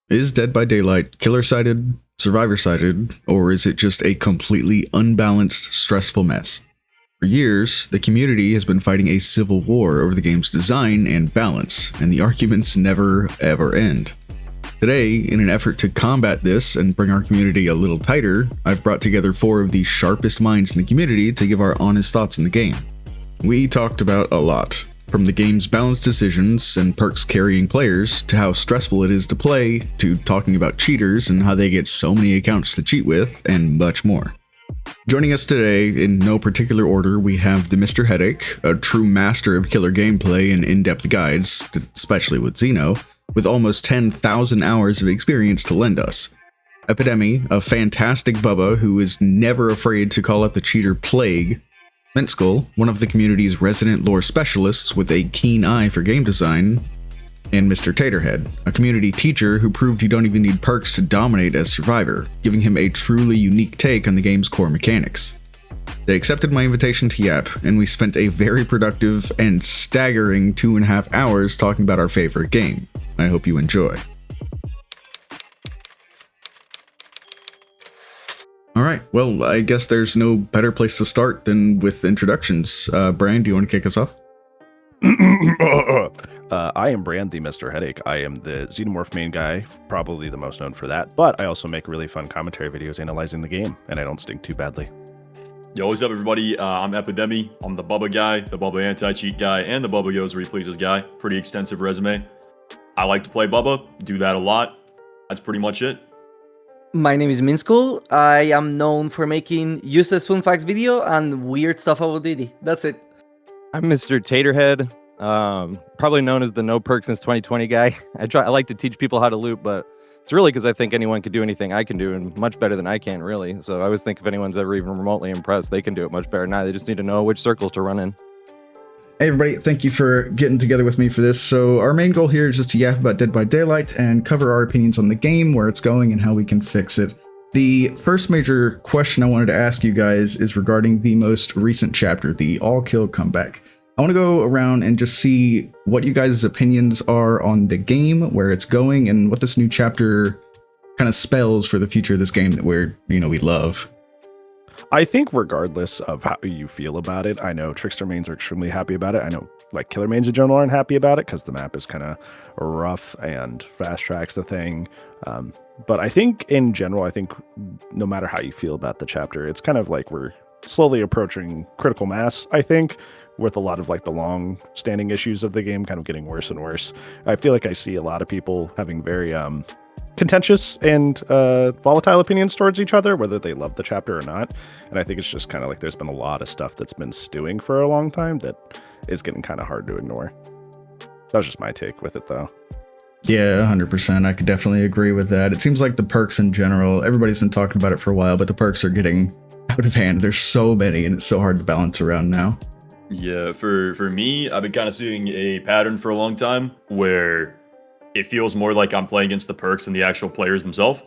Is Dead by Daylight killer-sided, survivor-sided, or is it just a completely unbalanced, stressful mess? For years, the community has been fighting a civil war over the game's design and balance, and the arguments never, ever end. Today, in an effort to combat this and bring our community a little tighter, I've brought together 4 of the sharpest minds in the community to give our honest thoughts in the game. We talked about a lot, from the game's balanced decisions and perks carrying players, to how stressful it is to play, to talking about cheaters and how they get so many accounts to cheat with, and much more. Joining us today, in no particular order, we have the Mr. Headache, a true master of killer gameplay and in-depth guides, especially with Xeno, with almost 10,000 hours of experience to lend us. Epidemi, a fantastic Bubba who is never afraid to call out the cheater plague. Mintskull, one of the community's resident lore specialists with a keen eye for game design. And Mr. Taterhead, a community teacher who proved you don't even need perks to dominate as Survivor, giving him a truly unique take on the game's core mechanics. They accepted my invitation to Yap, and we spent a very productive and staggering 2.5 hours talking about our favorite game. I hope you enjoy. Alright, well, I guess there's no better place to start than with introductions. Brian, do you want to kick us off? I am Brand, the Mr. Headache. I am the Xenomorph main guy, probably the most known for that, but I also make really fun commentary videos analyzing the game, and I don't stink too badly. Yo, what's up, everybody? I'm Epidemi. I'm the Bubba guy, the Bubba anti-cheat guy, and the Bubba goes where he pleases guy. Pretty extensive resume. I like to play Bubba, do that a lot. That's pretty much it. My name is Mintskull. I am known for making useless fun facts video and weird stuff about DBD. That's it. I'm Mr. Taterhead, probably known as the no perks since 2020 guy. I like to teach people how to loot, but it's really because I think anyone can do anything I can do, and much better than I can, really. So I always think if anyone's ever even remotely impressed, they can do it much better now. They just need to know which circles to run in. Hey everybody, thank you for getting together with me for this. So our main goal here is just to yap about Dead by Daylight and cover our opinions on the game, where it's going, and how we can fix it. The first major question I wanted to ask you guys is regarding the most recent chapter, the all-kill comeback. I want to go around and just see what you guys' opinions are on the game, where it's going, and what this new chapter kind of spells for the future of this game that we love. I think regardless of how you feel about it, I know Trickster mains are extremely happy about it. I know like killer mains in general aren't happy about it because the map is kind of rough and fast tracks the thing. But I think in general, I think no matter how you feel about the chapter, it's kind of like we're slowly approaching critical mass, I think, with a lot of like the long standing issues of the game kind of getting worse and worse. I feel like I see a lot of people having very contentious and volatile opinions towards each other, whether they love the chapter or not. And I think it's just kind of like there's been a lot of stuff that's been stewing for a long time that is getting kind of hard to ignore. That was just my take with it, though. Yeah, 100%. I could definitely agree with that. It seems like the perks in general, everybody's been talking about it for a while, but the perks are getting out of hand. There's so many, and it's so hard to balance around now. Yeah, for me, I've been kind of seeing a pattern for a long time where it feels more like I'm playing against the perks than the actual players themselves.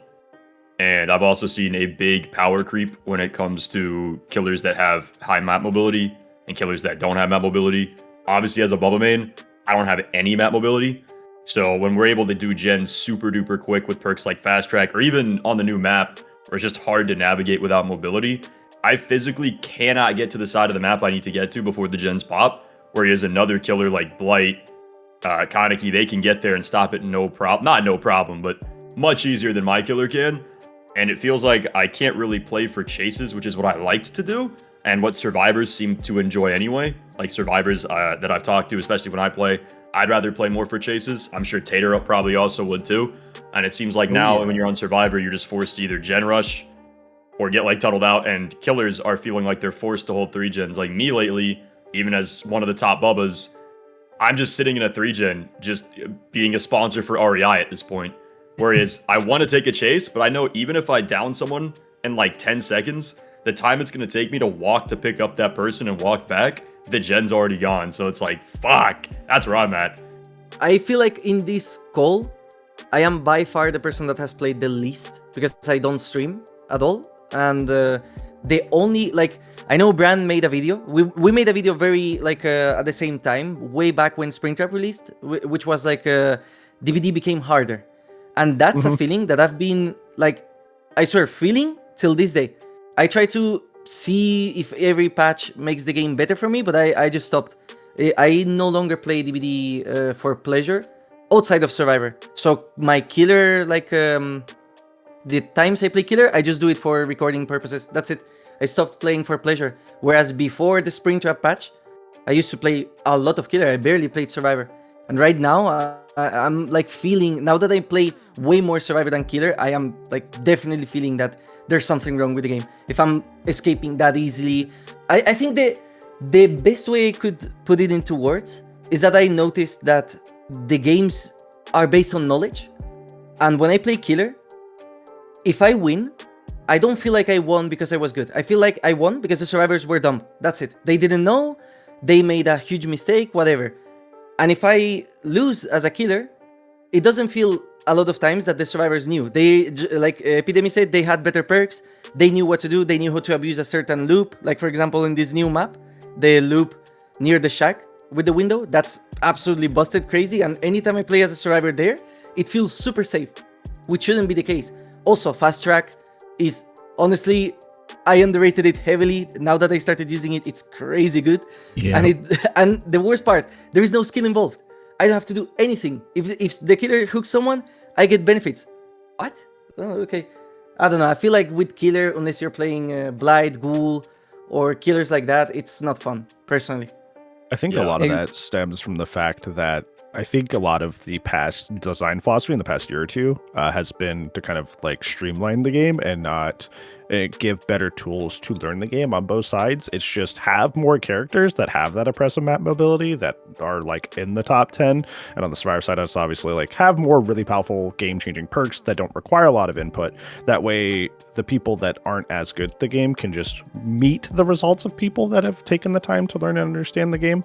And I've also seen a big power creep when it comes to killers that have high map mobility and killers that don't have map mobility. Obviously, as a Bubba main, I don't have any map mobility. So when we're able to do gens super duper quick with perks like Fast Track, or even on the new map, where it's just hard to navigate without mobility, I physically cannot get to the side of the map I need to get to before the gens pop. Whereas another killer like Blight, Kaneki, they can get there and stop it no problem. Not no problem, but much easier than my killer can. And it feels like I can't really play for chases, which is what I liked to do, and what survivors seem to enjoy anyway. Like survivors that I've talked to, especially when I play, I'd rather play more for chases. I'm sure Tater probably also would too. And it seems like now when you're on Survivor, you're just forced to either gen rush or get like tunneled out, and killers are feeling like they're forced to hold 3 gens. Like me lately, even as one of the top Bubbas, I'm just sitting in a 3-gen, just being a sponsor for REI at this point. Whereas I want to take a chase, but I know even if I down someone in like 10 seconds, the time it's going to take me to walk to pick up that person and walk back, the gen's already gone. So it's like, fuck, that's where I'm at. I feel like in this call, I am by far the person that has played the least because I don't stream at all. And the only, like, I know Brand made a video. We made a video very, like, at the same time, way back when Springtrap released, which was like, DBD became harder. And that's a feeling that I've been like, I swear, feeling till this day. I try to see if every patch makes the game better for me, but I just stopped. I no longer play DBD for pleasure outside of Survivor. So my killer, like the times I play killer, I just do it for recording purposes. That's it. I stopped playing for pleasure. Whereas before the Springtrap patch, I used to play a lot of killer. I barely played Survivor. And right now, I'm like feeling, now that I play way more Survivor than killer, I am like definitely feeling that there's something wrong with the game. If I'm escaping that easily, I think the best way I could put it into words is that I noticed that the games are based on knowledge. And when I play killer, if I win, I don't feel like I won because I was good. I feel like I won because the survivors were dumb. That's it. They didn't know. They made a huge mistake, whatever. And if I lose as a killer, it doesn't feel a lot of times that the survivors knew. They, like Epidemi said, they had better perks. They knew what to do. They knew how to abuse a certain loop. Like, for example, in this new map, the loop near the shack with the window, that's absolutely busted crazy. And anytime I play as a survivor there, it feels super safe, which shouldn't be the case. Also, fast track is honestly, I underrated it heavily. Now that I started using it, it's crazy good. Yeah. And the worst part, there is no skill involved. I don't have to do anything. If the killer hooks someone, I get benefits. What? Oh, okay. I don't know. I feel like with killer, unless you're playing Blight, Ghoul, or killers like that, it's not fun, personally. I think a lot of that stems from the fact that I think a lot of the past design philosophy in the past year or two has been to kind of like streamline the game and not give better tools to learn the game on both sides. It's just have more characters that have that oppressive map mobility that are like in the top 10. And on the survivor side, it's obviously like have more really powerful game-changing perks that don't require a lot of input. That way, the people that aren't as good at the game can just meet the results of people that have taken the time to learn and understand the game.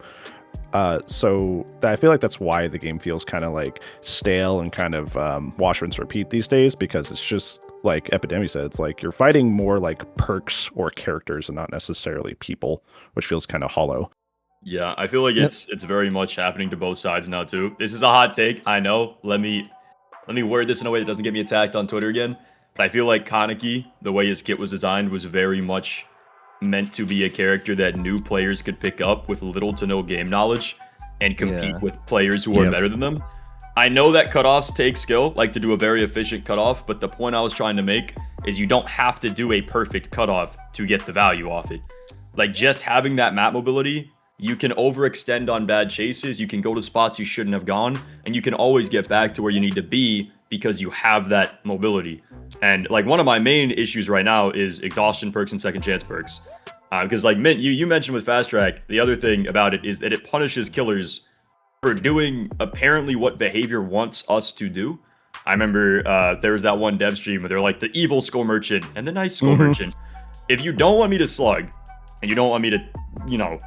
So I feel like that's why the game feels kind of like stale and kind of wash, rinse, repeat these days, because it's just like Epidemi said, it's like you're fighting more like perks or characters and not necessarily people, which feels kind of hollow. Yeah, I feel like it's very much happening to both sides now too. This is a hot take, I know. Let me word this in a way that doesn't get me attacked on Twitter again. But I feel like Kaneki, the way his kit was designed, was very much meant to be a character that new players could pick up with little to no game knowledge and compete with players who are better than them. I know that cutoffs take skill, like to do a very efficient cutoff, but the point I was trying to make is you don't have to do a perfect cutoff to get the value off it. Like just having that map mobility, you can overextend on bad chases, you can go to spots you shouldn't have gone, and you can always get back to where you need to be because you have that mobility. And like one of my main issues right now is exhaustion perks and second chance perks. Because like Mint, you mentioned with fast track, the other thing about it is that it punishes killers for doing apparently what behavior wants us to do. I remember there was that one dev stream where they're like the evil skull merchant and the nice skull merchant. If you don't want me to slug and you don't want me to, you know,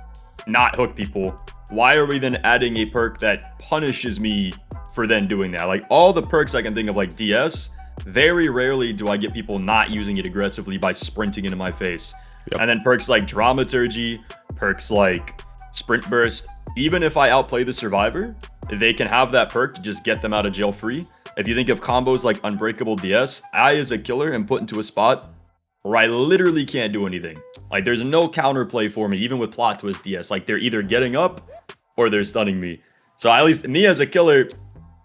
not hook people, why are we then adding a perk that punishes me for then doing that? Like all the perks I can think of, like DS, very rarely do I get people not using it aggressively by sprinting into my face. And then perks like Dramaturgy, perks like Sprint Burst, even if I outplay the survivor, they can have that perk to just get them out of jail free. If you think of combos like Unbreakable DS, I as a killer am put into a spot where I literally can't do anything. Like there's no counterplay for me, even with Plot Twist DS. Like they're either getting up or they're stunning me. So at least me as a killer,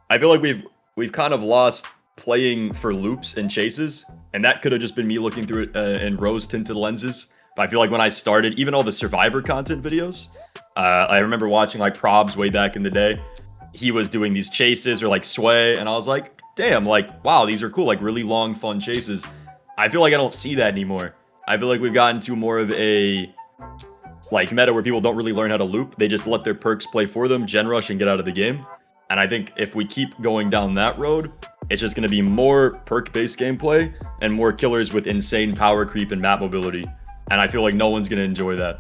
I feel like we've kind of lost playing for loops and chases, and that could have just been me looking through it in rose-tinted lenses. But I feel like when I started, even all the Survivor content videos, I remember watching like Probs way back in the day. He was doing these chases or like Sway, and I was like, damn, like, wow, these are cool, like really long, fun chases. I feel like I don't see that anymore. I feel like we've gotten to more of a like meta where people don't really learn how to loop. They just let their perks play for them, gen rush, and get out of the game. And I think if we keep going down that road, it's just going to be more perk-based gameplay and more killers with insane power creep and map mobility. And I feel like no one's going to enjoy that.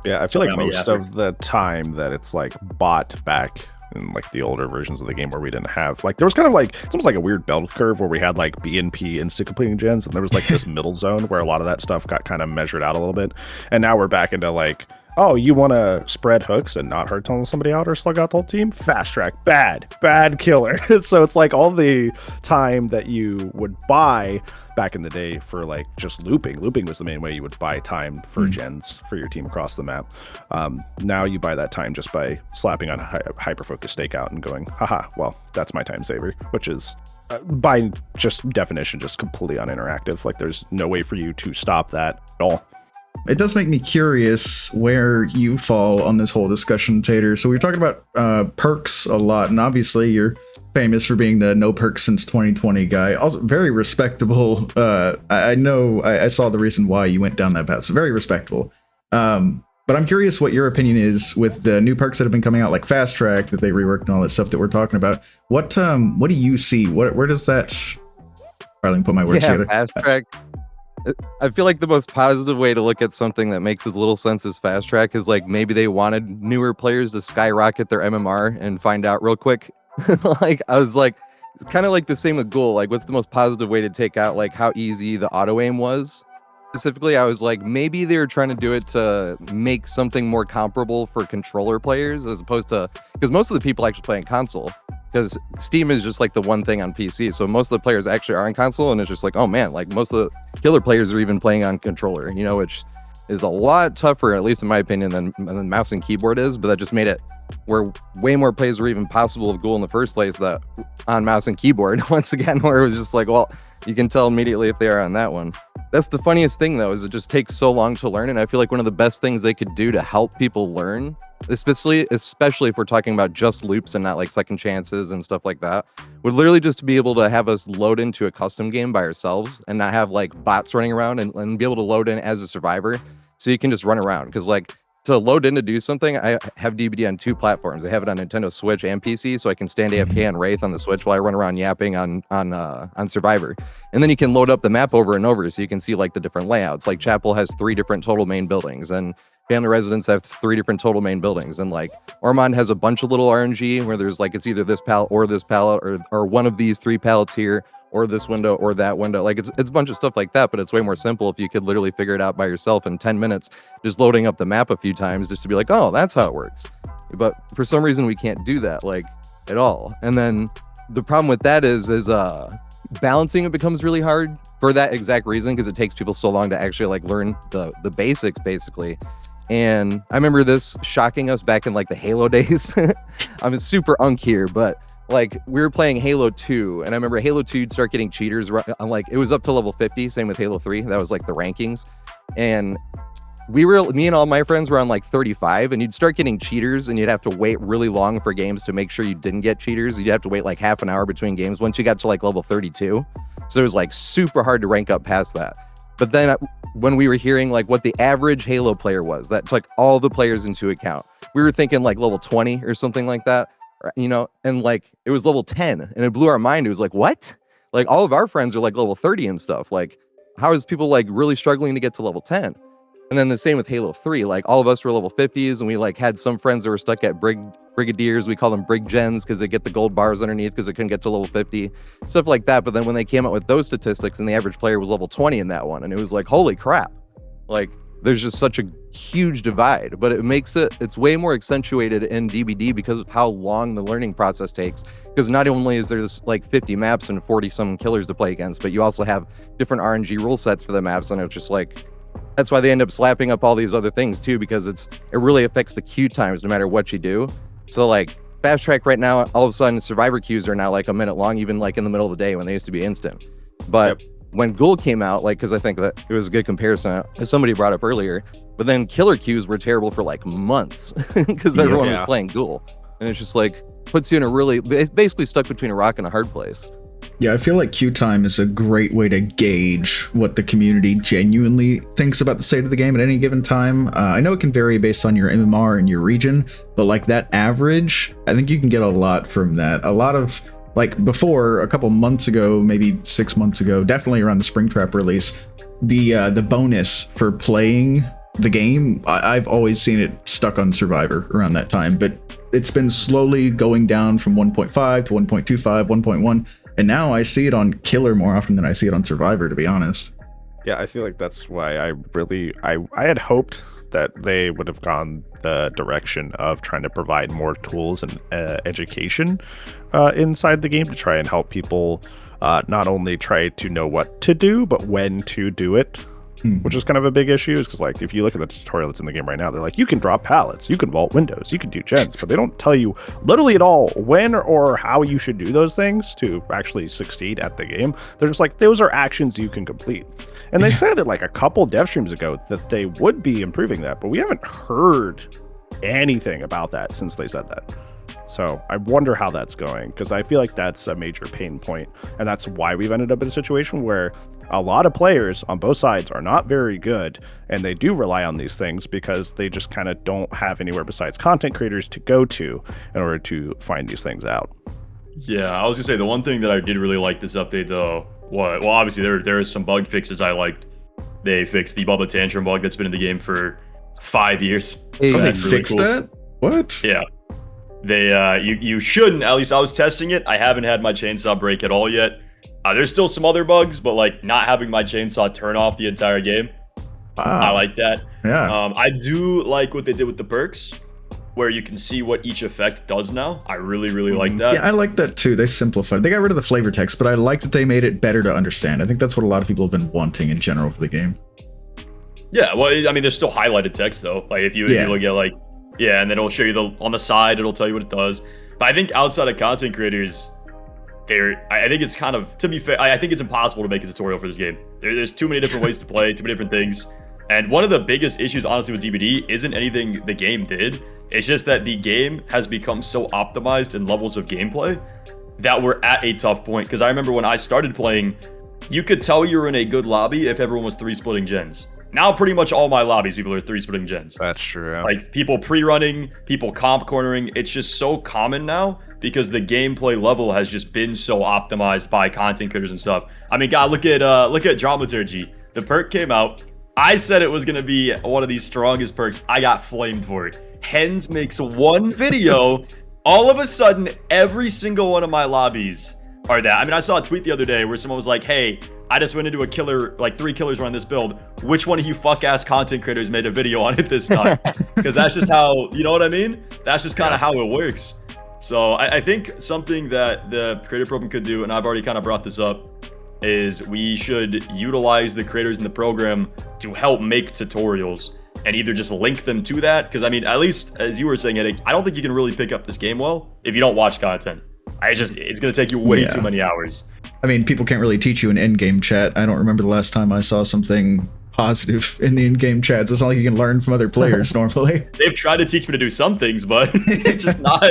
Yeah, I feel like most of the time that it's like bought back in like the older versions of the game where we didn't have like, there was kind of like, it's almost like a weird bell curve where we had like B and P instant completing gens, and there was like this middle zone where a lot of that stuff got kind of measured out a little bit. And now we're back into like oh, you want to spread hooks and not hurt somebody out or slug out the whole team? Fast track, bad killer. So it's like all the time that you would buy back in the day for like just looping. Looping was the main way you would buy time for gens for your team across the map. Now you buy that time just by slapping on a hyper focus stakeout and going, haha, well, that's my time saver, which is by just definition just completely uninteractive. Like there's no way for you to stop that at all. It does make me curious where you fall on this whole discussion, Tater. So we were talking about perks a lot, and obviously you're famous for being the no perks since 2020 guy. Also very respectable. I know I saw the reason why you went down that path, so very respectable. But I'm curious what your opinion is with the new perks that have been coming out, like Fast Track, that they reworked and all that stuff that we're talking about. What do you see? Where does that... Probably can put my words together. Fast Track. I feel like the most positive way to look at something that makes as little sense as Fast Track is like maybe they wanted newer players to skyrocket their MMR and find out real quick. Like I was like, it's kind of like the same with Ghoul. Like what's the most positive way to take out like how easy the auto aim was? Specifically, I was like, maybe they were trying to do it to make something more comparable for controller players as opposed to, because most of the people actually play on console. Because Steam is just like the one thing on PC, so most of the players actually are on console, and it's just like, oh man, like most of the killer players are even playing on controller, you know, which is a lot tougher, at least in my opinion, than mouse and keyboard is. But that just made it where way more plays were even possible with Ghoul in the first place that on mouse and keyboard. Once again, where it was just like, well, you can tell immediately if they are on that one. That's the funniest thing though, is it just takes so long to learn, and I feel like one of the best things they could do to help people learn, especially if we're talking about just loops and not like second chances and stuff like that, would literally just be able to have us load into a custom game by ourselves and not have like bots running around and be able to load in as a survivor, so you can just run around. Because like to load in to do something, I have DBD on 2 platforms. I have it on Nintendo Switch and PC, so I can stand AFK on Wraith on the Switch while I run around yapping on Survivor. And then you can load up the map over and over, so you can see like the different layouts. Like Chapel has 3 different total main buildings, and Family Residence have 3 different total main buildings, and like Ormond has a bunch of little RNG where there's like it's either this pallet or this pallet or one of these 3 pallets here or this window or that window. Like it's a bunch of stuff like that, but it's way more simple if you could literally figure it out by yourself in 10 minutes, just loading up the map a few times just to be like, oh, that's how it works. But for some reason we can't do that like at all. And then the problem with that is balancing it becomes really hard for that exact reason, because it takes people so long to actually like learn the basics basically. And I remember this shocking us back in like the Halo days. I'm super unk here, but like we were playing Halo 2, and I remember Halo 2 you'd start getting cheaters. I'm like, it was up to level 50. Same with Halo 3. That was like the rankings. And me and all my friends were on like 35, and you'd start getting cheaters, and you'd have to wait really long for games to make sure you didn't get cheaters. You'd have to wait like half an hour between games once you got to like level 32. So it was like super hard to rank up past that. But then when we were hearing like what the average Halo player was, that took all the players into account, we were thinking like level 20 or something like that, you know, and like it was level 10, and it blew our mind. It was like, what? Like all of our friends are like level 30 and stuff. Like how is people like really struggling to get to level 10? And then the same with Halo 3, like all of us were level 50s, and we like had some friends that were stuck at Brigadiers. We call them Brig Gens because they get the gold bars underneath because they couldn't get to level 50, stuff like that. But then when they came out with those statistics, and the average player was level 20 in that one, and it was like, holy crap. Like there's just such a huge divide, but it's way more accentuated in DBD because of how long the learning process takes. Because not only is there this like 50 maps and 40 some killers to play against, but you also have different RNG rule sets for the maps, and it's just like, that's why they end up slapping up all these other things too, because it really affects the queue times no matter what you do. So like Fast Track right now, all of a sudden survivor queues are now like a minute long, even like in the middle of the day when they used to be instant. But when Ghoul came out, like, because I think that it was a good comparison, as somebody brought up earlier, but then killer queues were terrible for like months because everyone was playing Ghoul. And it's just like puts you in it's basically stuck between a rock and a hard place. Yeah, I feel like queue time is a great way to gauge what the community genuinely thinks about the state of the game at any given time. I know it can vary based on your MMR and your region, but like that average, I think you can get a lot from that. A lot of, like before, a couple months ago, maybe 6 months ago, definitely around the Springtrap release, the bonus for playing the game, I've always seen it stuck on Survivor around that time, but it's been slowly going down from 1.5 to 1.25, 1.1. And now I see it on Killer more often than I see it on Survivor, to be honest. Yeah, I feel like that's why I had hoped that they would have gone the direction of trying to provide more tools and education inside the game to try and help people not only try to know what to do, but when to do it. Which is kind of a big issue, is because like if you look at the tutorial that's in the game right now, they're like, you can drop pallets, you can vault windows, you can do gens, but they don't tell you literally at all when or how you should do those things to actually succeed at the game. They're just like, those are actions you can complete. And they said it like a couple dev streams ago that they would be improving that, but we haven't heard anything about that since they said that. So I wonder how that's going, because I feel like that's a major pain point, and that's why we've ended up in a situation where a lot of players on both sides are not very good, and they do rely on these things because they just kind of don't have anywhere besides content creators to go to in order to find these things out. Yeah, I was gonna say the one thing that I did really like this update though, well obviously there is some bug fixes I liked. They fixed the Bubba Tantrum bug that's been in the game for 5 years. Hey, they That's really fixed cool. that? What? Yeah. They you shouldn't, at least I was testing it. I haven't had my chainsaw break at all yet. There's still some other bugs, but like not having my chainsaw turn off the entire game. Wow. I like that. Yeah. I do like what they did with the perks, where you can see what each effect does now. I really like that. Yeah, I like that too. They simplified. They got rid of the flavor text, but I like that they made it better to understand. I think that's what a lot of people have been wanting in general for the game. Yeah, well, I mean, there's still highlighted text though. Like if you look at like, yeah, and then it'll show you on the side, it'll tell you what it does. But I think outside of content creators, I think it's kind of, to be fair, I think it's impossible to make a tutorial for this game. There's too many different ways to play, too many different things. And one of the biggest issues, honestly, with DBD isn't anything the game did. It's just that the game has become so optimized in levels of gameplay that we're at a tough point. Because I remember when I started playing, you could tell you were in a good lobby if everyone was 3-splitting gens. Now, pretty much all my lobbies, people are 3-splitting gens. That's true. Like, people pre-running, people comp cornering. It's just so common now because the gameplay level has just been so optimized by content creators and stuff. I mean, God, look at Dramaturgy. The perk came out. I said it was going to be one of these strongest perks. I got flamed for it. Hens makes one video. All of a sudden, every single one of my lobbies are that. I mean, I saw a tweet the other day where someone was like, hey, I just went into a killer, like 3 killers were on this build. Which one of you fuck-ass content creators made a video on it this time? Because that's just how, you know what I mean? That's just kind of how it works. So I think something that the creator program could do, and I've already kind of brought this up, is we should utilize the creators in the program to help make tutorials and either just link them to that. Because I mean, at least as you were saying, Eddie, I don't think you can really pick up this game well if you don't watch content. It's going to take you way too many hours. I mean, people can't really teach you an in-game chat. I don't remember the last time I saw something positive in the in-game chat, so it's not like you can learn from other players normally. They've tried to teach me to do some things, but just not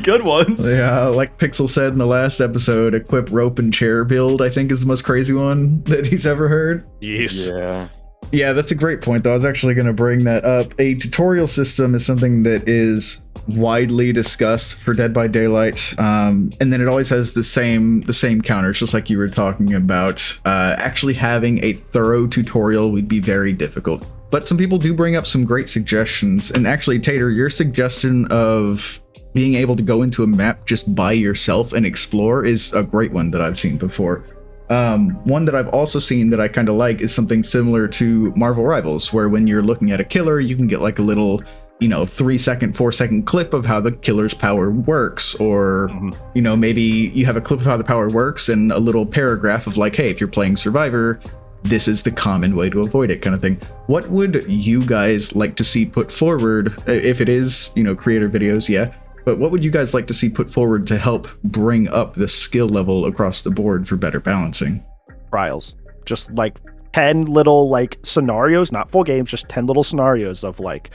good ones. Yeah, like Pixel said in the last episode, equip rope and chair build, I think is the most crazy one that he's ever heard. Yes. Yeah. Yeah, that's a great point, though. I was actually going to bring that up. A tutorial system is something that is widely discussed for Dead by Daylight, and then it always has the same counters, just like you were talking about. Actually having a thorough tutorial would be very difficult. But some people do bring up some great suggestions, and actually, Tater, your suggestion of being able to go into a map just by yourself and explore is a great one that I've seen before. One that I've also seen that I kind of like is something similar to Marvel Rivals, where when you're looking at a killer, you can get like a little, 3-second, 4-second clip of how the killer's power works, or, maybe you have a clip of how the power works and a little paragraph of like, hey, if you're playing Survivor, this is the common way to avoid it, kind of thing. What would you guys like to see put forward, if it is, creator videos, yeah, but what would you guys like to see put forward to help bring up the skill level across the board for better balancing? Trials. Just like 10 little like scenarios, not full games, just 10 little scenarios of like,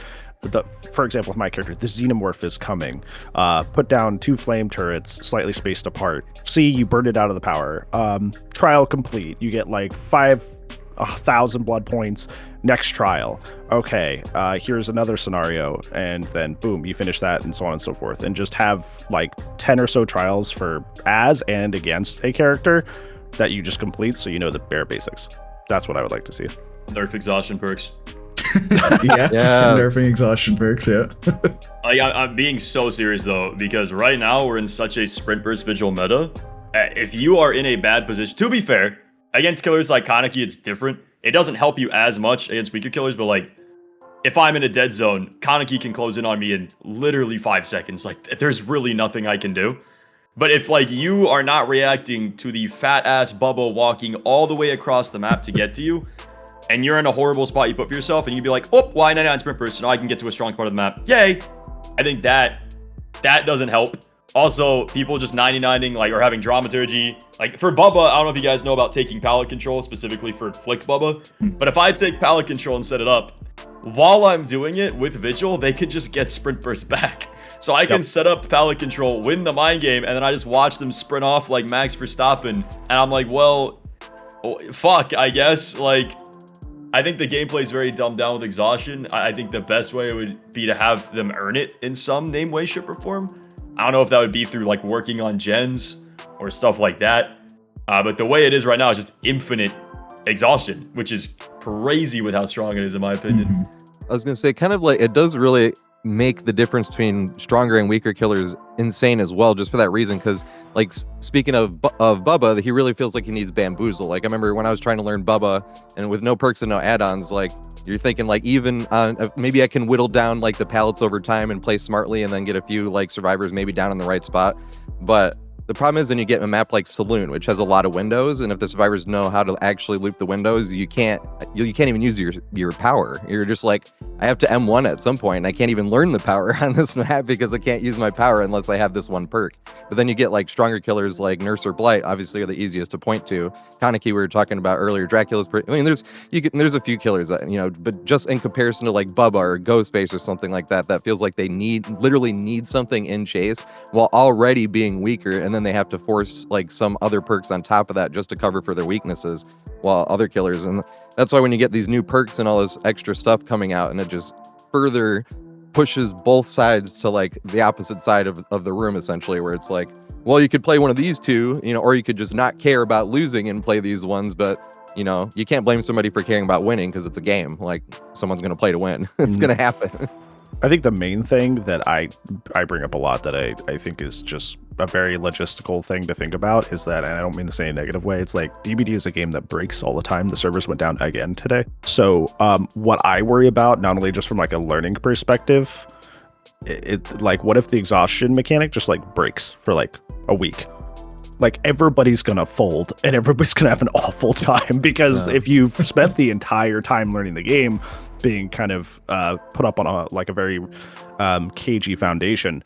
for example, with my character, the xenomorph is coming. Put down 2 flame turrets slightly spaced apart. See, you burned it out of the power. Trial complete. You get like 5,000 blood points. Next trial. Okay, here's another scenario, and then boom, you finish that, and so on and so forth. And just have like 10 or so trials for as and against a character that you just complete, so you know the bare basics. That's what I would like to see. Nerf exhaustion perks. Yeah, nerfing exhaustion perks, yeah. I'm being so serious though, because right now we're in such a sprint versus vigil meta. If you are in a bad position, to be fair, against killers like Kaneki, it's different. It doesn't help you as much against weaker killers, but like if I'm in a dead zone, Kaneki can close in on me in literally 5 seconds. Like, there's really nothing I can do. But if, like, you are not reacting to the fat-ass Bubba walking all the way across the map to get to you, and you're in a horrible spot you put for yourself, and you'd be like, oh, Y99 sprint burst, so now I can get to a strong part of the map. Yay! I think that doesn't help. Also, people just 99ing, like, or having dramaturgy. Like, for Bubba, I don't know if you guys know about taking pallet control, specifically for Flick Bubba. But if I take pallet control and set it up, while I'm doing it with Vigil, they could just get sprint burst back. So I can set up pallet control, win the mind game, and then I just watch them sprint off like Max Verstappen. And I'm like, well, fuck, I guess. Like, I think the gameplay is very dumbed down with exhaustion. I think the best way would be to have them earn it in some name, way, shape, or form. I don't know if that would be through like working on gens or stuff like that. But the way it is right now is just infinite exhaustion, which is crazy with how strong it is, in my opinion. I was going to say, kind of like, it does really make the difference between stronger and weaker killers insane as well, just for that reason. Because, like, speaking of Bubba, he really feels like he needs Bamboozle. Like, I remember when I was trying to learn Bubba, and with no perks and no add-ons, like, you're thinking, like, even on maybe I can whittle down like the pallets over time and play smartly, and then get a few like survivors maybe down in the right spot. But the problem is, then you get a map like Saloon, which has a lot of windows, and if the survivors know how to actually loop the windows, you can't even use your power. You're just like, I have to M1 at some point, and I can't even learn the power on this map because I can't use my power unless I have this one perk. But then you get like stronger killers like Nurse or Blight, obviously are the easiest to point to. Kaneki we were talking about earlier, Dracula's I mean, there's a few killers that, you know, but just in comparison to like Bubba or Ghostface or something like that, that feels like they literally need something in chase while already being weaker, and then they have to force like some other perks on top of that just to cover for their weaknesses, while other killers, and that's why when you get these new perks and all this extra stuff coming out, and it just further pushes both sides to like the opposite side of the room, essentially, where it's like, well, you could play one of these two, you know, or you could just not care about losing and play these ones. But you know, you can't blame somebody for caring about winning, because it's a game. Like, someone's going to play to win. It's going to happen. I think the main thing that I bring up a lot that I think is just a very logistical thing to think about is that, and I don't mean to say in a negative way, it's like DBD is a game that breaks all the time. The servers went down again today. So what I worry about, not only just from like a learning perspective, it like, what if the exhaustion mechanic just like breaks for like a week? Like, everybody's gonna fold and everybody's gonna have an awful time, because if you've spent the entire time learning the game, being kind of put up on a very cagey foundation,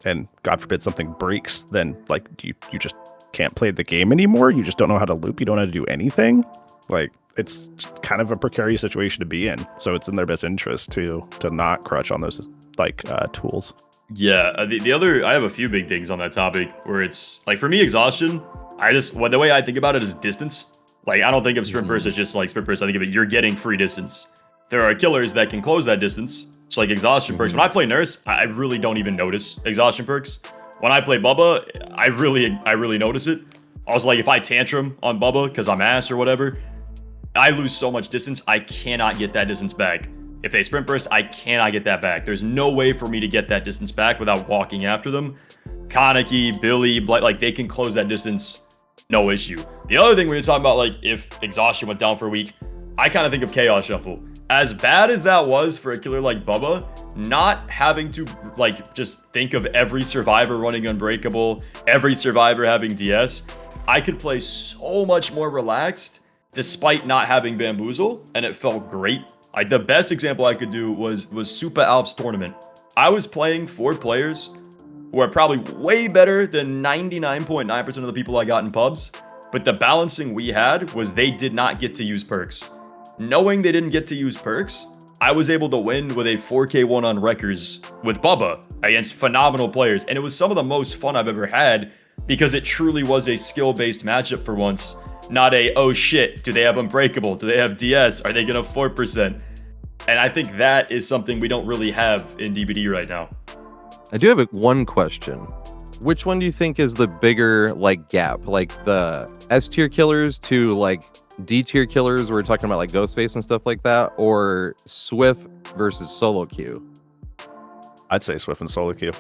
and God forbid something breaks, then like you just can't play the game anymore. You just don't know how to loop. You don't know how to do anything. Like, it's kind of a precarious situation to be in. So it's in their best interest to not crutch on those like tools. Yeah, I have a few big things on that topic, where it's like, for me, exhaustion, the way I think about it is distance. Like, I don't think of sprint burst as just like sprint burst. I think of it, you're getting free distance. There are killers that can close that distance. So like exhaustion perks. When I play Nurse, I really don't even notice exhaustion perks. When I play Bubba, I really notice it. Also, like, if I tantrum on Bubba because I'm ass or whatever, I lose so much distance, I cannot get that distance back. If they sprint burst, I cannot get that back. There's no way for me to get that distance back without walking after them. Kaneki, Billy, Blight, like, they can close that distance, no issue. The other thing when you're talking about, like, if exhaustion went down for a week, I kind of think of Chaos Shuffle. As bad as that was for a killer like Bubba, not having to, like, just think of every survivor running Unbreakable, every survivor having DS, I could play so much more relaxed despite not having Bamboozle, and it felt great. Like, the best example I could do was Super Alp's tournament. I was playing 4 players who are probably way better than 99.9% of the people I got in pubs, but the balancing we had was they did not get to use perks. Knowing they didn't get to use perks, I was able to win with a 4K1 on Wreckers with Bubba against phenomenal players, and it was some of the most fun I've ever had, because it truly was a skill-based matchup for once. Not a, oh shit, do they have Unbreakable? Do they have DS? Are they going to 4%? And I think that is something we don't really have in DBD right now. I do have one question. Which one do you think is the bigger, like, gap? Like, the S tier killers to, like, D tier killers, we're talking about, like, Ghostface and stuff like that, or Swift versus solo queue? I'd say Swift and solo queue.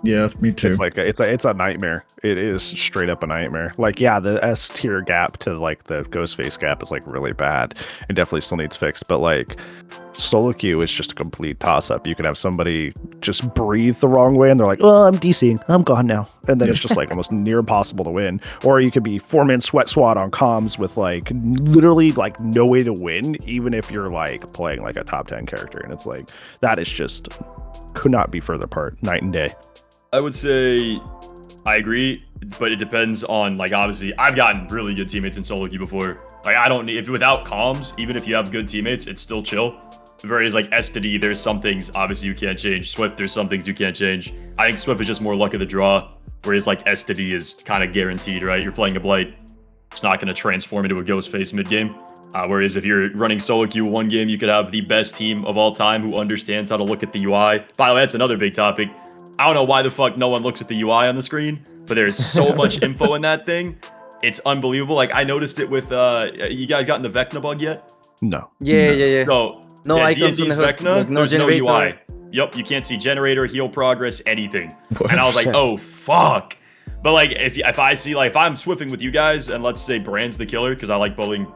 Yeah, me too. It's like it's a nightmare. It is straight up a nightmare. Like, yeah, the S tier gap to like the Ghostface gap is like really bad. It definitely still needs fixed. But like solo queue is just a complete toss up. You can have somebody just breathe the wrong way and they're like, "Oh, I'm DCing. I'm gone now." And then it's just like almost near impossible to win. Or you could be 4-man sweat SWAT on comms with like literally like no way to win, even if you're like playing like a top 10 character. And it's like that is just could not be further apart, night and day. I would say I agree, but it depends on, like, obviously I've gotten really good teammates in solo queue before. Like, I don't need, if without comms, even if you have good teammates, it's still chill. Whereas like S to D, there's some things obviously you can't change. Swift, there's some things you can't change. I think Swift is just more luck of the draw, whereas like S to D is kind of guaranteed, right? You're playing a Blight, it's not going to transform into a Ghostface mid game. Whereas if you're running solo queue one game, you could have the best team of all time who understands how to look at the UI. By the way, that's another big topic. I don't know why the fuck no one looks at the UI on the screen, but there's so much info in that thing. It's unbelievable. Like, I noticed it with, you guys gotten the Vecna bug yet? No. Yeah. So, No yeah, icons D&D's on the hood, Vecna, like no there's generator. no UI. Yep, you can't see generator, heal progress, anything. What? And I was like, Shit. oh, fuck. But like, if I see, like, if I'm swiffing with you guys, and let's say Brand's the killer, because I like bullying,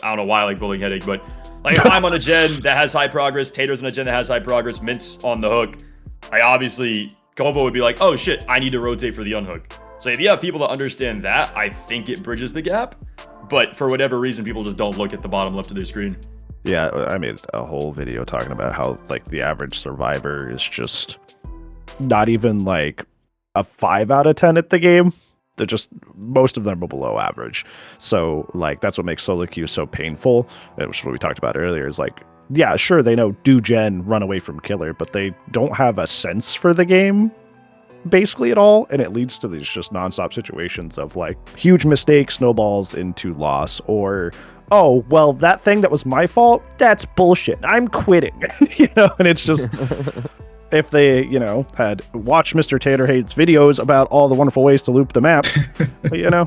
I don't know why I like bullying Headache, but like, if I'm on a gen that has high progress, Tater's on a gen that has high progress, Mint's on the hook, I obviously, Kovo would be like, oh shit, I need to rotate for the unhook. So if you have people that understand that, I think it bridges the gap. But for whatever reason, people just don't look at the bottom left of their screen. Yeah, I made a whole video talking about how like the average survivor is just not even like a 5 out of 10 at the game. They're just, most of them are below average. So like that's what makes solo queue so painful. Which is what we talked about earlier, is like, yeah, sure, they know do gen, run away from killer, but they don't have a sense for the game basically at all, and it leads to these just nonstop situations of like huge mistake snowballs into loss, or oh well, that thing that was my fault, that's bullshit, I'm quitting. You know, and it's just if they, you know, had watched Mr. Taterhate's videos about all the wonderful ways to loop the map, you know,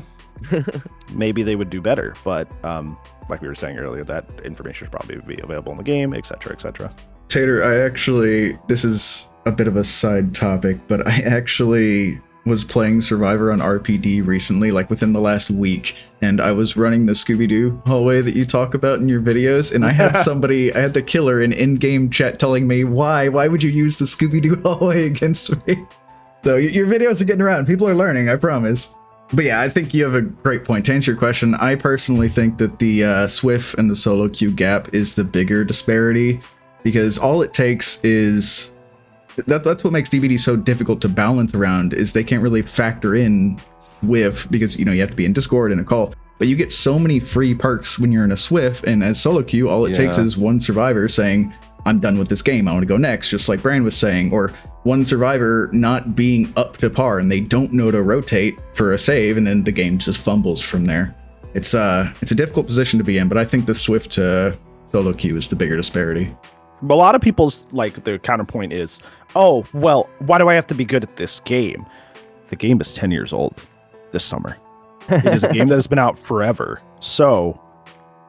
maybe they would do better. But like we were saying earlier, that information should probably be available in the game, etc., etc. Tater, this is a bit of a side topic, but I actually was playing Survivor on RPD recently, like within the last week, and I was running the Scooby-Doo hallway that you talk about in your videos, and I had the killer in in-game chat telling me, why would you use the Scooby-Doo hallway against me? So your videos are getting around, people are learning, I promise. But yeah, I think you have a great point. To answer your question, I personally think that the Swift and the solo queue gap is the bigger disparity, because all it takes is that's what makes DBD so difficult to balance around, is they can't really factor in Swift because, you know, you have to be in Discord and a call, but you get so many free perks when you're in a Swift, and as solo queue, all it takes is one survivor saying, I'm done with this game, I want to go next, just like Brand was saying, or one survivor not being up to par and they don't know to rotate for a save, and then the game just fumbles from there. It's a difficult position to be in, but I think the Swift to solo queue is the bigger disparity. A lot of people's like their counterpoint is, oh well, why do I have to be good at this game? The game is 10 years old this summer. It is a game that has been out forever. So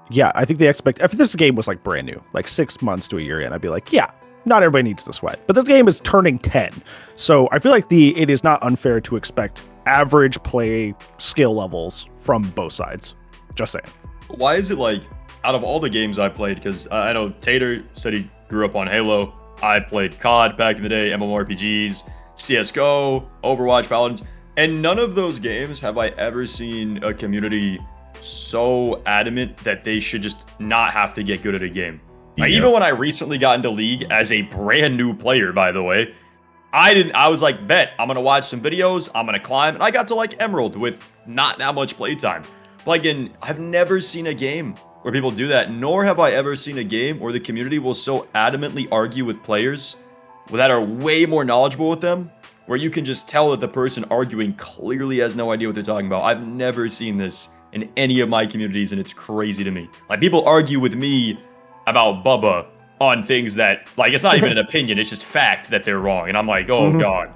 yeah, I think the if this game was like brand new, like 6 months to a year in, I'd be like, yeah, not everybody needs to sweat. But this game is turning 10. So I feel like it is not unfair to expect average play skill levels from both sides. Just saying. Why is it like, out of all the games I played, because I know Tater said he grew up on Halo, I played COD back in the day, MMORPGs, CSGO, Overwatch, Paladins, and none of those games have I ever seen a community so adamant that they should just not have to get good at a game. Like, even when I recently got into League as a brand new player, by the way, I was like, bet, I'm going to watch some videos, I'm going to climb, and I got to like Emerald with not that much playtime. But again, I've never seen a game where people do that, nor have I ever seen a game where the community will so adamantly argue with players that are way more knowledgeable with them, where you can just tell that the person arguing clearly has no idea what they're talking about. I've never seen this in any of my communities, and it's crazy to me. Like, people argue with me about Bubba on things that, like, it's not even an opinion, it's just fact that they're wrong. And I'm like, oh God.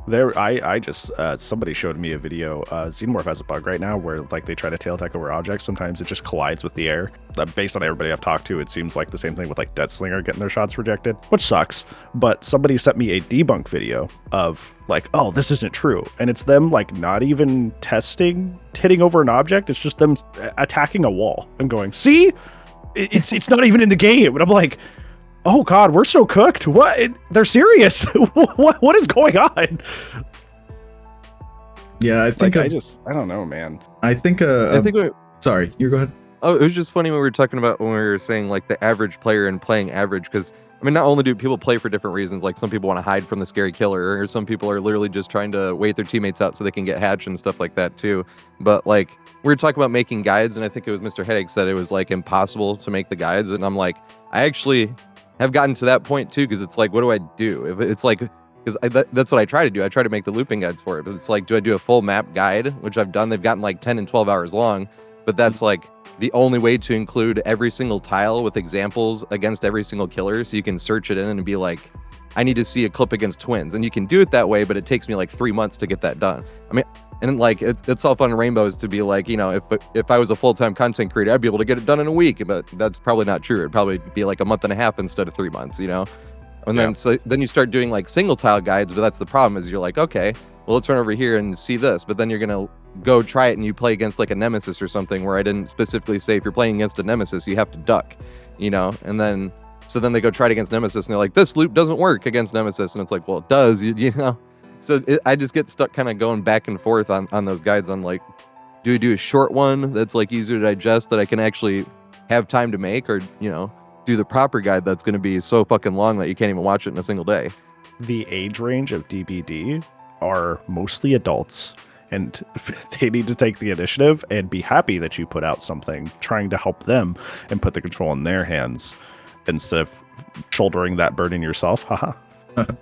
I just somebody showed me a video. Xenomorph has a bug right now where like they try to tail attack over objects. Sometimes it just collides with the air. Based on everybody I've talked to, it seems like the same thing with like Deathslinger getting their shots rejected, which sucks. But somebody sent me a debunk video of like, oh, this isn't true, and it's them like not even testing hitting over an object. It's just them attacking a wall and going, see, it's not even in the game. And I'm like, oh God, we're so cooked. What? They're serious. What is going on? Yeah, I think I don't know, man. I think sorry, you go ahead. Oh, it was just funny when we were talking about when we were saying like the average player and playing average, because I mean, not only do people play for different reasons, like some people want to hide from the scary killer, or some people are literally just trying to wait their teammates out so they can get hatched and stuff like that too. But like we were talking about making guides, and I think it was Mr. Headache said it was like impossible to make the guides, and I'm like, I actually have gotten to that point too, because it's like, what do I do? If it's like, because that's what I try to do. I try to make the looping guides for it, but it's like, do I do a full map guide, which I've done? They've gotten like 10 and 12 hours long, but that's like the only way to include every single tile with examples against every single killer, so you can search it in and be like, I need to see a clip against twins, and you can do it that way, but it takes me like 3 months to get that done. I mean, and like it's all fun and rainbows to be like, you know, if I was a full-time content creator, I'd be able to get it done in a week, but that's probably not true. It'd probably be like a month and a half instead of 3 months, you know. And then you start doing like single tile guides, but that's the problem, is you're like, okay, well, let's run over here and see this, but then you're gonna go try it and you play against like a nemesis or something, where I didn't specifically say if you're playing against a nemesis you have to duck, you know. And then so then they go try it against nemesis and they're like, this loop doesn't work against nemesis, and it's like, well, it does, you know. So I just get stuck kind of going back and forth on those guides on like, do we do a short one that's like easier to digest that I can actually have time to make, or, you know, do the proper guide that's going to be so fucking long that you can't even watch it in a single day. The age range of DBD are mostly adults, and they need to take the initiative and be happy that you put out something trying to help them and put the control in their hands instead of shouldering that burden yourself. Haha.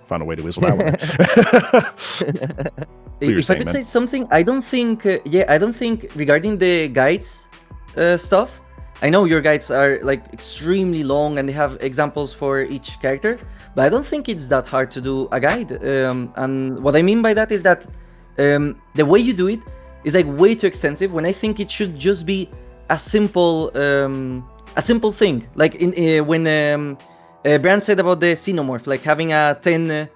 Found a way to whistle that one. If I could say something, I don't think regarding the guides stuff, I know your guides are like extremely long and they have examples for each character, but I don't think it's that hard to do a guide. And what I mean by that is that the way you do it is like way too extensive, when I think it should just be a simple thing. Like when Brand said about the Xenomorph, like having a 10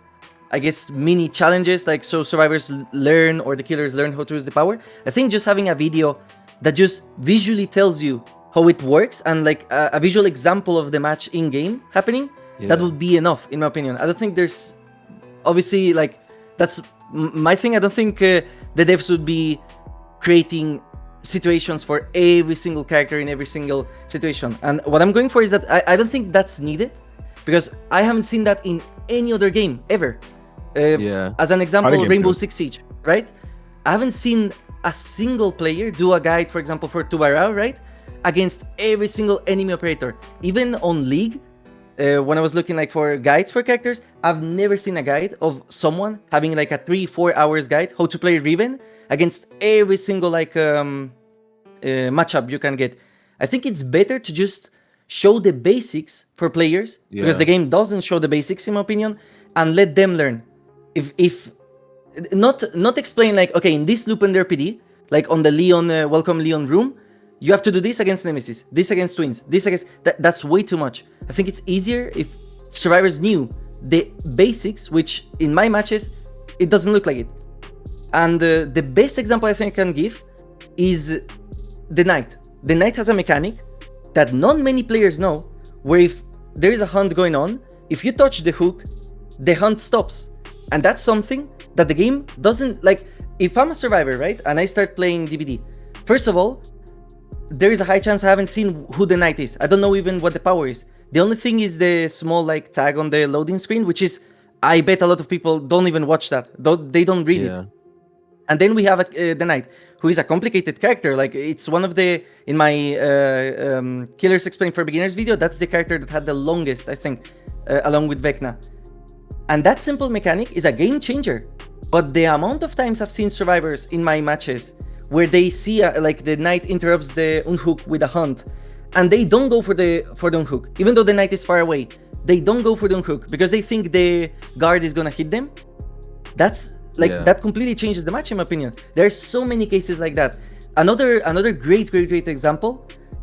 I guess mini challenges, like so survivors learn, or the killers learn how to use the power. I think just having a video that just visually tells you how it works, and like a visual example of the match in game happening, that would be enough, in my opinion. I don't think there's, obviously, like, that's my thing. I don't think the devs would be creating situations for every single character in every single situation. And what I'm going for is that I don't think that's needed, because I haven't seen that in any other game ever. As an example, Rainbow Six Siege, right? I haven't seen a single player do a guide, for example, for Tubarão, right? Against every single enemy operator. Even on League, when I was looking like for guides for characters, I've never seen a guide of someone having like a 3-4 hours guide how to play Riven against every single like matchup you can get. I think it's better to just show the basics for players, because the game doesn't show the basics, in my opinion, and let them learn. If not explain like, okay, in this loop in the RPD, like on the Leon Welcome Leon room, you have to do this against Nemesis, this against Twins, this against that's way too much. I think it's easier if survivors knew the basics, which in my matches it doesn't look like it. And the best example I think I can give is the Knight. The Knight has a mechanic that not many players know, where if there is a hunt going on, if you touch the hook, the hunt stops. And that's something that the game doesn't, like, if I'm a survivor, right, and I start playing DBD, first of all, there is a high chance I haven't seen who the Knight is. I don't know even what the power is. The only thing is the small like tag on the loading screen, which is, I bet a lot of people don't even watch that. They don't read it. And then we have the Knight, who is a complicated character. Like, it's one of the, in my Killers Explained for Beginners video, that's the character that had the longest, I think, along with Vecna. And that simple mechanic is a game changer. But the amount of times I've seen survivors in my matches where they see like the Knight interrupts the unhook with a hunt, and they don't go for the unhook, even though the Knight is far away. They don't go for the unhook because they think the guard is gonna hit them. That's like Yeah. that completely changes the match, in my opinion. There's so many cases like that. Another great example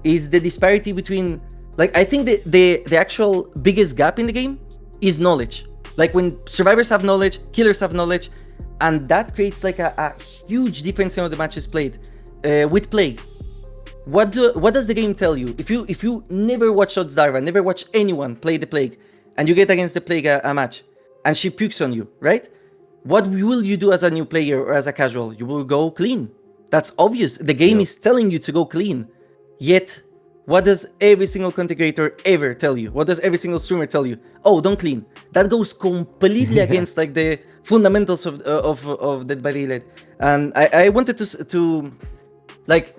is the disparity between, like, I think the actual biggest gap in the game is knowledge. Like when survivors have knowledge, killers have knowledge, and that creates like a huge difference in how the match is played. With Plague, what does the game tell you? If you never watch Shotsdarva, never watch anyone play the Plague, and you get against the Plague a match, and she pukes on you, right? What will you do as a new player or as a casual? You will go clean. That's obvious. The game is telling you to go clean. Yet, what does every single content creator ever tell you? What does every single streamer tell you? Oh, don't clean. That goes completely against like the fundamentals of Dead by Daylight. And I wanted to like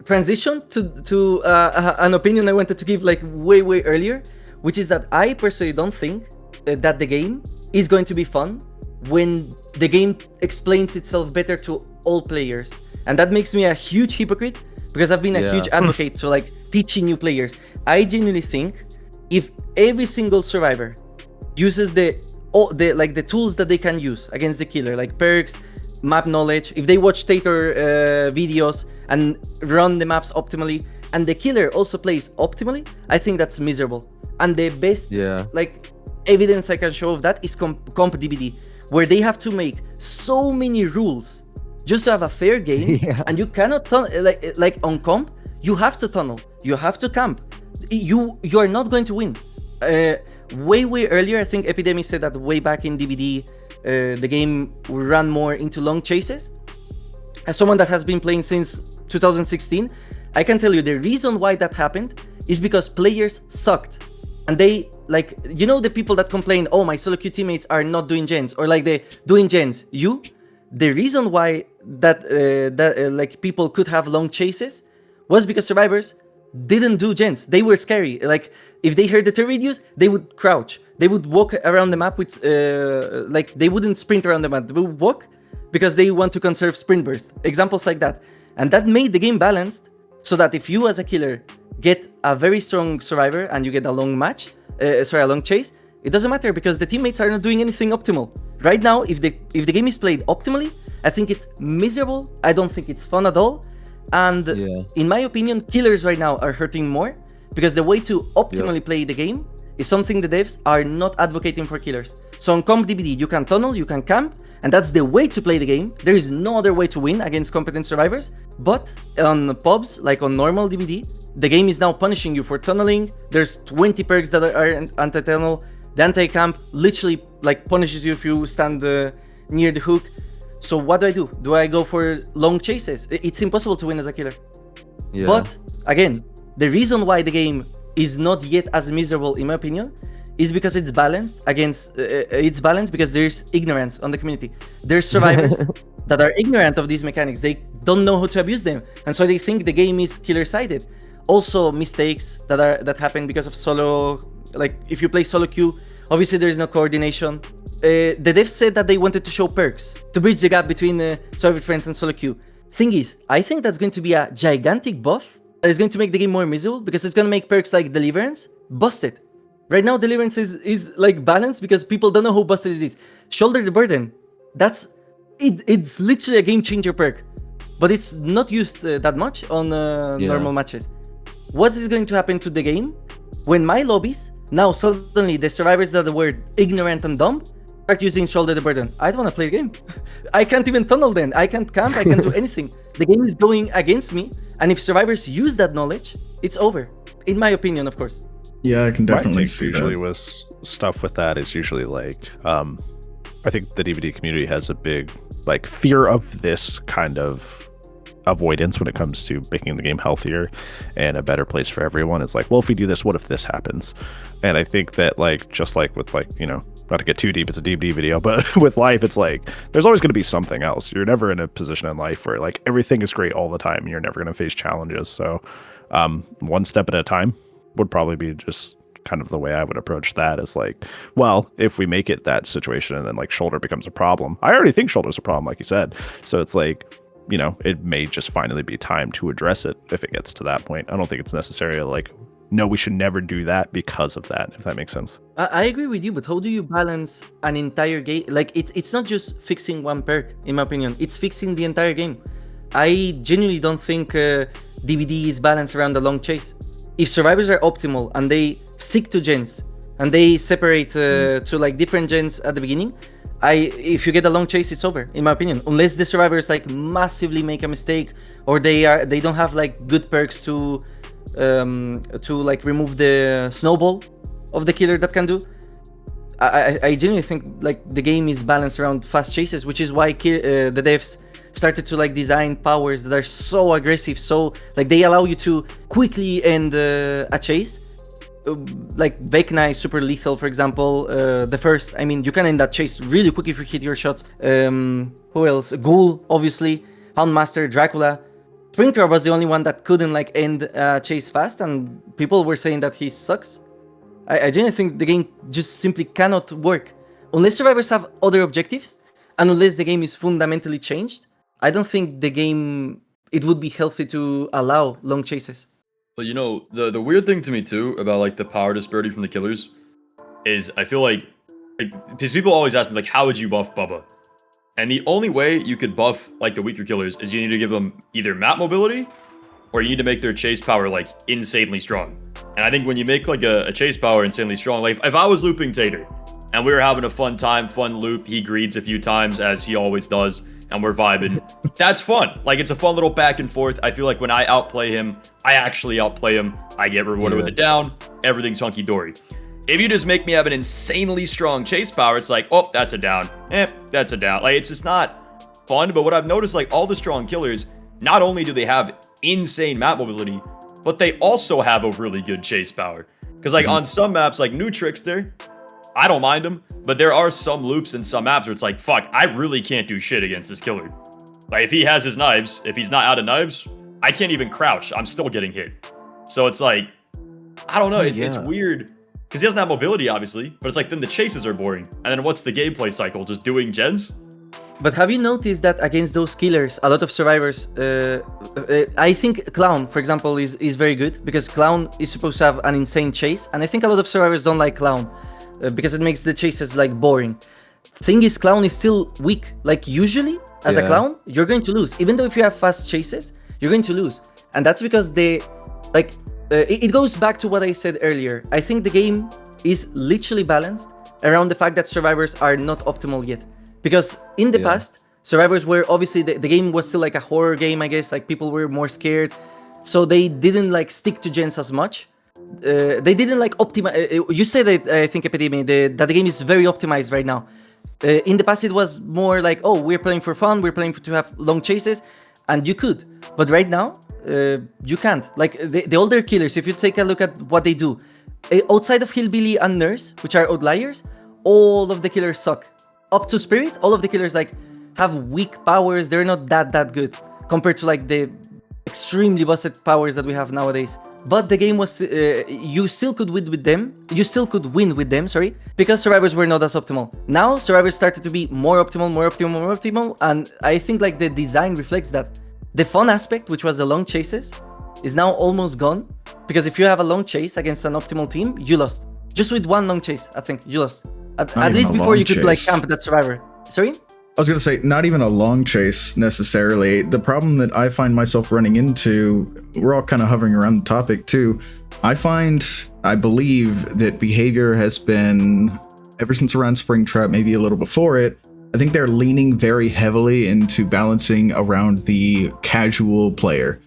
transition to an opinion I wanted to give like way earlier, which is that I personally don't think that the game is going to be fun when the game explains itself better to all players. And that makes me a huge hypocrite, because I've been a huge advocate to like teaching new players. I genuinely think if every single survivor uses the tools that they can use against the killer, like perks, map knowledge, if they watch Tater videos and run the maps optimally, and the killer also plays optimally, I think that's miserable. And the best like evidence I can show of that is comp DBD, where they have to make so many rules just to have a fair game, and you cannot like on comp, you have to tunnel, you have to camp, you are not going to win. Way earlier, I think Epidemic said that way back in DBD, the game will run more into long chases. As someone that has been playing since 2016, I can tell you the reason why that happened is because players sucked. And they, like, you know, the people that complain, oh, my solo queue teammates are not doing gens, or like they doing gens. The reason why that like people could have long chases was because survivors didn't do gens. They were scary. Like if they heard the turret radius, they would crouch. They would walk around the map with like they wouldn't sprint around the map. They would walk because they want to conserve sprint burst. Examples like that. And that made the game balanced, so that if you as a killer get a very strong survivor and you get a long match, a long chase, it doesn't matter because the teammates are not doing anything optimal. Right now, if the game is played optimally, I think it's miserable. I don't think it's fun at all. And in my opinion, killers right now are hurting more because the way to optimally play the game is something the devs are not advocating for killers. So on comp DBD, you can tunnel, you can camp, and that's the way to play the game. There is no other way to win against competent survivors. But on pubs, like on normal DBD, the game is now punishing you for tunneling. There's 20 perks that are anti-tunnel. The anti-camp literally like punishes you if you stand near the hook. So what do? Do I go for long chases? It's impossible to win as a killer. But again, the reason why the game is not yet as miserable, in my opinion, is because it's balanced against it's balanced because there's ignorance on the community. There's survivors that are ignorant of these mechanics. They don't know how to abuse them, and so they think the game is killer-sided. Also, mistakes that happen because of solo, like if you play solo queue, obviously there is no coordination. The devs said that they wanted to show perks to bridge the gap between survivor friends and solo queue. Thing is, I think that's going to be a gigantic buff that is going to make the game more miserable because it's going to make perks like Deliverance busted. Right now, Deliverance is like balanced because people don't know how busted it is. Shoulder the Burden, that's it. It's literally a game changer perk, but it's not used that much on normal matches. What is going to happen to the game when my lobbies, now suddenly the survivors that were ignorant and dumb start using Shoulder the Burden? I don't want to play the game. I can't even tunnel then. I can't camp. I can't do anything. The game is going against me. And if survivors use that knowledge, it's over. In my opinion, of course. Yeah, I can definitely see usually that. with stuff with that is usually like, I think the DVD community has a big like fear of this kind of avoidance when it comes to making the game healthier and a better place for everyone. It's like, well, if we do this, what if this happens? And I think that like, just like with like, you know, not to get too deep, it's a DBD video, but with life, it's like, there's always going to be something else. You're never in a position in life where like everything is great all the time and you're never going to face challenges. So one step at a time would probably be just kind of the way I would approach that. Is like, well, if we make it that situation and then like shoulder becomes a problem, I already think shoulder's a problem, like you said. So it's like, you know, it may just finally be time to address it if it gets to that point. I don't think it's necessarily like no, we should never do that because of that, if that makes sense. I agree with you, but how do you balance an entire game? Like, it's not just fixing one perk, in my opinion. It's fixing the entire game. I genuinely don't think DBD is balanced around the long chase. If survivors are optimal and they stick to gens and they separate to like different gens at the beginning, if you get a long chase, it's over, in my opinion. Unless the survivors like massively make a mistake, or they don't have like good perks to like remove the snowball of the killer that can do. I genuinely think like the game is balanced around fast chases, which is why the devs started to like design powers that are so aggressive, so like they allow you to quickly end a chase. Like Vecna is super lethal, for example. The first, I mean, you can end that chase really quick if you hit your shots. Who else? Ghoul, obviously. Houndmaster, Dracula. Springtrap was the only one that couldn't like end chase fast, and people were saying that he sucks. I genuinely think the game just simply cannot work unless survivors have other objectives, and unless the game is fundamentally changed. I don't think the game, it would be healthy to allow long chases. But you know, the weird thing to me too about like the power disparity from the killers is I feel like because people always ask me like, how would you buff Bubba? And the only way you could buff like the weaker killers is you need to give them either map mobility or you need to make their chase power like insanely strong. And I think when you make like a chase power insanely strong, like if I was looping Tater and we were having a fun loop, he greets a few times as he always does, and we're vibing, that's fun. Like it's a fun little back and forth. I feel like when I outplay him, I actually outplay him. I get rewarded with a down. Everything's hunky-dory. If you just make me have an insanely strong chase power, it's like, oh, that's a down. That's a down. Like, it's just not fun. But what I've noticed, like, all the strong killers, not only do they have insane map mobility, but they also have a really good chase power. Because, like, on some maps, like New Trickster, I don't mind him. But there are some loops in some maps where it's like, fuck, I really can't do shit against this killer. Like, if he has his knives, if he's not out of knives, I can't even crouch. I'm still getting hit. So it's like, I don't know. It's weird. Because he doesn't have mobility, obviously. But it's like, then the chases are boring. And then what's the gameplay cycle? Just doing gens? But have you noticed that against those killers, a lot of survivors, I think Clown, for example, is very good. Because Clown is supposed to have an insane chase. And I think a lot of survivors don't like Clown. Because it makes the chases, like, boring. Thing is, Clown is still weak. Like, usually, as a Clown, you're going to lose. Even though if you have fast chases, you're going to lose. And that's because they, like... it goes back to what I said earlier. I think the game is literally balanced around the fact that survivors are not optimal yet. Because in the past, survivors were obviously, the game was still like a horror game, I guess. Like people were more scared. So they didn't like stick to gens as much. They didn't like optimize. You said that, I think, Epidemi, that the game is very optimized right now. In the past, it was more like, oh, we're playing for fun. We're playing to have long chases. And you could. But right now, you can't. Like the older killers, if you take a look at what they do, outside of Hillbilly and Nurse, which are outliers, all of the killers suck. Up to Spirit, all of the killers like have weak powers. They're not that good compared to like the extremely busted powers that we have nowadays. But the game was, you still could win with them. You still could win with them, sorry, because survivors were not as optimal. Now survivors started to be more optimal, and I think like the design reflects that. The fun aspect, which was the long chases, is now almost gone. Because if you have a long chase against an optimal team, you lost. Just with one long chase, I think you lost. At least before you could like camp that survivor. Sorry? I was going to say, not even a long chase necessarily. The problem that I find myself running into, we're all kind of hovering around the topic too. I believe that behavior has been, ever since around Springtrap, maybe a little before it, I think they're leaning very heavily into balancing around the casual player,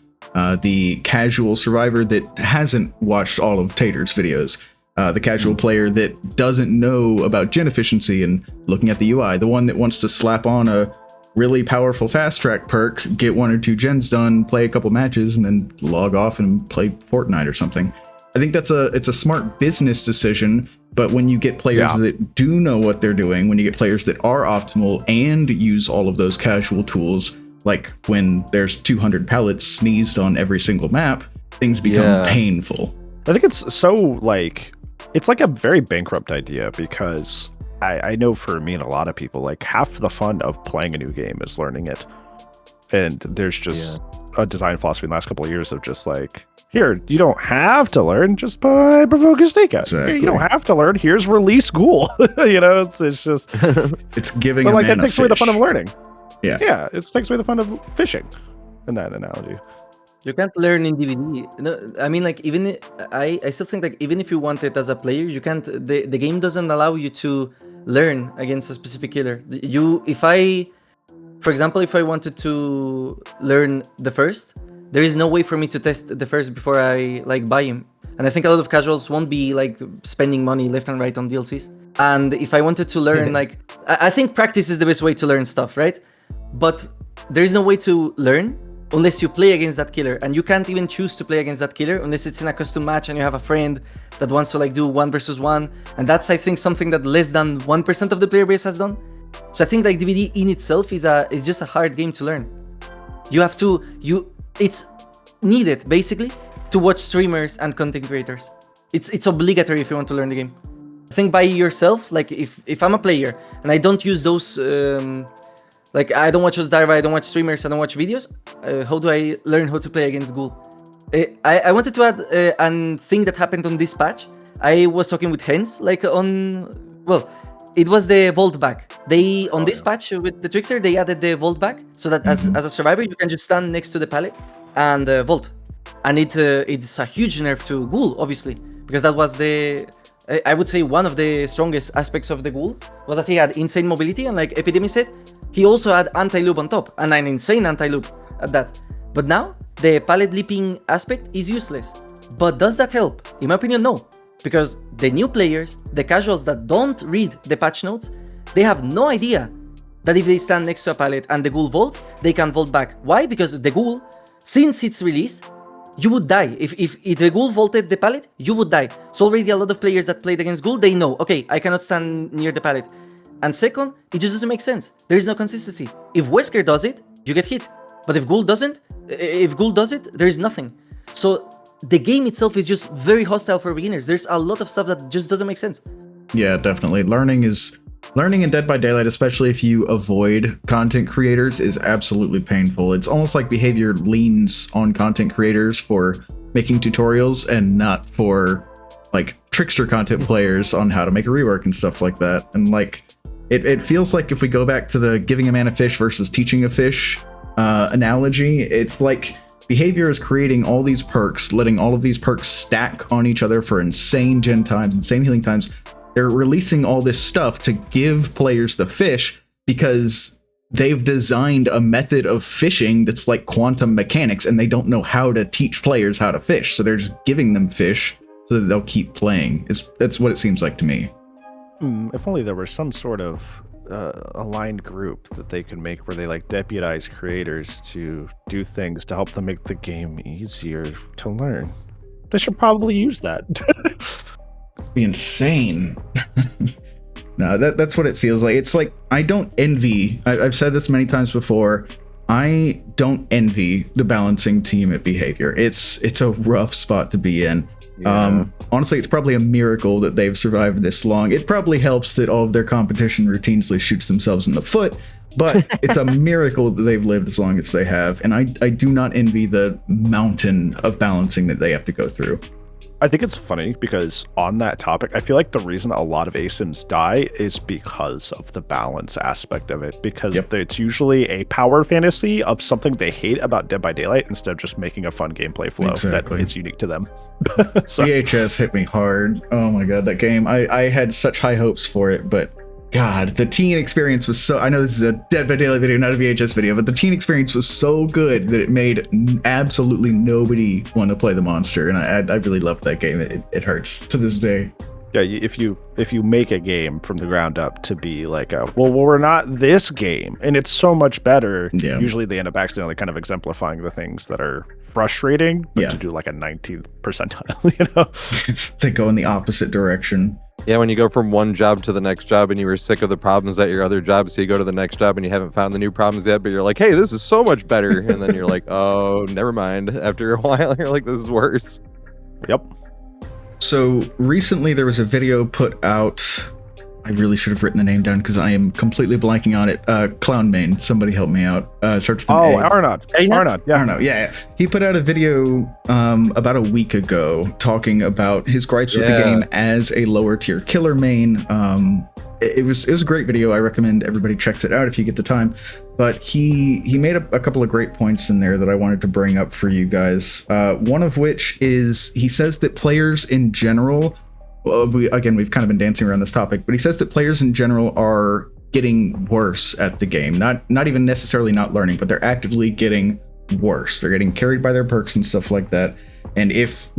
the casual survivor that hasn't watched all of Tater's videos, the casual player that doesn't know about gen efficiency and looking at the UI, the one that wants to slap on a really powerful fast track perk, get 1 or 2 gens done, play a couple matches, and then log off and play Fortnite or something. I think it's a smart business decision. But when you get players that do know what they're doing, when you get players that are optimal and use all of those casual tools, like when there's 200 pallets sneezed on every single map, things become painful. I think it's so like, it's like a very bankrupt idea because I know for me and a lot of people, like half the fun of playing a new game is learning it. And there's just a design philosophy in the last couple of years of just like, here, you don't have to learn, just provoke a stakeout. Exactly. Here, you don't have to learn, here's release ghoul. It's just It's giving but a like man that a takes away the fun of fish. learning. Yeah. Yeah, it takes away the fun of fishing in that analogy. You can't learn in DBD. No, I mean, like, even I still think like even if you want it as a player, you can't. The game doesn't allow you to learn against a specific killer. For example, if I wanted to learn the first, there is no way for me to test the first before I like buy him. And I think a lot of casuals won't be like spending money left and right on DLCs. And if I wanted to learn, like, I think practice is the best way to learn stuff, right? But there is no way to learn unless you play against that killer, and you can't even choose to play against that killer unless it's in a custom match and you have a friend that wants to like do 1 versus 1, and that's I think something that less than 1% of the player base has done. So I think like DBD in itself is just a hard game to learn. It's needed basically to watch streamers and content creators. It's obligatory if you want to learn the game. I think by yourself, like if I'm a player and I don't use those like I don't watch Osdarva, I don't watch streamers, I don't watch videos, how do I learn how to play against Ghoul? I wanted to add a thing that happened on this patch. I was talking with Hens, like it was the vault back. This patch with the Trickster, they added the vault back so that as a survivor, you can just stand next to the pallet and vault. And it's a huge nerf to Ghoul, obviously, because that was I would say one of the strongest aspects of the Ghoul was that he had insane mobility, and like Epidemic said, he also had anti-loop on top, and an insane anti-loop at that. But now, the pallet leaping aspect is useless. But does that help? In my opinion, no. Because the new players, the casuals that don't read the patch notes, they have no idea that if they stand next to a pallet and the Ghoul vaults, they can vault back. Why? Because the Ghoul, since its release, you would die. If the Ghoul vaulted the pallet, you would die. So already a lot of players that played against Ghoul, they know, okay, I cannot stand near the pallet. And second, it just doesn't make sense. There is no consistency. If Wesker does it, you get hit. But if Ghoul does it, there is nothing. So the game itself is just very hostile for beginners. There's a lot of stuff that just doesn't make sense. Yeah, definitely. Learning in Dead by Daylight, especially if you avoid content creators, is absolutely painful. It's almost like behavior leans on content creators for making tutorials and not for like Trickster content players on how to make a rework and stuff like that. And like it feels like if we go back to the giving a man a fish versus teaching a fish analogy, it's like behavior is creating all these perks, letting all of these perks stack on each other for insane gen times, insane healing times. They're releasing all this stuff to give players the fish because they've designed a method of fishing that's like quantum mechanics, and they don't know how to teach players how to fish. So they're just giving them fish so that they'll keep playing. That's what it seems like to me. If only there were some sort of aligned group that they could make where they like deputize creators to do things to help them make the game easier to learn. They should probably use that. Be insane. No, that's what it feels like. It's like I don't envy. I've said this many times before. I don't envy the balancing team at Behavior. It's a rough spot to be in. Yeah. Honestly, it's probably a miracle that they've survived this long. It probably helps that all of their competition routinely shoots themselves in the foot, but it's a miracle that they've lived as long as they have. And I do not envy the mountain of balancing that they have to go through. I think it's funny because on that topic, I feel like the reason a lot of ASIMs die is because of the balance aspect of it, because it's usually a power fantasy of something they hate about Dead by Daylight instead of just making a fun gameplay flow that is unique to them. So. VHS hit me hard. Oh my god, that game. I had such high hopes for it, but god, the teen experience was so... I know this is a Dead by Daylight video, not a VHS video, but the teen experience was so good that it made absolutely nobody want to play the monster, and I really loved that game. It hurts to this day. Yeah, if you make a game from the ground up to be like, well, we're not this game, and it's so much better, usually they end up accidentally kind of exemplifying the things that are frustrating, but to do like a 19th percentile, you know? They go in the opposite direction. Yeah, when you go from one job to the next job and you were sick of the problems at your other job, so you go to the next job and you haven't found the new problems yet, but you're like, hey, this is so much better. And then you're like, oh, never mind. After a while, you're like, this is worse. Yep. So recently there was a video put out, I really should have written the name down because I am completely blanking on it. Clown Main, somebody help me out. Starts with an A. Arnaud. Arnaud, yeah. I don't know. Yeah, he put out a video about a week ago talking about his gripes with the game as a lower tier killer main. It was a great video. I recommend everybody checks it out if you get the time. But he made a couple of great points in there that I wanted to bring up for you guys. One of which is he says that players in general, we've kind of been dancing around this topic, but he says that players in general are getting worse at the game. Not even necessarily not learning, but they're actively getting worse. They're getting carried by their perks and stuff like that. And if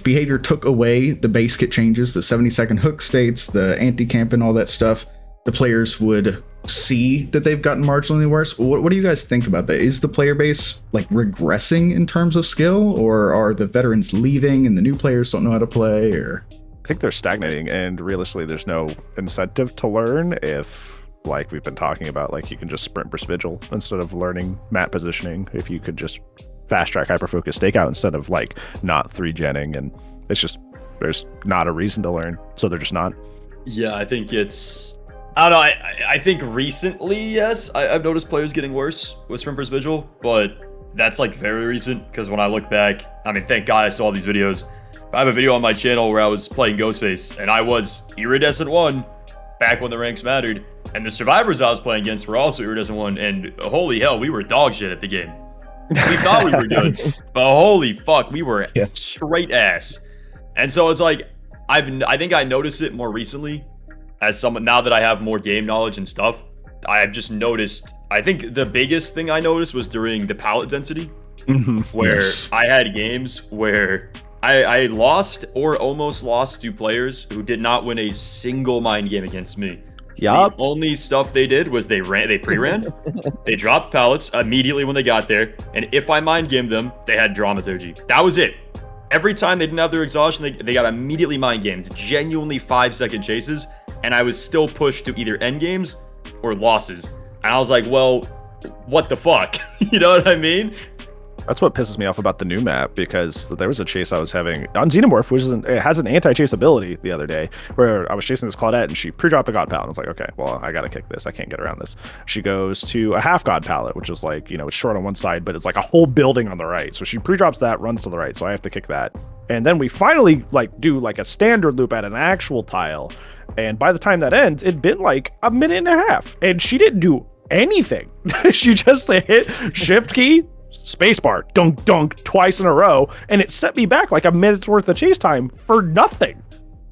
behavior took away the base kit changes, the 70-second hook states, the anti-camp and all that stuff, the players would see that they've gotten marginally worse. What do you guys think about that? Is the player base like regressing in terms of skill, or are the veterans leaving and the new players don't know how to play? Or I think they're stagnating, and realistically there's no incentive to learn if, like we've been talking about, like you can just sprint burst vigil instead of learning map positioning, if you could just fast track hyper focus stakeout instead of like not 3genning, and it's just there's not a reason to learn, so they're just not. Yeah, I think it's I don't know. I think recently, yes, I've noticed players getting worse with sprint burst vigil, but that's like very recent, because when I look back, I mean, thank God I saw these videos. I have a video on my channel where I was playing Ghostface, and I was Iridescent 1 back when the ranks mattered, and the survivors I was playing against were also Iridescent 1, and holy hell, we were dog shit at the game. We thought we were good, but holy fuck, we were straight ass. And so it's like, I think I noticed it more recently as someone, now that I have more game knowledge and stuff. I've just noticed, I think the biggest thing I noticed was during the pallet density, where I had games where I lost or almost lost to players who did not win a single mind game against me. The only stuff they did was they pre-ran, they dropped pallets immediately when they got there, and if I mind gamed them, they had dramaturgy. That was it. Every time they didn't have their exhaustion, they got immediately mind gamed. Genuinely 5-second chases, and I was still pushed to either end games or losses. And I was like, well, what the fuck? You know what I mean? That's what pisses me off about the new map, because there was a chase I was having on Xenomorph, which it has an anti-chase ability the other day, where I was chasing this Claudette and she pre-dropped a god pallet. I was like, okay, well, I gotta kick this. I can't get around this. She goes to a half god pallet, which is like, you know, it's short on one side, but it's like a whole building on the right. So she pre-drops that, runs to the right, so I have to kick that. And then we finally like do like a standard loop at an actual tile. And by the time that ends, it'd been like a minute and a half, and she didn't do anything. She just hit shift key, spacebar, dunk, dunk, twice in a row, and it set me back like a minute's worth of chase time for nothing.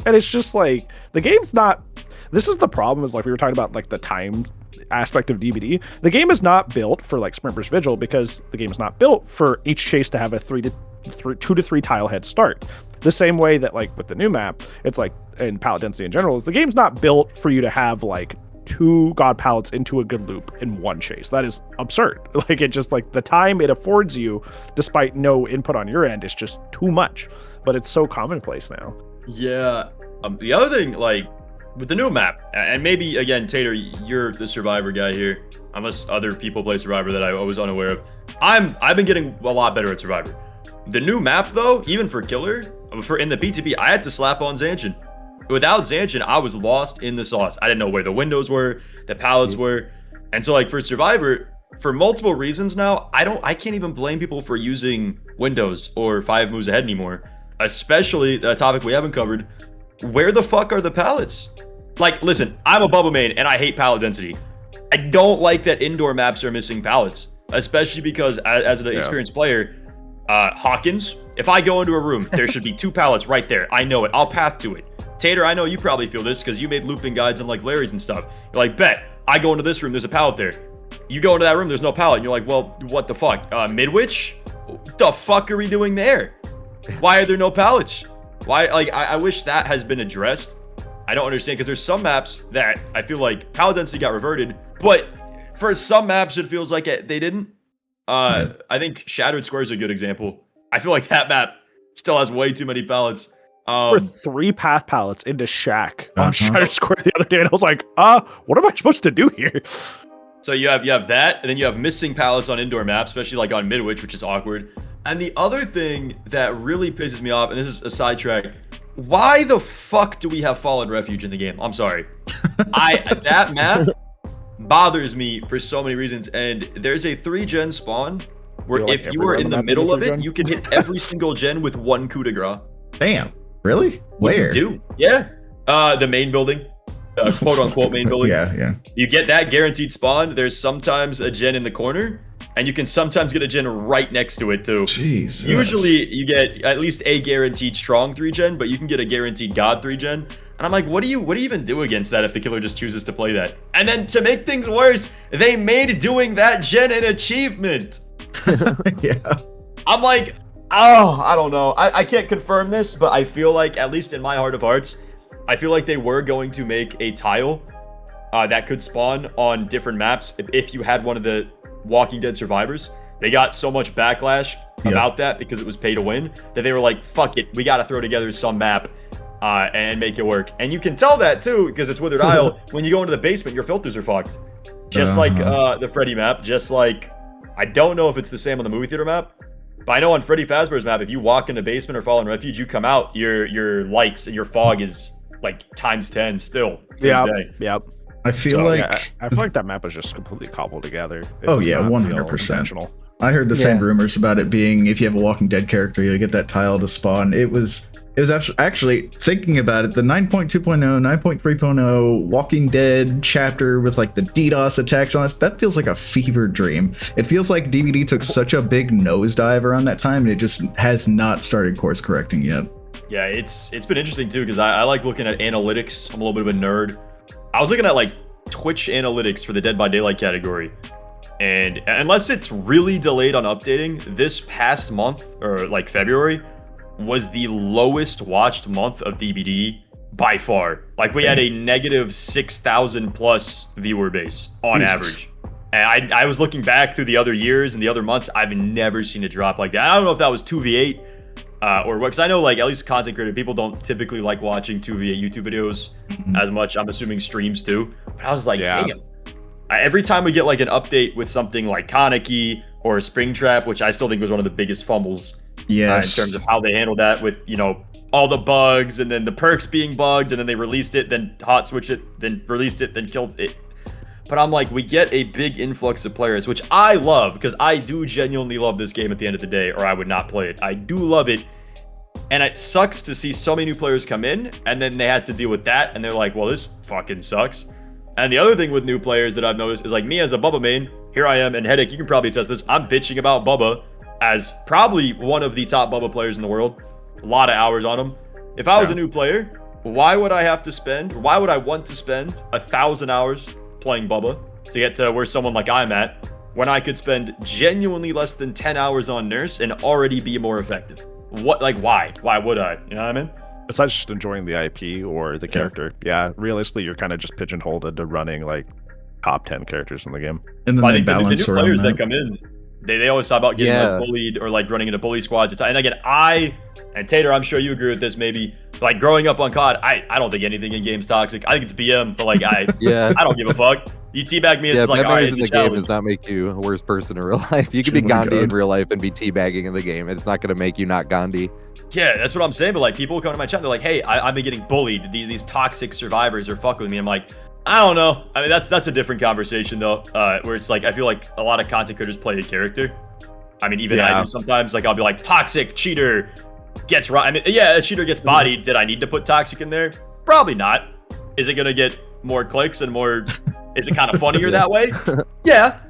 And it's just like, the game's not, this is the problem, is like we were talking about like the time aspect of DBD. The game is not built for like sprint burst vigil, because the game is not built for each chase to have a 2 to 3 tile head start. The same way that like with the new map, it's like in pallet density in general, is the game's not built for you to have like 2 god pallets into a good loop in one chase. That is absurd. Like, it just, like, the time it affords you despite no input on your end is just too much, but it's so commonplace now. Yeah. The other thing, like with the new map, and maybe again, Tater, you're the Survivor guy here, unless other people play Survivor that I was unaware of. I've been getting a lot better at Survivor. The new map though, even for Killer, in the PTB, I had to slap on Zanchin. Without Zanchin, I was lost in the sauce. I didn't know where the windows were, the pallets were. And so like for Survivor, for multiple reasons now, I can't even blame people for using windows or 5 moves ahead anymore. Especially the topic we haven't covered. Where the fuck are the pallets? Like, listen, I'm a bubble main and I hate pallet density. I don't like that indoor maps are missing pallets, especially because as an experienced player, Hawkins, if I go into a room, there should be 2 pallets right there. I know it. I'll path to it. Tater, I know you probably feel this because you made looping guides on like Larry's and stuff. You're like, bet, I go into this room, there's a pallet there. You go into that room, there's no pallet. And you're like, well, what the fuck? Midwich? What the fuck are we doing there? Why are there no pallets? Why? Like, I wish that has been addressed. I don't understand, because there's some maps that I feel like pallet density got reverted, but for some maps it feels like they didn't. I think Shattered Square is a good example. I feel like that map still has way too many pallets. There were 3 path pallets into Shack on Shattered Square the other day, and I was like, what am I supposed to do here? So you have that, and then you have missing pallets on indoor maps, especially like on Midwich, which is awkward. And the other thing that really pisses me off, and this is a sidetrack, Why the fuck do we have Fallen Refuge in the game? I'm sorry. That map bothers me for so many reasons. And there's a 3-gen spawn where like if you were in the everywhere middle on of the it, map you can hit every single gen with 1 coup de grace. Damn. Really? Where? You do. Yeah. The main building. Quote unquote main building. Yeah. You get that guaranteed spawn. There's sometimes a gen in the corner, and you can sometimes get a gen right next to it too. Jeez. Usually you get at least a guaranteed strong 3-gen, but you can get a guaranteed god 3-gen. And I'm like, what do you even do against that if the killer just chooses to play that? And then to make things worse, they made doing that gen an achievement. Yeah. I'm like, oh, I don't know. I can't confirm this, but I feel like, at least in my heart of hearts, I feel like they were going to make a tile that could spawn on different maps if you had one of the Walking Dead survivors. They got so much backlash about that because it was pay to win that they were like, fuck it, we got to throw together some map and make it work. And you can tell that too because it's Withered Isle. When you go into the basement, your filters are fucked. Just like the Freddy map, just like, I don't know if it's the same on the movie theater map, but I know on Freddy Fazbear's map, if you walk in the basement or Fallen Refuge, you come out, your lights and your fog is like times 10 still. Yep. I feel like I feel like that map is just completely cobbled together. It Oh does yeah, not feel 100%. intentional. I heard the same rumors about it being if you have a Walking Dead character, you'll get that tile to spawn. It was actually thinking about it, the 9.2.0, 9.3.0 Walking Dead chapter with like the DDoS attacks on us, that feels like a fever dream. It feels like DBD took such a big nosedive around that time and it just has not started course correcting yet. Yeah, it's been interesting too because I like looking at analytics. I'm a little bit of a nerd. I was looking at like Twitch analytics for the Dead by Daylight category. And unless it's really delayed on updating, this past month, or like February, was the lowest watched month of DBD by far. Like we had a negative 6,000 plus viewer base on average. And I was looking back through the other years and the other months, I've never seen a drop like that. I don't know if that was 2v8 or what, because I know like at least content creator people don't typically like watching 2v8 YouTube videos as much. I'm assuming streams too. But I was like, damn. Every time we get like an update with something like Kaneki or Springtrap, which I still think was one of the biggest fumbles in terms of how they handled that with, you know, all the bugs and then the perks being bugged and then they released it, then hot switched it, then released it, then killed it. But I'm like, we get a big influx of players, which I love because I do genuinely love this game at the end of the day, or I would not play it. I do love it. And it sucks to see so many new players come in and then they had to deal with that. And they're like, well, this fucking sucks. And the other thing with new players that I've noticed is like me as a Bubba main, here I am, and Headache, you can probably test this. I'm bitching about Bubba as probably one of the top Bubba players in the world. A lot of hours on him. If I was a new player, why would I want to spend 1,000 hours playing Bubba to get to where someone like I'm at when I could spend genuinely less than 10 hours on Nurse and already be more effective? What, like, why? Why would I? You know what I mean? Besides just enjoying the IP or the character, realistically, you're kind of just pigeonholed into running like top 10 characters in the game. And then I they think the balance new around players that. that come in, they always talk about getting like bullied or like running into bully squads. And again, and Tater, I'm sure you agree with this maybe, like growing up on COD, I don't think anything in game's toxic. I think it's BM, but like I don't give a fuck. You teabag me, it's like, all right, in the game does not make you a worse person in real life. You can be Gandhi in real life and be teabagging in the game. It's not going to make you not Gandhi. Yeah, that's what I'm saying. But like people come to my chat, they're like, hey, I've been getting bullied. These toxic survivors are fucking with me. I'm like, I don't know. I mean, that's a different conversation though, where it's like, I feel like a lot of content creators play a character. I mean, even I do sometimes. Like I'll be like, toxic cheater gets right. I mean, yeah, a cheater gets bodied. Did I need to put toxic in there? Probably not. Is it gonna get more clicks and more? Is it kind of funnier that way? Yeah.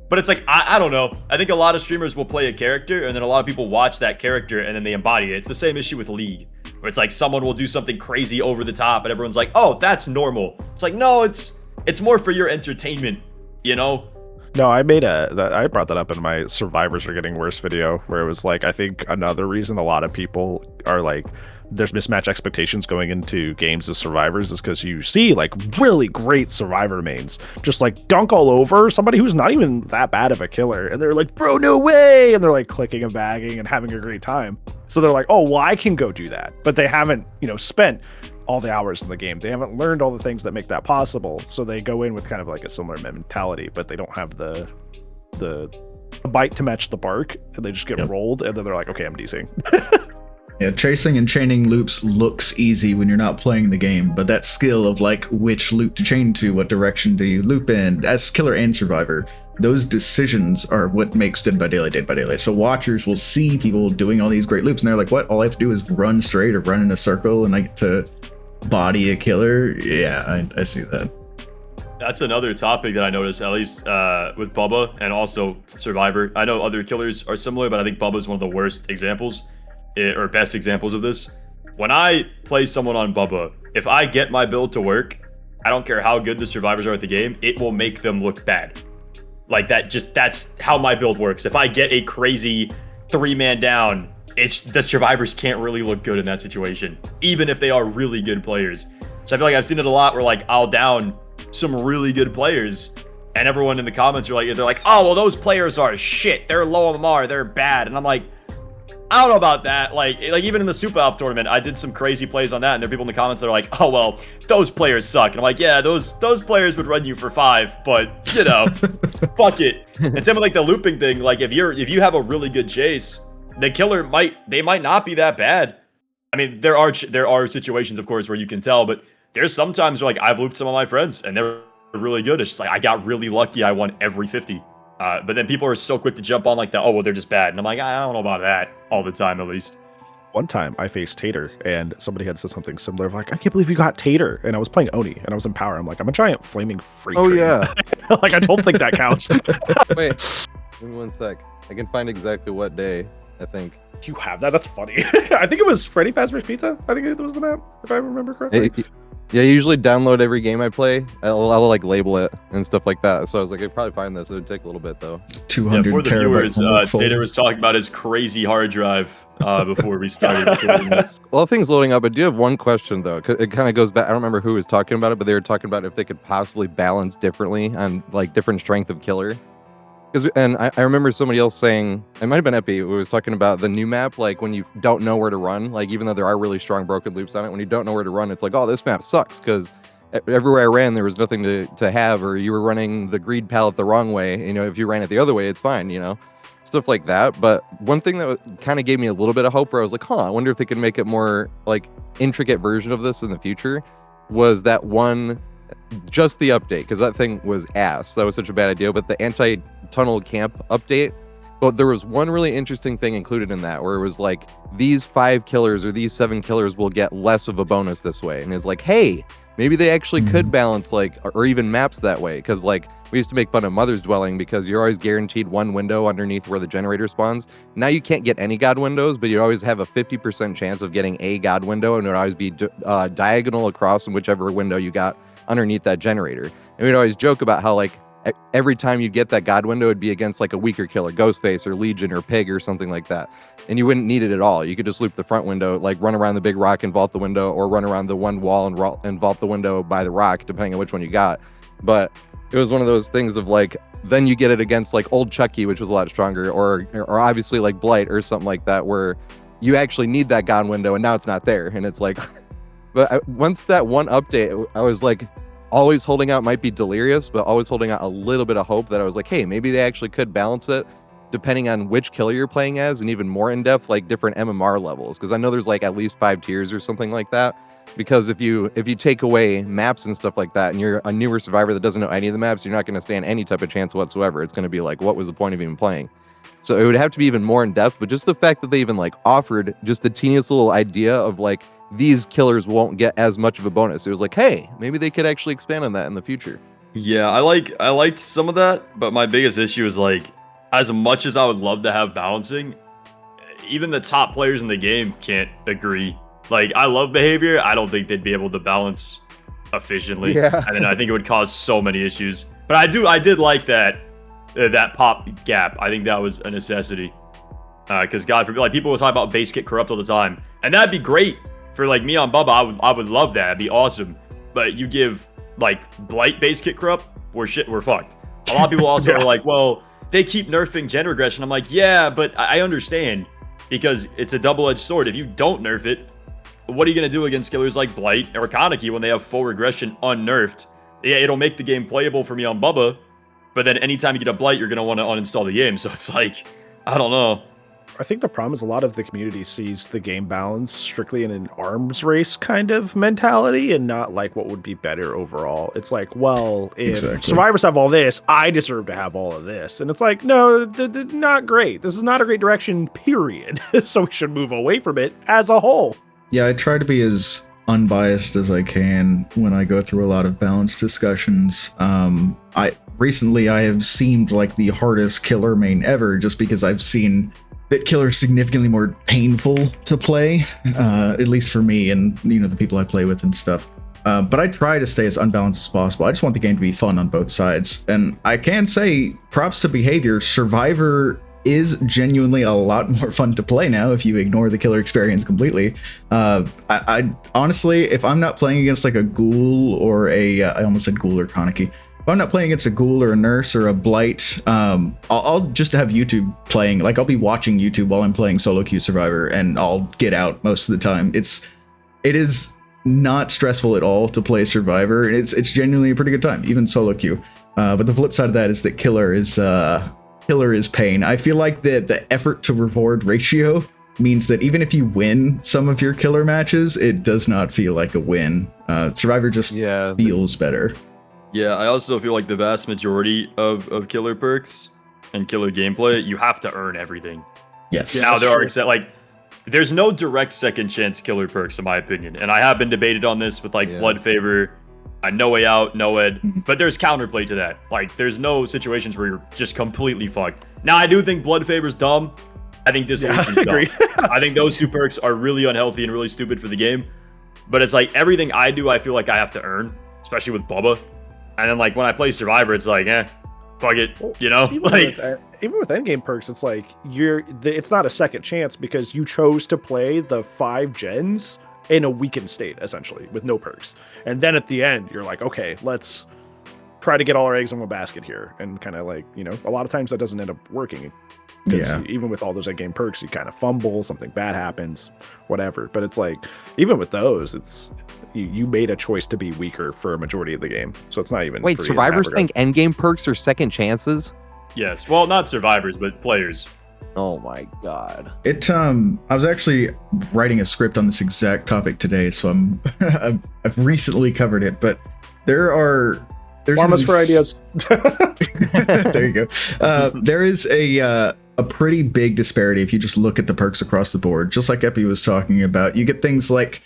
But it's like, I don't know. I think a lot of streamers will play a character and then a lot of people watch that character and then they embody it. It's the same issue with League, where it's like someone will do something crazy over the top and everyone's like, oh, that's normal. It's like, no, it's more for your entertainment, you know? No, I brought that up in my Survivors Are Getting Worse video, where it was like, I think another reason a lot of people are like, there's mismatched expectations going into games of Survivors is because you see like really great Survivor mains just like dunk all over somebody who's not even that bad of a killer, and they're like, bro, no way, and they're like clicking and bagging and having a great time. So they're like, oh, well, I can go do that, but they haven't, spent all the hours in the game. They haven't learned all the things that make that possible. So they go in with kind of like a similar mentality, but they don't have the bite to match the bark, and they just get rolled, and then they're like, okay, I'm DCing. Yeah, tracing and chaining loops looks easy when you're not playing the game, but that skill of like which loop to chain to, what direction do you loop in, as killer and survivor, those decisions are what makes Dead by Daylight. So watchers will see people doing all these great loops and they're like, what? All I have to do is run straight or run in a circle and I get to body a killer? Yeah, I see that. That's another topic that I noticed, at least with Bubba and also Survivor. I know other killers are similar, but I think Bubba is one of the worst examples. Or best examples of this. When I play someone on Bubba, if I get my build to work, I don't care how good the survivors are at the game, it will make them look bad. Like that's how my build works. If I get a crazy 3-man down, the survivors can't really look good in that situation, even if they are really good players. So I feel like I've seen it a lot where like I'll down some really good players and everyone in the comments are like, they're like, oh, well, those players are shit. They're low MMR, they're bad. And I'm like, I don't know about that. Like even in the Super Alpha tournament, I did some crazy plays on that, and there are people in the comments that are like, "Oh well, those players suck." And I'm like, "Yeah, those players would run you for 5, but you know, fuck it." And same with like the looping thing. Like if you have a really good chase, the killer might not be that bad. I mean, there are situations, of course, where you can tell, but there's sometimes where like I've looped some of my friends, and they're really good. It's just like I got really lucky. I won every 50. But then people are so quick to jump on like that. Oh, well, they're just bad. And I'm like, I don't know about that all the time, at least. One time I faced Tater and somebody had said something similar. Like, I can't believe you got Tater. And I was playing Oni and I was in power. I'm like, I'm a giant flaming freak. Oh, yeah. Like, I don't think that counts. Wait, give me one sec. I can find exactly what day, I think. You have that? That's funny. I think it was Freddy Fazbear's Pizza. I think it was the map, if I remember correctly. Yeah, I usually download every game I play. I'll like label it and stuff like that. So I was like, I'd probably find this. It would take a little bit though. 200 for the terabyte viewers, Tater was talking about his crazy hard drive before we started recording this. Well, things loading up. I do have one question though. It kind of goes back. I don't remember who was talking about it, but they were talking about if they could possibly balance differently on like different strength of killer. And I remember somebody else saying, it might have been Epi, who was talking about the new map, like when you don't know where to run, like even though there are really strong broken loops on it, when you don't know where to run, it's like, oh, this map sucks, because everywhere I ran, there was nothing to have, or you were running the greed palette the wrong way. You know, if you ran it the other way, it's fine, you know, stuff like that. But one thing that kind of gave me a little bit of hope, where I was like, I wonder if they could make it more like intricate version of this in the future, was that one, just the update, because that thing was ass. That was such a bad idea. But the anti-tunnel camp update, but there was one really interesting thing included in that, where it was like, these 5 killers or these 7 killers will get less of a bonus this way. And it's like, hey, maybe they actually could balance like, or even maps that way. Because like, we used to make fun of Mother's Dwelling because you're always guaranteed one window underneath where the generator spawns. Now you can't get any god windows, but you always have a 50% chance of getting a god window, and it would always be diagonal across in whichever window you got underneath that generator. And we'd always joke about how like every time you get that god window, it'd be against like a weaker killer, Ghostface or Legion or Pig or something like that. And you wouldn't need it at all. You could just loop the front window, like run around the big rock and vault the window, or run around the one wall and vault the window by the rock, depending on which one you got. But it was one of those things of like, then you get it against like old Chucky, which was a lot stronger, or obviously like Blight or something like that, where you actually need that god window and now it's not there. And it's like, but once that one update, I was like, always holding out, might be delirious, but always holding out a little bit of hope that I was like, hey, maybe they actually could balance it depending on which killer you're playing as, and even more in depth, like different MMR levels. Because I know there's like at least 5 tiers or something like that. Because if you take away maps and stuff like that, and you're a newer survivor that doesn't know any of the maps, you're not going to stand any type of chance whatsoever. It's going to be like, what was the point of even playing? So it would have to be even more in depth. But just the fact that they even like offered just the teeniest little idea of like, these killers won't get as much of a bonus. It was like, hey, maybe they could actually expand on that in the future. Yeah, I liked some of that, but my biggest issue is like, as much as I would love to have balancing, even the top players in the game can't agree. Like, I love behavior. I don't think they'd be able to balance efficiently. Yeah. And then I think it would cause so many issues. But I did like that pop gap. I think that was a necessity. Because God forbid, like people will talk about base kit corrupt all the time, and that'd be great for like me on Bubba. I would love that. It'd be awesome. But you give like Blight base kit corrupt, we're fucked. A lot of people also are like, well, they keep nerfing gen regression. I'm like, yeah, but I understand, because it's a double-edged sword. If you don't nerf it, what are you going to do against killers like Blight or Kaneki when they have full regression unnerfed? Yeah, it'll make the game playable for me on Bubba, but then anytime you get a Blight, you're going to want to uninstall the game. So it's like, I don't know. I think the problem is a lot of the community sees the game balance strictly in an arms race kind of mentality and not like what would be better overall. It's like, well, if survivors have all this, I deserve to have all of this. And it's like, no, not great. This is not a great direction, period. So we should move away from it as a whole. Yeah, I try to be as unbiased as I can when I go through a lot of balanced discussions. Recently I have seemed like the hardest killer main ever just because I've seen that killer's significantly more painful to play, at least for me and the people I play with and stuff. But I try to stay as unbalanced as possible. I just want the game to be fun on both sides. And I can say, props to behavior, Survivor is genuinely a lot more fun to play now if you ignore the killer experience completely. I honestly, if I'm not playing against like a ghoul or I almost said ghoul or Kaneki. If I'm not playing against a ghoul or a nurse or a blight, I'll just have YouTube playing. Like I'll be watching YouTube while I'm playing solo queue Survivor, and I'll get out most of the time. It is not stressful at all to play Survivor, and it's genuinely a pretty good time, even solo queue. But the flip side of that is that killer is pain. I feel like the effort to reward ratio means that even if you win some of your killer matches, it does not feel like a win. Survivor just feels better. Yeah, I also feel like the vast majority of killer perks and killer gameplay, you have to earn everything. Yes. Now there's no direct second chance killer perks in my opinion, and I have been debated on this with Blood Favor, No Way Out, No Ed, but there's counterplay to that. Like there's no situations where you're just completely fucked. Now I do think Blood Favor's dumb. I think Dissolution's dumb. I think those two perks are really unhealthy and really stupid for the game. But it's like everything I do, I feel like I have to earn, especially with Bubba. And then like when I play Survivor, it's like, fuck it, Even with endgame perks, it's like it's not a second chance because you chose to play the 5 gens in a weakened state, essentially, with no perks. And then at the end, you're like, okay, let's try to get all our eggs in one basket here. And kind of like, a lot of times that doesn't end up working. Because even with all those endgame perks, you kind of fumble, something bad happens, whatever. But it's like, even with those, it's you made a choice to be weaker for a majority of the game. So it's not even... Wait, survivors think endgame perks are second chances? Yes. Well, not survivors, but players. Oh my god. I was actually writing a script on this exact topic today, so I've recently covered it, but there's Farmers for ideas. There you go. There is a pretty big disparity if you just look at the perks across the board. Just like Epi was talking about, you get things like,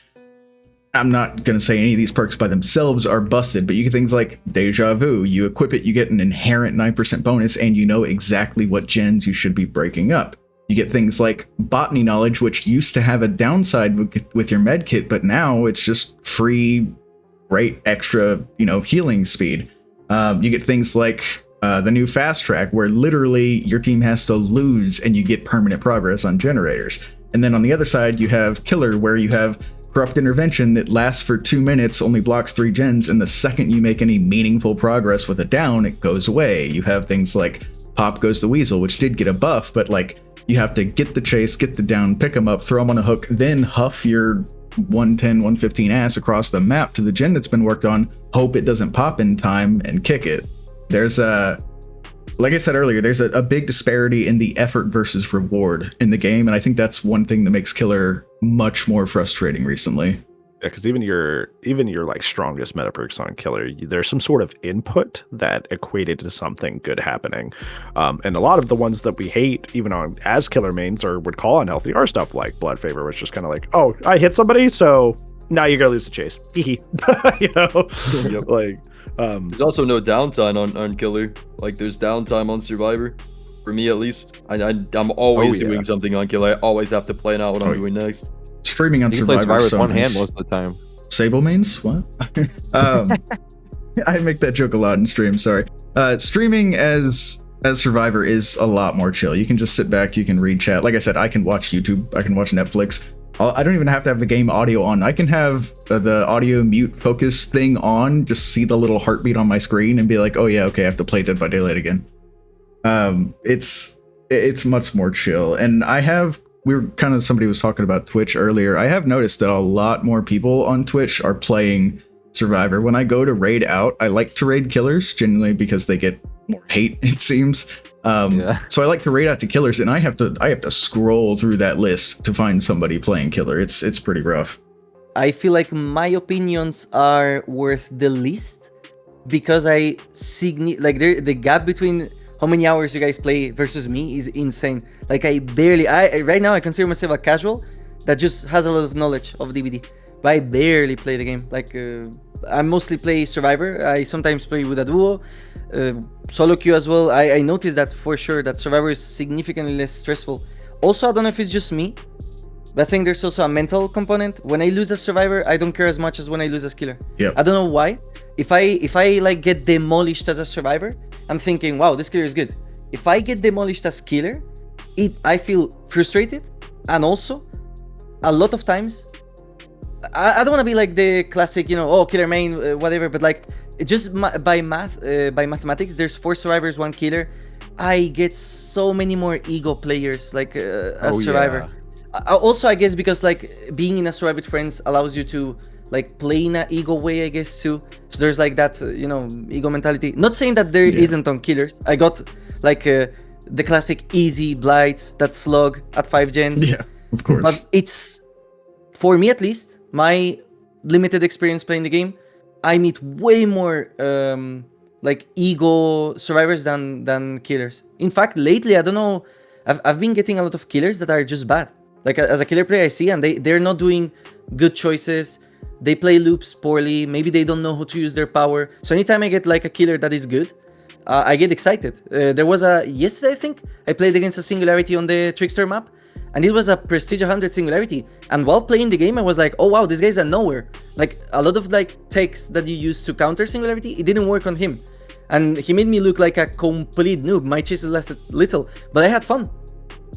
I'm not going to say any of these perks by themselves are busted, but you get things like Deja Vu. You equip it, you get an inherent 9% bonus, and you know exactly what gens you should be breaking up. You get things like Botany Knowledge, which used to have a downside with your med kit, but now it's just free, great extra, healing speed. You get things like the new Fast Track, where literally your team has to lose and you get permanent progress on generators. And then on the other side, you have Killer, where you have Corrupt Intervention that lasts for 2 minutes, only blocks 3 gens, and the second you make any meaningful progress with a down, it goes away. You have things like Pop Goes the Weasel, which did get a buff, but like you have to get the chase, get the down, pick them up, throw them on a hook, then huff your 110, 115 ass across the map to the gen that's been worked on, hope it doesn't pop in time, and kick it. There's like I said earlier, there's a big disparity in the effort versus reward in the game, and I think that's one thing that makes Killer much more frustrating recently. Yeah, because even your like strongest meta perks on Killer, there's some sort of input that equated to something good happening, and a lot of the ones that we hate, even on as Killer mains or would call unhealthy, are stuff like Blood Favor, which is just kind of like, oh, I hit somebody, so now you're gonna lose the chase. Yep. Like. There's also no downtime on Killer. Like there's downtime on Survivor. For me, at least, I'm always doing something on Killer. I always have to plan out what I'm doing next. Streaming on Survivor with one hand most of the time. Sable mains? What? I make that joke a lot in stream. Sorry. Streaming as Survivor is a lot more chill. You can just sit back. You can read chat. Like I said, I can watch YouTube. I can watch Netflix. I don't even have to have the game audio on. I can have the audio mute focus thing on, just see the little heartbeat on my screen and be like, oh yeah, okay, I have to play Dead by Daylight again. It's much more chill. And somebody was talking about Twitch earlier. I have noticed that a lot more people on Twitch are playing Survivor. When I go to raid out, I like to raid killers, genuinely because they get more hate, it seems. So I like to raid out to killers, and I have to scroll through that list to find somebody playing killer. It's pretty rough. I feel like my opinions are worth the least because the gap between how many hours you guys play versus me is insane. Like I right now I consider myself a casual that just has a lot of knowledge of DBD, but I barely play the game. Like I mostly play Survivor. I sometimes play with a duo, solo queue as well. I noticed that for sure that Survivor is significantly less stressful. Also, I don't know if it's just me, but I think there's also a mental component. When I lose as Survivor, I don't care as much as when I lose as Killer. Yeah. I don't know why. If I like get demolished as a Survivor, I'm thinking, wow, this Killer is good. If I get demolished as Killer, I feel frustrated, and also a lot of times I don't want to be like the classic, killer main, whatever, but like just by mathematics, there's 4 survivors, 1 killer. I get so many more ego players like as survivor. Yeah. Also, I guess because like being in a survivor with friends allows you to like play in an ego way, I guess too. So there's like that, ego mentality. Not saying that there isn't on killers. I got like the classic easy blights that slug at 5 gens. Yeah, of course. But it's, for me at least, my limited experience playing the game, I meet way more like ego survivors than killers. In fact, lately, I don't know, I've been getting a lot of killers that are just bad. Like as a killer player, I see, and they're not doing good choices. They play loops poorly. Maybe they don't know how to use their power. So anytime I get like a killer that is good, I get excited. There was yesterday, I think, I played against a Singularity on the Trickster map, and it was a Prestige 100 Singularity. And while playing the game, I was like, oh wow, this guy's a nowhere. Like a lot of like techs that you use to counter Singularity, it didn't work on him. And he made me look like a complete noob. My chases lasted little, but I had fun.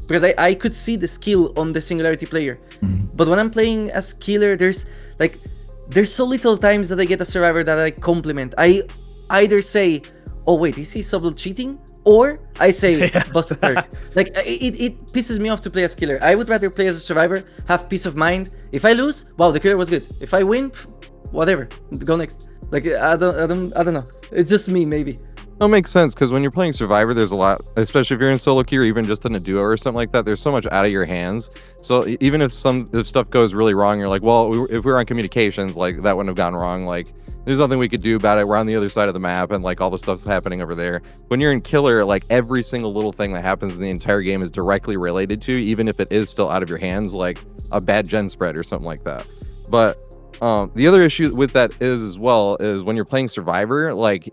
Because I could see the skill on the Singularity player. Mm-hmm. But when I'm playing as killer, there's so little times that I get a survivor that I compliment. I either say, oh wait, is he subtle cheating? Or I say, busted perk. Like, it pisses me off to play as killer. I would rather play as a survivor, have peace of mind. If I lose, wow, the killer was good. If I win, whatever, go next. Like, I don't know. It's just me, maybe. That makes sense, because when you're playing Survivor, there's a lot, especially if you're in solo queue or even just in a duo or something like that, there's so much out of your hands. So even if stuff goes really wrong, you're like, well, if we were on communications, like that wouldn't have gone wrong. Like there's nothing we could do about it. We're on the other side of the map and like all the stuff's happening over there. When you're in killer, like every single little thing that happens in the entire game is directly related to, even if it is still out of your hands, like a bad gen spread or something like that. But the other issue with that is when you're playing Survivor, like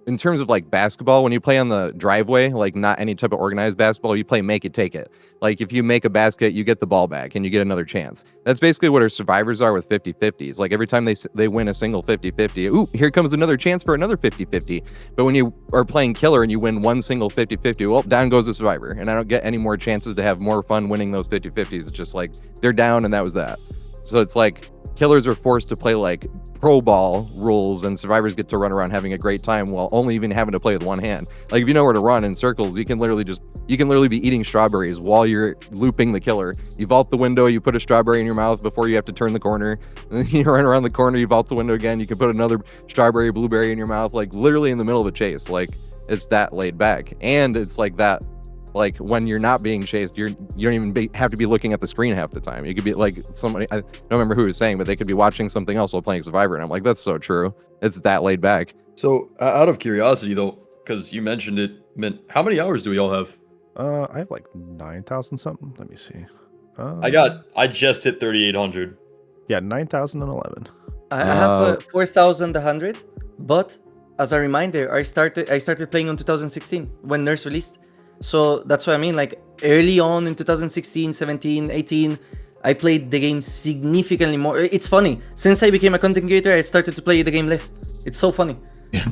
in terms of like basketball, when you play on the driveway, like not any type of organized basketball, you play make it, take it. Like if you make a basket, you get the ball back and you get another chance. That's basically what our survivors are with 50-50s. Like every time they win a single 50-50, ooh, here comes another chance for another 50-50. But when you are playing killer and you win one single 50-50, well, down goes the survivor. And I don't get any more chances to have more fun winning those 50-50s. It's just like they're down and that was that. So it's like killers are forced to play like pro ball rules and survivors get to run around having a great time while only even having to play with one hand. Like if you know where to run in circles, you can literally be eating strawberries while you're looping the killer. You vault the window, you put a strawberry in your mouth before you have to turn the corner. And then you run around the corner, you vault the window again, you can put another strawberry, blueberry in your mouth, like literally in the middle of a chase. Like it's that laid back. And it's like that. Like when you're not being chased, you don't even have to be looking at the screen half the time. You could be like somebody, I don't remember who was saying, but they could be watching something else while playing Survivor. And I'm like, that's so true. It's that laid back. So out of curiosity though, because you mentioned it, how many hours do we all have? I have like 9,000 something. Let me see. I just hit 3,800. Yeah, 9,011. I have 4,100, but as a reminder, I started playing on 2016 when Nurse released. So that's what I mean, like early on in 2016, 17, 18, I played the game significantly more. It's funny, since I became a content creator, I started to play the game less. It's so funny. Yeah.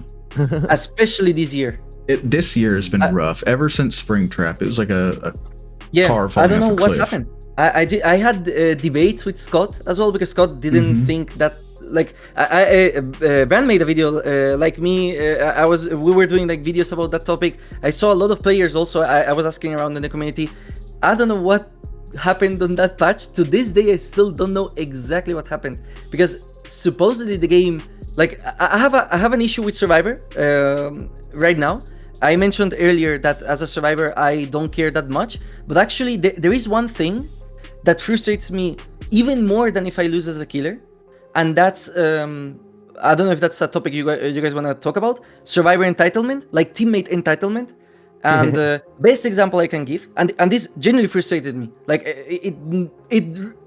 Especially this year. This year has been rough. Ever since Springtrap, it was like a car falling off a cliff. I don't know what happened. I had debates with Scott as well, because Scott didn't think that, like, Brand made a video like me. We were doing like videos about that topic. I saw a lot of players also. I was asking around in the community. I don't know what happened on that patch. To this day, I still don't know exactly what happened, because supposedly the game, like, I have an issue with Survivor right now. I mentioned earlier that as a survivor, I don't care that much. But actually, there is one thing that frustrates me even more than if I lose as a killer. And that's, I don't know if that's a topic you guys want to talk about. Survivor entitlement, like teammate entitlement. And the best example I can give, and this genuinely frustrated me. Like, it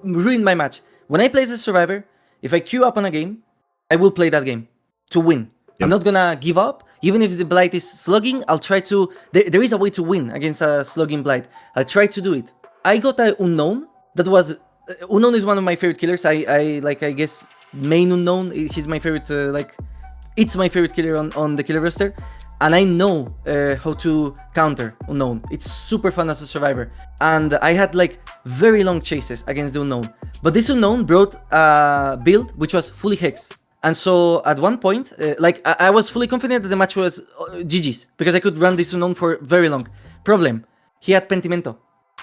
ruined my match. When I play as a survivor, if I queue up on a game, I will play that game to win. Yep. I'm not gonna give up. Even if the Blight is slugging, I'll try to... There is a way to win against a slugging Blight. I'll try to do it. I got an Unknown that was... Unknown is one of my favorite killers. I guess main Unknown, he's my favorite, it's my favorite killer on the killer roster. And I know how to counter Unknown. It's super fun as a survivor. And I had like very long chases against the Unknown. But this Unknown brought a build which was fully Hex. And so at one point, I was fully confident that the match was GG's. Because I could run this Unknown for very long. Problem, he had Pentimento.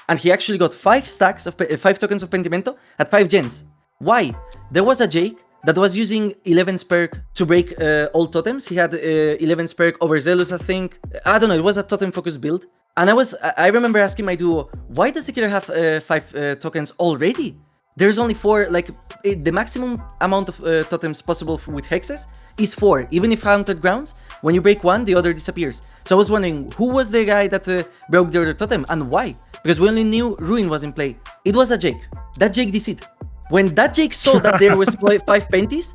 And he actually got 5 stacks of 5 tokens of Pentimento at 5 gens. Why? There was a Jake that was using 11's perk to break all totems. He had 11's perk overzealous, I think. I don't know, it was a totem focused build. And I remember asking my duo, why does the killer have 5 tokens already? There's only 4, the maximum amount of totems possible with hexes is 4. Even if haunted grounds, when you break one, the other disappears. So I was wondering, who was the guy that broke the other totem and why? Because we only knew Ruin was in play. It was a Jake. That Jake DC'd. When that Jake saw that there was 5 penties,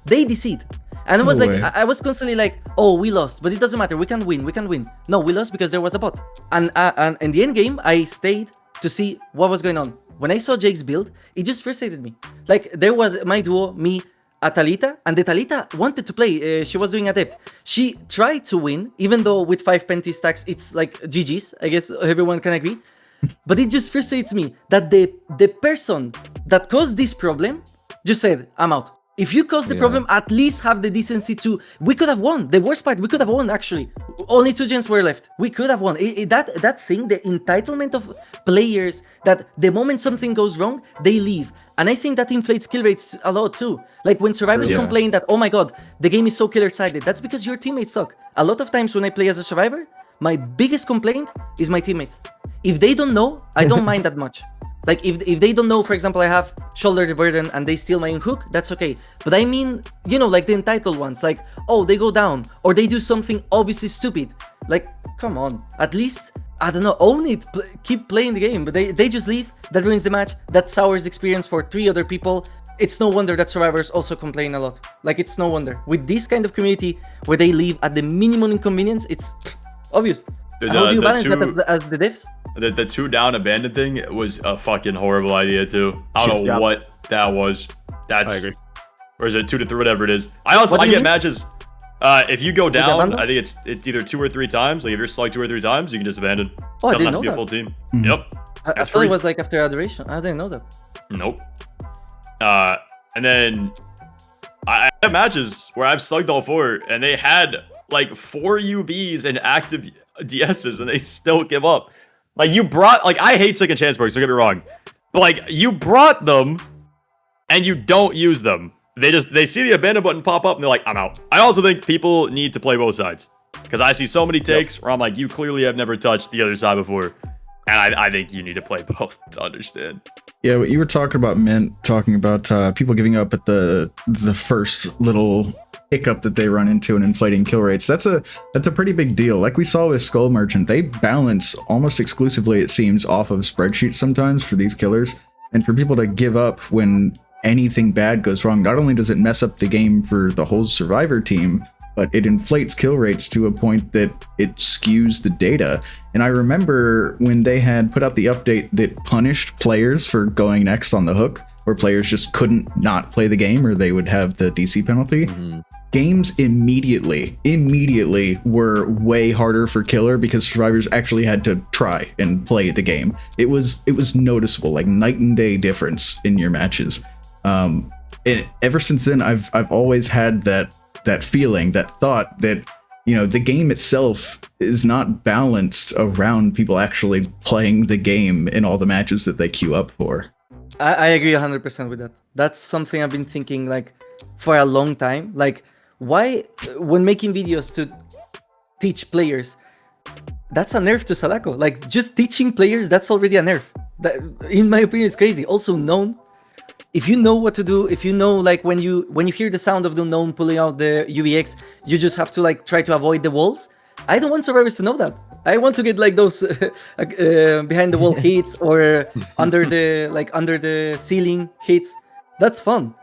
they DC'd. And I was I was constantly like, oh, we lost, but it doesn't matter, we can win. No, we lost because there was a bot. And in the end game, I stayed to see what was going on. When I saw Jake's build, it just frustrated me. Like, there was my duo, me, Atalita, and the Talita wanted to play. She was doing Adept. She tried to win, even though with 5 penty stacks, it's like GG's. I guess everyone can agree. But it just frustrates me that the person that caused this problem just said, I'm out. If you caused the problem, at least have the decency to... We could have won. The worst part, we could have won, actually. Only 2 gens were left. We could have won. That thing, the entitlement of players, that the moment something goes wrong, they leave. And I think that inflates kill rates a lot, too. Like, when survivors complain that, oh my god, the game is so killer-sided, that's because your teammates suck. A lot of times when I play as a survivor, my biggest complaint is my teammates. If they don't know, I don't mind that much. Like, if they don't know, for example, I have shoulder the burden and they steal my hook, that's okay. But I mean, you know, like the entitled ones, like, oh, they go down, or they do something obviously stupid. Like, come on, at least, I don't know, own it, keep playing the game. But they just leave, that ruins the match, that sours experience for 3 other people. It's no wonder that survivors also complain a lot. Like, it's no wonder. With this kind of community, where they leave at the minimum inconvenience, it's obvious. How do you balance that as the devs? The 2 down abandoned thing was a fucking horrible idea too. I don't know what that was. I agree. Or is it 2 to 3, whatever it is. I get matches. If you go down, I think it's either 2 or 3 times. Like, if you're slugged 2 or 3 times, you can just abandon. Oh, I didn't know that. Doesn't have to be a full team. Mm-hmm. Yep. I thought it was like after adoration. I didn't know that. Nope. And then I have matches where I've slugged all 4, and they had like 4 UBs and active DSs, and they still give up. Like, you brought, like, I hate second chance perks, don't get me wrong, but like, you brought them and you don't use them. They see the abandon button pop up and they're like, I'm out. I also think people need to play both sides, because I see so many takes where I'm like, you clearly have never touched the other side before, and I think you need to play both to understand. Yeah, what you were talking about, Mint, talking about people giving up at the first little hiccup that they run into and inflating kill rates. That's a pretty big deal. Like we saw with Skull Merchant, they balance almost exclusively, it seems, off of spreadsheets sometimes for these killers. And for people to give up when anything bad goes wrong, not only does it mess up the game for the whole survivor team, but it inflates kill rates to a point that it skews the data. And I remember when they had put out the update that punished players for going next on the hook, where players just couldn't not play the game or they would have the DC penalty. Mm-hmm. Games immediately were way harder for killer because survivors actually had to try and play the game. It was noticeable, like night and day difference in your matches. And ever since then, I've always had that feeling, that thought that, you know, the game itself is not balanced around people actually playing the game in all the matches that they queue up for. I agree 100% with that. That's something I've been thinking like for a long time. Like, why, when making videos to teach players, that's a nerf to Sadako. Like, just teaching players, that's already a nerf. That, in my opinion, is crazy. Also, known. If you know what to do, if you know, like, when you hear the sound of the known pulling out the UVX, you just have to, like, try to avoid the walls. I don't want survivors to know that. I want to get, like, those behind the wall hits or under the ceiling hits. That's fun.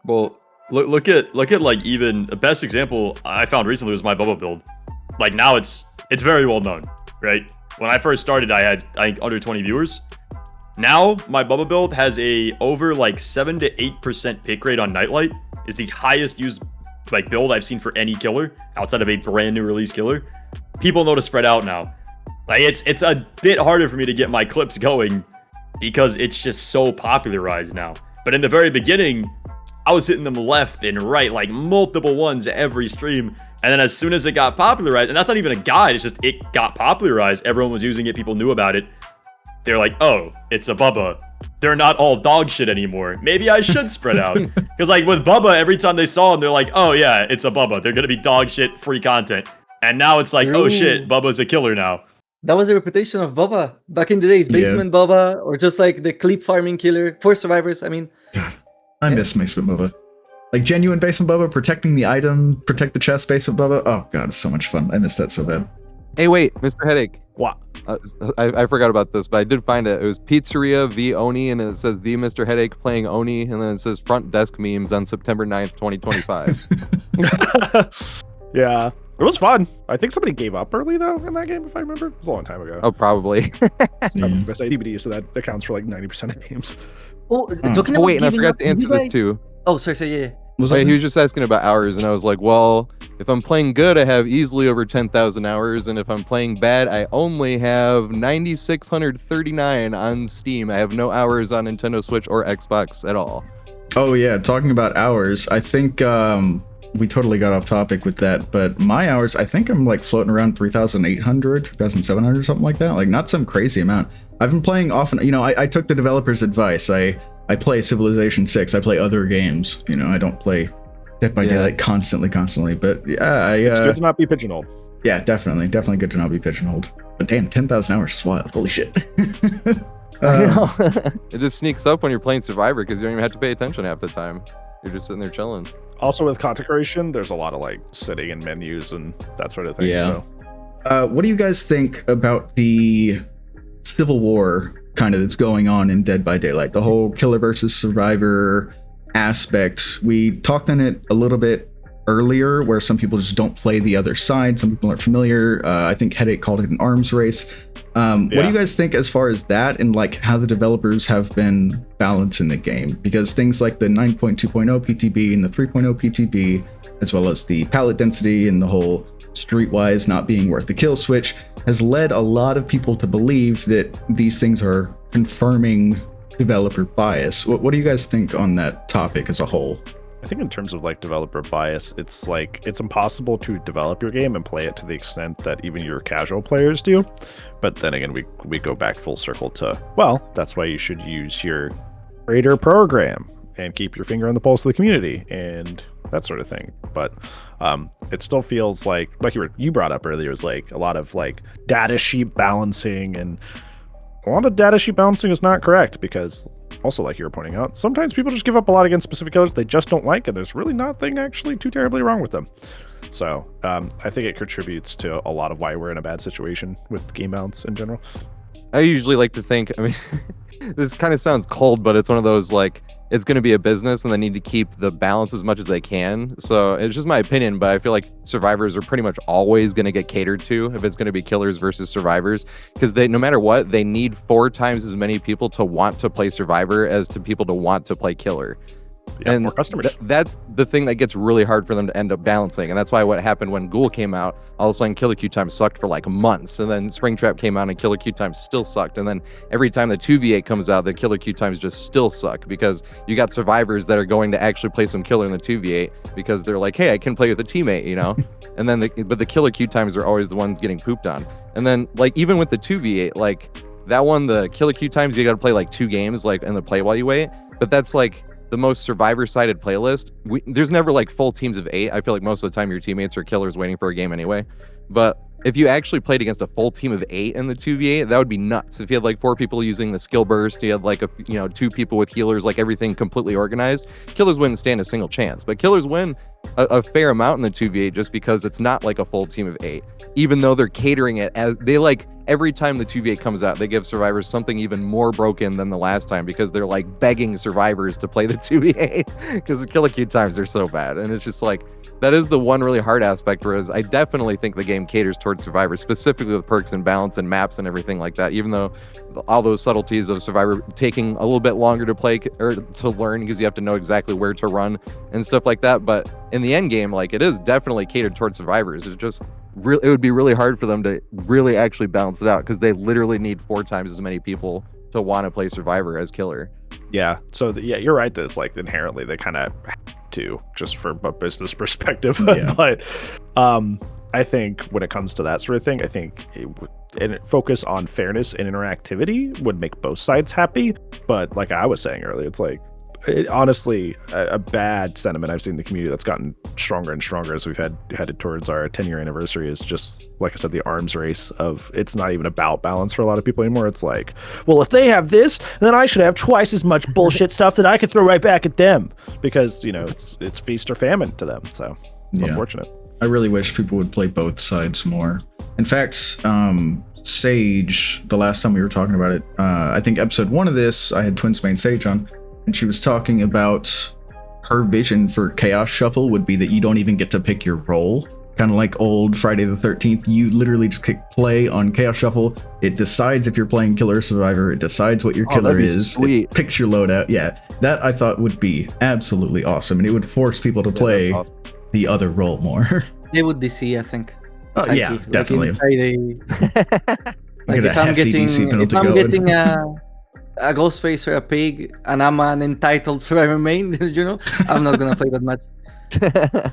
Well, look at like even the best example I found recently was my Bubba build. Like now it's very well known, right? When I first started, I had under 20 viewers. Now my Bubba build has a over like 7 to 8% pick rate on Nightlight. Is the highest used like build I've seen for any killer outside of a brand new release killer. People know to spread out now. Like it's a bit harder for me to get my clips going because it's just so popularized now. But in the very beginning, I was hitting them left and right, like multiple ones every stream. And then as soon as it got popularized, and that's not even a guide, it's just it got popularized. Everyone was using it. People knew about it. They're like, oh, it's a Bubba. They're not all dog shit anymore. Maybe I should spread out. Because like with Bubba, every time they saw him, they're like, oh yeah, it's a Bubba. They're going to be dog shit free content. And now it's like, oh shit, Bubba's a killer now. That was the reputation of Bubba back in the days. Basement Bubba, or just like the clip farming killer for survivors. I mean, God, I miss Basement Bubba. Like genuine Basement Bubba, protecting the item, protect the chest Basement Bubba. Oh god, it's so much fun. I miss that so bad. Hey, wait, Mr. Headache. What? I forgot about this, but I did find it. It was Pizzeria v Oni, and it says the Mr. Headache playing Oni, and then it says front desk memes on September 9th, 2025. Yeah. It was fun. I think somebody gave up early, though, in that game, if I remember. It was a long time ago. Oh, probably. I say DBD, so that counts for like 90% of games. oh, talking about Oh, wait, and I giving forgot up, to answer did you this, guys- too. Oh, sorry, yeah. Wait, he was just asking about hours, and I was like, well, if I'm playing good, I have easily over 10,000 hours, and if I'm playing bad, I only have 9,639 on Steam. I have no hours on Nintendo Switch or Xbox at all. Oh yeah, talking about hours, I think we totally got off topic with that, but my hours, I think I'm like floating around 3,800, 3,700, something like that. Like not some crazy amount. I've been playing often, you know, I took the developer's advice. I play Civilization 6, I play other games, you know, I don't play Dead by Daylight constantly, but yeah, It's good to not be pigeonholed. Yeah, definitely good to not be pigeonholed. But damn, 10,000 hours is wild, holy shit. I know. It just sneaks up when you're playing Survivor because you don't even have to pay attention half the time. You're just sitting there chilling. Also, with content creation, there's a lot of like sitting in menus and that sort of thing. Yeah. So. What do you guys think about the civil war kind of that's going on in Dead by Daylight? The whole killer versus survivor aspect. We talked on it a little bit earlier, where some people just don't play the other side. Some people aren't familiar. I think Headache called it an arms race. What do you guys think as far as that and like how the developers have been balancing the game? Because things like the 9.2.0 PTB and the 3.0 PTB, as well as the pallet density and the whole streetwise not being worth the kill switch, has led a lot of people to believe that these things are confirming developer bias. What do you guys think on that topic as a whole? I think in terms of like developer bias, it's like it's impossible to develop your game and play it to the extent that even your casual players do. But then again, we go back full circle to, well, that's why you should use your creator program and keep your finger on the pulse of the community and that sort of thing. But it still feels like you brought up earlier, is like a lot of like data sheet balancing, and a lot of data sheet balancing is not correct because also, like you were pointing out, sometimes people just give up a lot against specific killers they just don't like, and there's really nothing actually too terribly wrong with them. So I think it contributes to a lot of why we're in a bad situation with game balance in general. I usually like to think, I mean, this kind of sounds cold, but it's one of those like, it's going to be a business and they need to keep the balance as much as they can. So it's just my opinion, but I feel like survivors are pretty much always going to get catered to if it's going to be killers versus survivors, because they, no matter what, they need 4 times as many people to want to play survivor as to people to want to play killer. Yeah, and more customers. That's the thing that gets really hard for them to end up balancing, and that's why what happened when Ghoul came out, all of a sudden killer queue time sucked for like months, and then Springtrap came out and killer queue time still sucked, and then every time the 2v8 comes out, the killer queue times just still suck, because you got survivors that are going to actually play some killer in the 2v8 because they're like, hey, I can play with a teammate, you know. And then but the killer queue times are always the ones getting pooped on. And then like even with the 2v8, like that one, the killer queue times, you got to play like 2 games like in the play while you wait, but that's like the most survivor-sided playlist. There's never like full teams of 8. I feel like most of the time your teammates are killers waiting for a game anyway. But if you actually played against a full team of 8 in the 2v8, that would be nuts. If you had like 4 people using the skill burst, you had like 2 people with healers, like everything completely organized, killers wouldn't stand a single chance. But killers win a fair amount in the 2v8 just because it's not like a full team of 8, even though they're catering it as they like every time the 2v8 comes out, they give survivors something even more broken than the last time because they're like begging survivors to play the 2v8 because the kill queue times are so bad. And it's just like, that is the one really hard aspect, whereas I definitely think the game caters towards survivors, specifically with perks and balance and maps and everything like that, even though all those subtleties of survivor taking a little bit longer to play or to learn because you have to know exactly where to run and stuff like that. But in the end game, like, it is definitely catered towards survivors. It's just it would be really hard for them to really actually balance it out because they literally need 4 times as many people to want to play survivor as killer. Yeah. So you're right that it's like inherently they kind of have to, just from a business perspective. Yeah. But I think when it comes to that sort of thing, I think focus on fairness and interactivity would make both sides happy. But like I was saying earlier, it's like honestly a bad sentiment I've seen in the community that's gotten stronger and stronger as we've headed towards our 10-year anniversary is just, like I said, the arms race of it's not even about balance for a lot of people anymore. It's like, well, if they have this, then I should have twice as much bullshit stuff that I could throw right back at them because, it's feast or famine to them. So it's unfortunate. I really wish people would play both sides more. In fact, Sage, the last time we were talking about it, I think episode 1 of this, I had Twin Spain Sage on, and she was talking about her vision for Chaos Shuffle would be that you don't even get to pick your role. Kind of like old Friday the 13th, you literally just click play on Chaos Shuffle. It decides if you're playing killer or survivor. It decides what your killer is. Sweet. It picks your loadout. Yeah, that I thought would be absolutely awesome, and it would force people to play the other role more. They would DC, I think. Oh yeah, definitely. Like if I'm getting a ghost face or a pig and I'm an entitled survivor main, I'm not gonna play that much.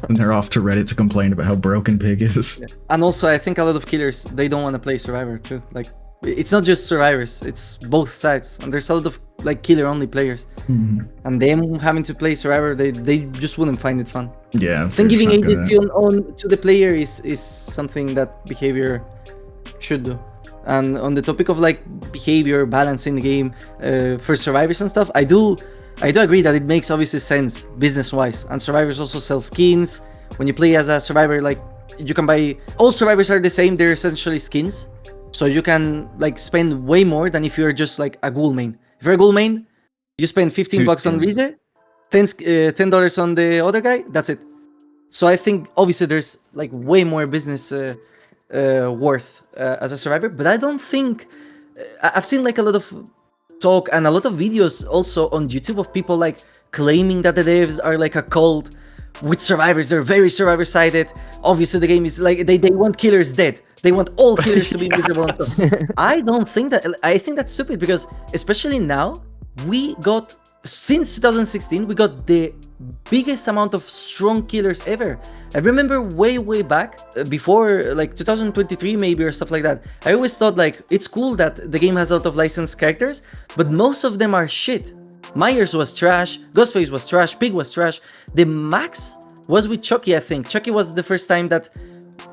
And they're off to Reddit to complain about how broken pig is. Yeah. And also I think a lot of killers, they don't want to play survivor too. Like it's not just survivors, it's both sides, and there's a lot of like killer only players, and them having to play survivor, they just wouldn't find it fun. Yeah, I think giving agency on to the player is something that behavior should do. And on the topic of like behavior balance in the game for survivors and stuff, I do agree that it makes obviously sense business wise, and survivors also sell skins. When you play as a survivor, like you can buy, all survivors are the same, they're essentially skins, so you can like spend way more than if you're just like a ghoul main. If you're a ghoul main, you spend $15 on Rize, $10 on the other guy, that's it. So I think obviously there's like way more business worth as a survivor, but I don't think I've seen like a lot of talk and a lot of videos also on YouTube of people like claiming that the devs are like a cult with survivors. They're very survivor sided. Obviously the game is like they want killers dead. They want all killers to be invisible and stuff. I don't think that. I think that's stupid because especially now since 2016 we got the biggest amount of strong killers ever. I remember way back before like 2023 maybe or stuff like that, I always thought like it's cool that the game has a lot of licensed characters, but most of them are shit. Myers was trash, Ghostface was trash, Pig was trash. The max was with Chucky. I think Chucky was the first time that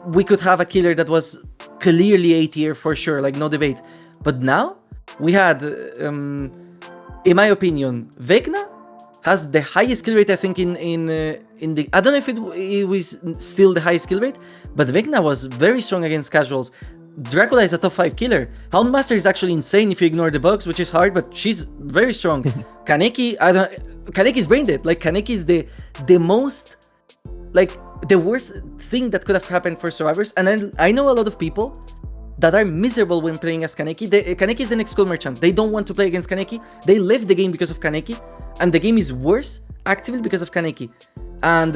we could have a killer that was clearly A tier for sure, like no debate. But now we had in my opinion, Vecna has the highest kill rate, I think, in the... I don't know if it was still the highest kill rate, but Vecna was very strong against casuals. Dracula is a top 5 killer. Houndmaster is actually insane if you ignore the bugs, which is hard, but she's very strong. Kaneki, Kaneki's brain dead. Like, Kaneki is the most... Like, the worst thing that could have happened for survivors. And then I know a lot of people that are miserable when playing as Kaneki. Kaneki is the next gold merchant. They don't want to play against Kaneki. They left the game because of Kaneki, and the game is worse actively because of Kaneki. And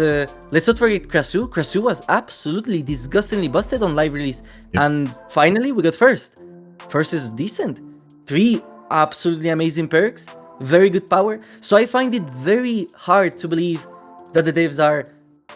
let's not forget Krasu. Krasu was absolutely disgustingly busted on live release. Yep. And finally, we got first. First is decent. 3 absolutely amazing perks. Very good power. So I find it very hard to believe that the devs are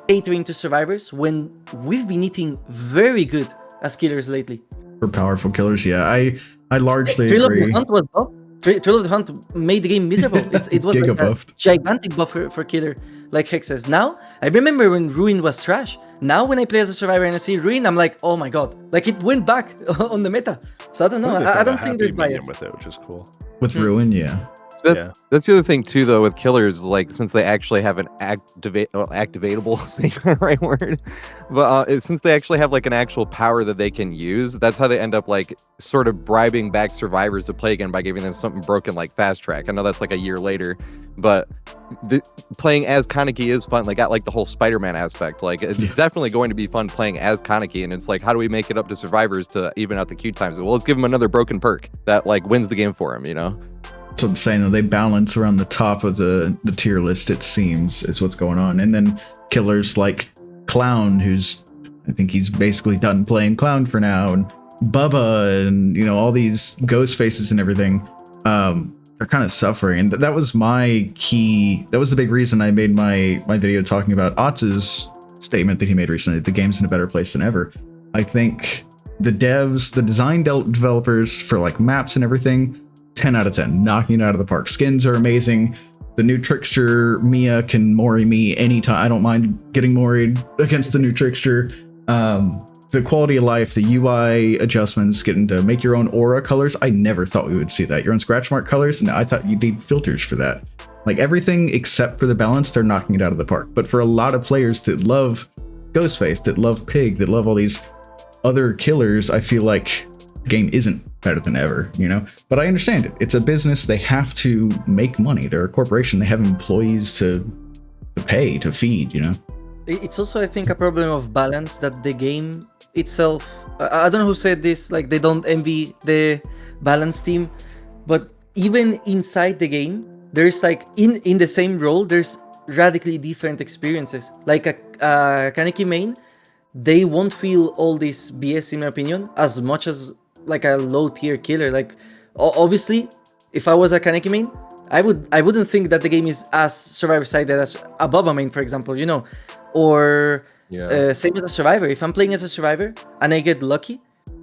catering to survivors when we've been eating very good as killers lately. For powerful killers, yeah. I largely Thrill agree. of the Hunt was buff. Thrill of the Hunt made the game miserable. It was like a gigantic buff for killer like Hex says. Now, I remember when Ruin was trash. Now, when I play as a survivor and I see Ruin, I'm like, oh my god. Like, it went back on the meta. So I don't know. I don't think there's bias. With it, which is cool. With Ruin, yeah. That's the other thing too, though, with killers. Like, since they actually have an activatable, say the right word, but since they actually have like an actual power that they can use, that's how they end up like sort of bribing back survivors to play again by giving them something broken like fast track. I know that's like a year later, but playing as Kaneki is fun. They got like the whole Spider-Man aspect. Like, it's definitely going to be fun playing as Kaneki, and it's like, how do we make it up to survivors to even out the queue times? Well, let's give them another broken perk that like wins the game for him, you know. That's what I'm saying, though. They balance around the top of the tier list, it seems, is what's going on. And then killers like Clown, I think he's basically done playing Clown for now, and Bubba, and, you know, all these ghost faces and everything are kind of suffering. And that was my key. That was the big reason I made my video talking about Otz's statement that he made recently. The game's in a better place than ever. I think the devs, the design developers for like maps and everything, 10 out of 10, knocking it out of the park. Skins are amazing. The new Trickster Mia can Mori me anytime. I don't mind getting Mori'd against the new Trickster. The quality of life, the UI adjustments, getting to make your own aura colors. I never thought we would see that. Your own scratch mark colors. No, I thought you'd need filters for that. Like, everything except for the balance, they're knocking it out of the park. But for a lot of players that love Ghostface, that love Pig, that love all these other killers, I feel like the game isn't better than ever, you know? But I understand it. It's a business. They have to make money. They're a corporation. They have employees to pay, to feed, you know? It's also, I think, a problem of balance that the game itself, I don't know who said this, like, they don't envy the balance team, but even inside the game, there's like, in the same role, there's radically different experiences. Like a Kaneki main, they won't feel all this BS, in my opinion, as much as like a low tier killer. Like, obviously, if I was a Kaneki main, I wouldn't think that the game is as survivor sided as a Bubba main, for example, you know, or same as a survivor. If I'm playing as a survivor and I get lucky,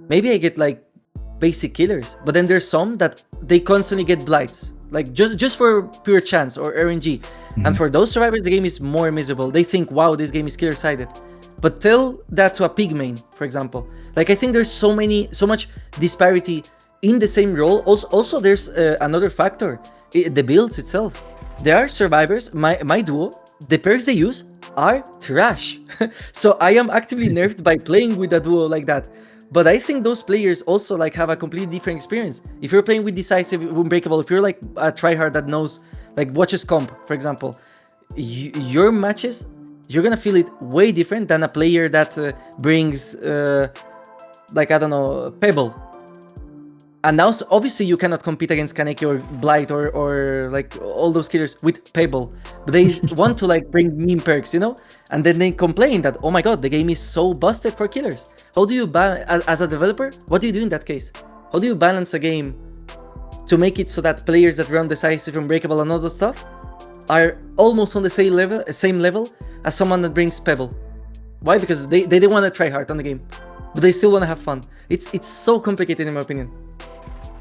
maybe I get like basic killers, but then there's some that they constantly get blights, like just for pure chance or RNG. And for those survivors, the game is more miserable. They think, wow, this game is killer sided. But tell that to a pig main, for example. Like, I think there's so much disparity in the same role. Also there's another factor, the builds itself. There are survivors, my duo, the perks they use are trash. So I am actively nerfed by playing with a duo like that. But I think those players also like have a completely different experience. If you're playing with Decisive, Unbreakable, if you're like a tryhard that knows, like, watches comp, for example, your matches, you're gonna feel it way different than a player that brings, like, I don't know, Pebble. And now, obviously, you cannot compete against Kaneki or Blight or like all those killers with Pebble. But they want to like bring meme perks, you know? And then they complain that, oh my god, the game is so busted for killers. How do you as a developer, what do you do in that case? How do you balance a game to make it so that players that run Decisive, Unbreakable, and all that stuff are almost on the same level as someone that brings Pebble? Why? Because they don't want to try hard on the game, but they still want to have fun. It's so complicated, in my opinion.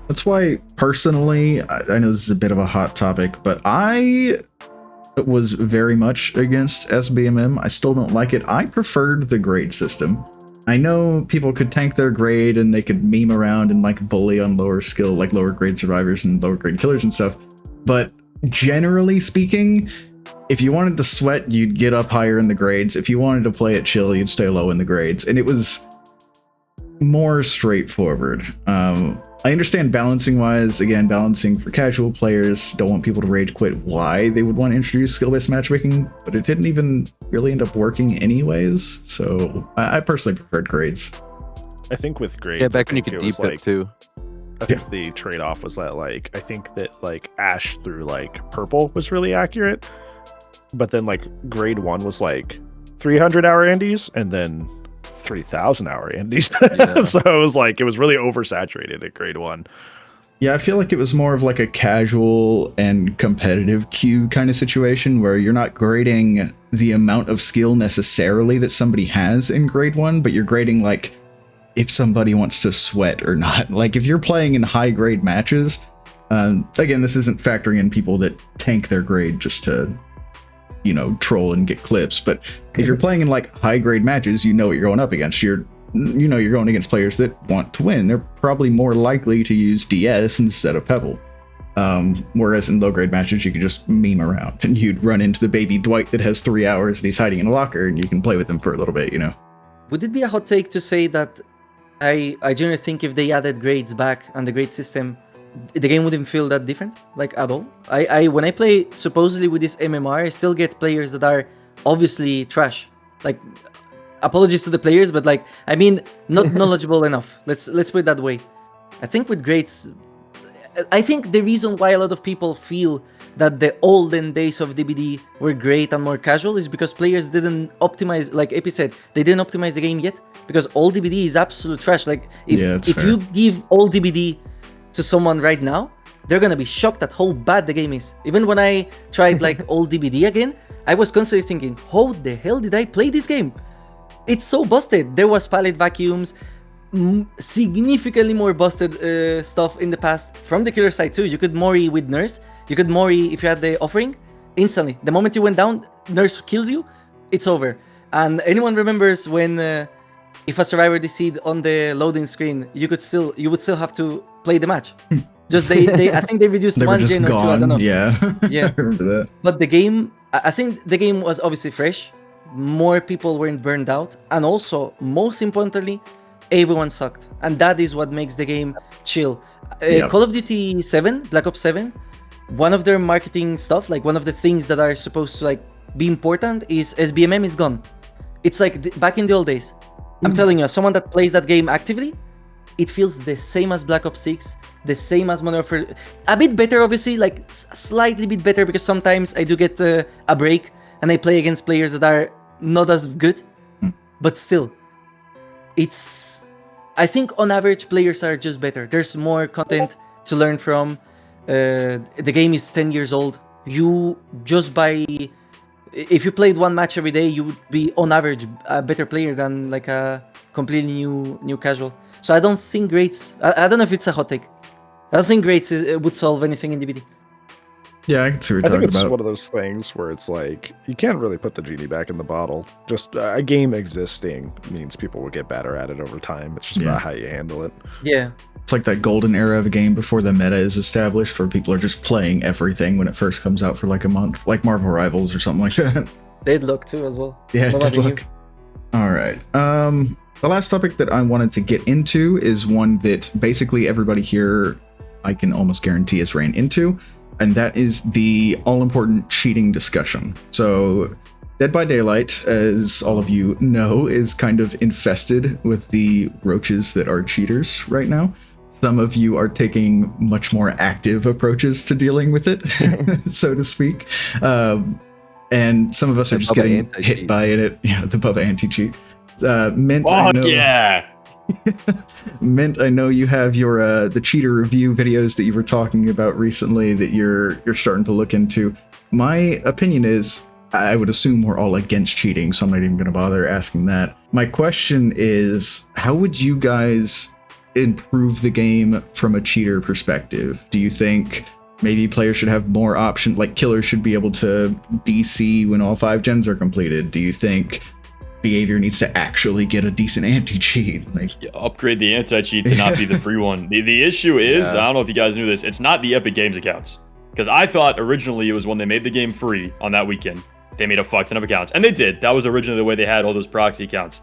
That's why, personally, I know this is a bit of a hot topic, but I was very much against SBMM. I still don't like it. I preferred the grade system. I know people could tank their grade and they could meme around and like bully on lower skill, like lower grade survivors and lower grade killers and stuff. But generally speaking, if you wanted to sweat, you'd get up higher in the grades. If you wanted to play it chill, you'd stay low in the grades. And it was more straightforward. I understand balancing wise, again, balancing for casual players, don't want people to rage quit why they would want to introduce skill-based matchmaking, but it didn't even really end up working anyways. So I personally preferred grades. I think with grades, yeah, back when you could deep dip too. I think the trade-off was that, like, I think that like Ash through like purple was really accurate, but then like grade 1 was like 300 hour Andes and then 3,000 hour Andes. Yeah. So it was like, it was really oversaturated at grade 1. Yeah, I feel like it was more of like a casual and competitive queue kind of situation where you're not grading the amount of skill necessarily that somebody has in grade 1, but you're grading like if somebody wants to sweat or not. Like if you're playing in high grade matches, again, this isn't factoring in people that tank their grade just to, troll and get clips. But if you're playing in like high grade matches, you know what you're going up against. You're going against players that want to win. They're probably more likely to use DS instead of Pebble. Whereas in low grade matches, you could just meme around and you'd run into the baby Dwight that has 3 hours and he's hiding in a locker and you can play with him for a little bit, Would it be a hot take to say that I generally think if they added grades back and the grade system, the game wouldn't feel that different, like at all? I when I play supposedly with this MMR, I still get players that are obviously trash. Like, apologies to the players, but like, I mean, not knowledgeable enough. Let's put it that way. I think with grades, I think the reason why a lot of people feel that the olden days of DBD were great and more casual is because players didn't optimize, like Epi said, they didn't optimize the game yet, because old DBD is absolute trash. Like, if you give old DBD to someone right now, they're gonna be shocked at how bad the game is. Even when I tried like old DBD again, I was constantly thinking, how the hell did I play this game? It's so busted. There was palette vacuums, significantly more busted stuff in the past from the killer side too. You could Mori with Nurse. You could Mori if you had the offering instantly. The moment you went down, Nurse kills you, it's over. And anyone remembers when if a survivor DC'd on the loading screen, you would still have to play the match. Just they I think they reduced one gen or two. I don't know. Yeah. Yeah. I remember that. But the game, I think the game was obviously fresh. More people weren't burned out, and also most importantly, everyone sucked, and that is what makes the game chill. Call of Duty 7, Black Ops 7, one of their marketing stuff, like one of the things that are supposed to like be important is SBMM is gone. It's like back in the old days. I'm telling you, as someone that plays that game actively, it feels the same as Black Ops 6, the same as Modern Warfare. A bit better, obviously, like slightly bit better, because sometimes I do get a break and I play against players that are not as good, but still, I think on average players are just better. There's more content to learn from. The game is 10 years old. If you played one match every day, you would be on average a better player than like a completely new casual. So I don't think grades, I don't know if it's a hot take, I don't think grades would solve anything in DBD. Yeah, I can see what I you're think talking it's about. one of those things where it's like, you can't really put the genie back in the bottle. Just a game existing means people will get better at it over time. It's just about how you handle it. Yeah. It's like that golden era of a game before the meta is established, where people are just playing everything when it first comes out for like a month, like Marvel Rivals or something like that. Deadlock too as well. Yeah, Deadlock. All right. The last topic that I wanted to get into is one that basically everybody here, I can almost guarantee, has ran into, and that is the all-important cheating discussion. So Dead by Daylight, as all of you know, is kind of infested with the roaches that are cheaters right now. Some of you are taking much more active approaches to dealing with it, so to speak. And some of us are just getting hit by it. Yeah, the Bubba anti-cheat. Mint, I know, Mint, I know you have your the cheater review videos that you were talking about recently that you're starting to look into. My opinion is, I would assume we're all against cheating, so I'm not even going to bother asking that. My question is, how would you guys improve the game from a cheater perspective? Do you think maybe players should have more options, like killers should be able to DC when all 5 gens are completed? Do you think behavior needs to actually get a decent anti-cheat? Like, upgrade the anti-cheat to not be the free one. The issue is, I don't know if you guys knew this, it's not the Epic Games accounts. Because I thought originally it was when they made the game free on that weekend, they made a fuck ton of accounts. And they did. That was originally the way they had all those proxy accounts.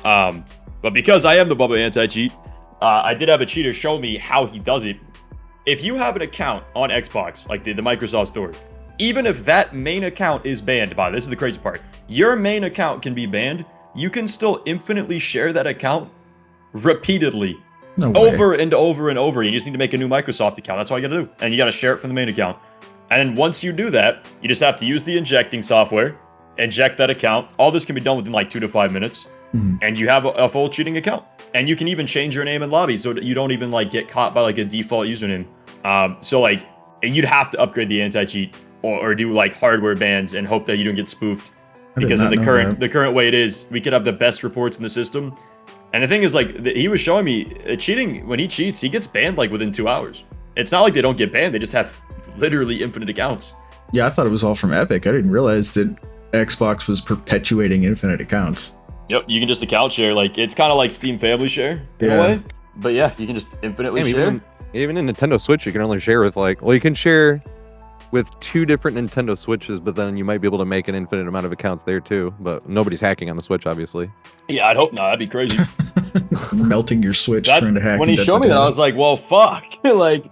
But because I am the Bubba anti-cheat, I did have a cheater show me how he does it. If you have an account on Xbox, like the Microsoft Store, even if that main account is banned, this is the crazy part, your main account can be banned, you can still infinitely share that account repeatedly. no way. Over and over and over. You just need to make a new Microsoft account. That's all you gotta do. And you gotta share it from the main account. And then once you do that, you just have to use the injecting software, inject that account. All this can be done within like 2 to 5 minutes. And you have a full cheating account. And you can even change your name in lobby so that you don't even like get caught by like a default username. So like you'd have to upgrade the anti-cheat or do like hardware bans and hope that you don't get spoofed. Because in the current way it is, we could have the best reports in the system. And the thing is, like, he was showing me cheating. When he cheats, he gets banned like within 2 hours. It's not like they don't get banned; they just have literally infinite accounts. Yeah, I thought it was all from Epic. I didn't realize that Xbox was perpetuating infinite accounts. Yep, you can just account share. Like, it's kind of like Steam Family Share in a way. But yeah, you can just infinitely share. Even in Nintendo Switch, you can only share with you can share with 2 different Nintendo Switches, but then you might be able to make an infinite amount of accounts there too. But nobody's hacking on the Switch, obviously. Yeah, I'd hope not. That'd be crazy. Melting your Switch, trying to hack. When he showed me that, I was like, well, fuck. Like,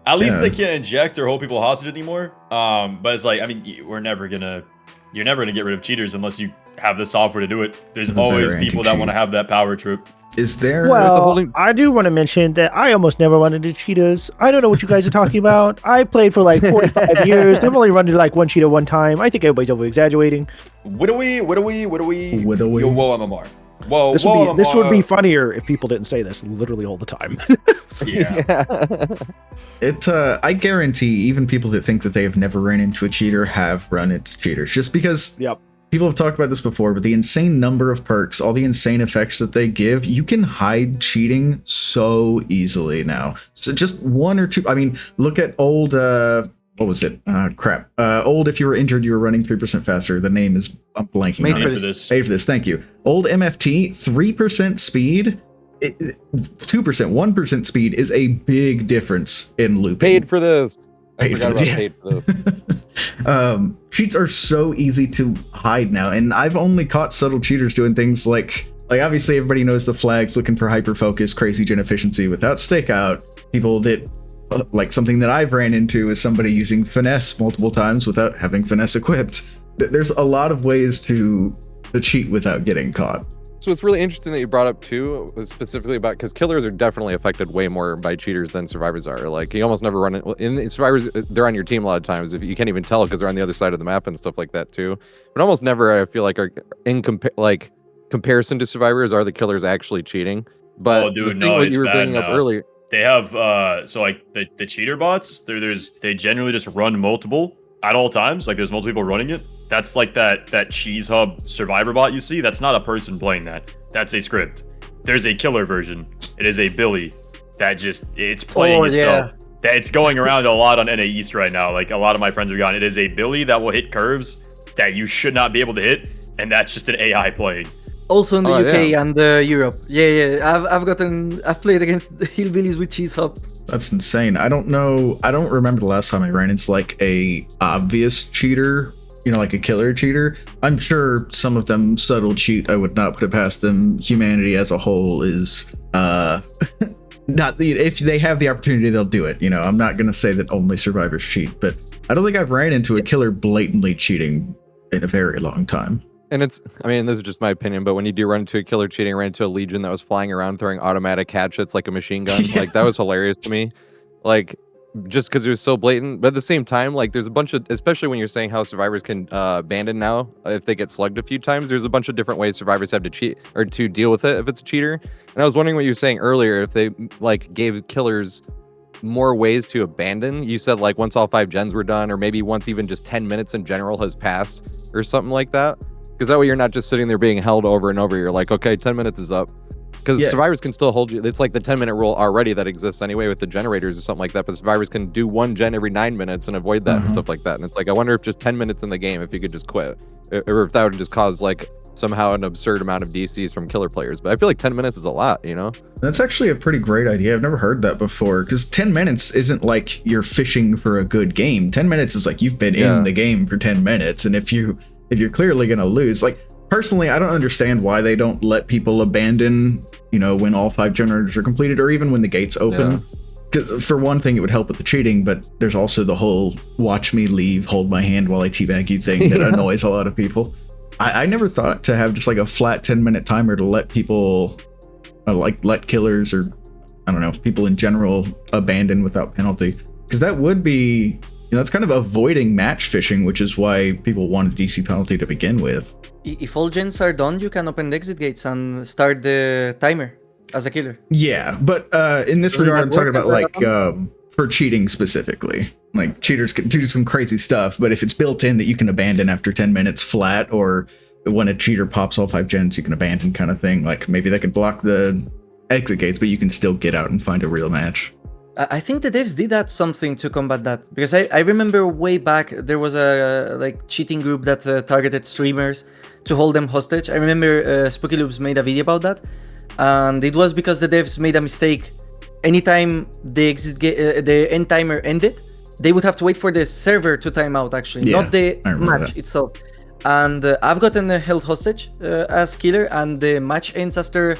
at least they can't inject or hold people hostage anymore. But it's like, I mean, you're never gonna get rid of cheaters unless you have the software to do it. There's always people that want to have that power trip. Is there? Well, I do want to mention that I almost never run into cheetahs. I don't know what you guys are talking about. I played for like 45 years. I've only run into like one cheetah one time. I think everybody's over exaggerating. What do we? Yo, whoa, MMR. Whoa, this would be funnier if people didn't say this literally all the time. Yeah. I guarantee even people that think that they have never ran into a cheater have run into cheaters, just because people have talked about this before, but the insane number of perks, all the insane effects that they give, you can hide cheating so easily now. So just 1 or 2, I mean, look at old, what was it? Old, if you were injured, you were running 3% faster. The name is, I'm blanking. Made for this. Thank you. Old MFT, 3% speed, 2%, 1% speed is a big difference in looping. Paid for this. Paid for this. Cheats are so easy to hide now, and I've only caught subtle cheaters doing things like obviously everybody knows the flags, looking for hyper focus, crazy gen efficiency without stakeout. People that like something that I've ran into is somebody using finesse multiple times without having finesse equipped. There's a lot of ways to cheat without getting caught. So it's really interesting that you brought up too, was specifically about, because killers are definitely affected way more by cheaters than survivors are. Like, you almost never run it in survivors. They're on your team a lot of times. If you can't even tell because they're on the other side of the map and stuff like that too. But almost never, I feel like, are in comparison to survivors, are the killers actually cheating. But oh, dude, the thing what you were bringing up earlier, they have so like the cheater bots. They generally just run multiple at all times. Like, there's multiple people running it. That's like that cheese hub survivor bot you see. That's not a person playing that. That's a script. There's a killer version. It is a Billy that it's playing itself. Yeah. It's going around a lot on NA East right now. Like, a lot of my friends have gotten. It is a Billy that will hit curves that you should not be able to hit, and that's just an AI playing. Also in the UK and Europe. Yeah. I've played against hillbillies with cheese hub. That's insane. I don't remember the last time I ran into like a obvious cheater, like a killer cheater. I'm sure some of them subtle cheat. I would not put it past them. Humanity as a whole is if they have the opportunity, they'll do it. I'm not gonna say that only survivors cheat, but I don't think I've ran into a killer blatantly cheating in a very long time. And this is just my opinion, but when you do run into a killer cheating, I ran into a Legion that was flying around throwing automatic hatchets like a machine gun. Yeah. Like, that was hilarious to me. Like, just because it was so blatant. But at the same time, like, there's a bunch of, especially when you're saying how survivors can abandon now if they get slugged a few times, there's a bunch of different ways survivors have to cheat or to deal with it if it's a cheater. And I was wondering what you were saying earlier, if they like gave killers more ways to abandon. You said like once all 5 gens were done, or maybe once even just 10 minutes in general has passed or something like that. Because that way you're not just sitting there being held over and over. You're like, okay, 10 minutes is up. Because survivors can still hold you. It's like the 10-minute rule already that exists anyway with the generators or something like that. But survivors can do 1 gen every 9 minutes and avoid that and stuff like that. And it's like, I wonder if just 10 minutes in the game, if you could just quit. Or if that would just cause like somehow an absurd amount of DCs from killer players. But I feel like 10 minutes is a lot, That's actually a pretty great idea. I've never heard that before. Because 10 minutes isn't like you're fishing for a good game. 10 minutes is like you've been in the game for 10 minutes. And if you're clearly going to lose, like, personally, I don't understand why they don't let people abandon, when all 5 generators are completed, or even when the gates open. Because for one thing, it would help with the cheating, but there's also the whole watch me leave, hold my hand while I teabag you thing that annoys a lot of people. I never thought to have just like a flat 10-minute timer to let people, let killers or, I don't know, people in general abandon without penalty. Because that would be, it's kind of avoiding match fishing, which is why people want a DC penalty to begin with. If all gens are done, you can open the exit gates and start the timer as a killer. Yeah, but in this regard, I'm talking about like for cheating specifically. Like, cheaters can do some crazy stuff, but if it's built in that you can abandon after 10 minutes flat, or when a cheater pops all 5 gens, you can abandon kind of thing. Like, maybe they can block the exit gates, but you can still get out and find a real match. I think the devs did add something to combat that, because I remember way back there was a like cheating group that targeted streamers to hold them hostage. I remember Spooky Loops made a video about that, and it was because the devs made a mistake. Anytime the the end timer ended, they would have to wait for the server to time out, actually, Yeah, not the I remember match that. itself. And I've gotten held hostage as killer, and the match ends after,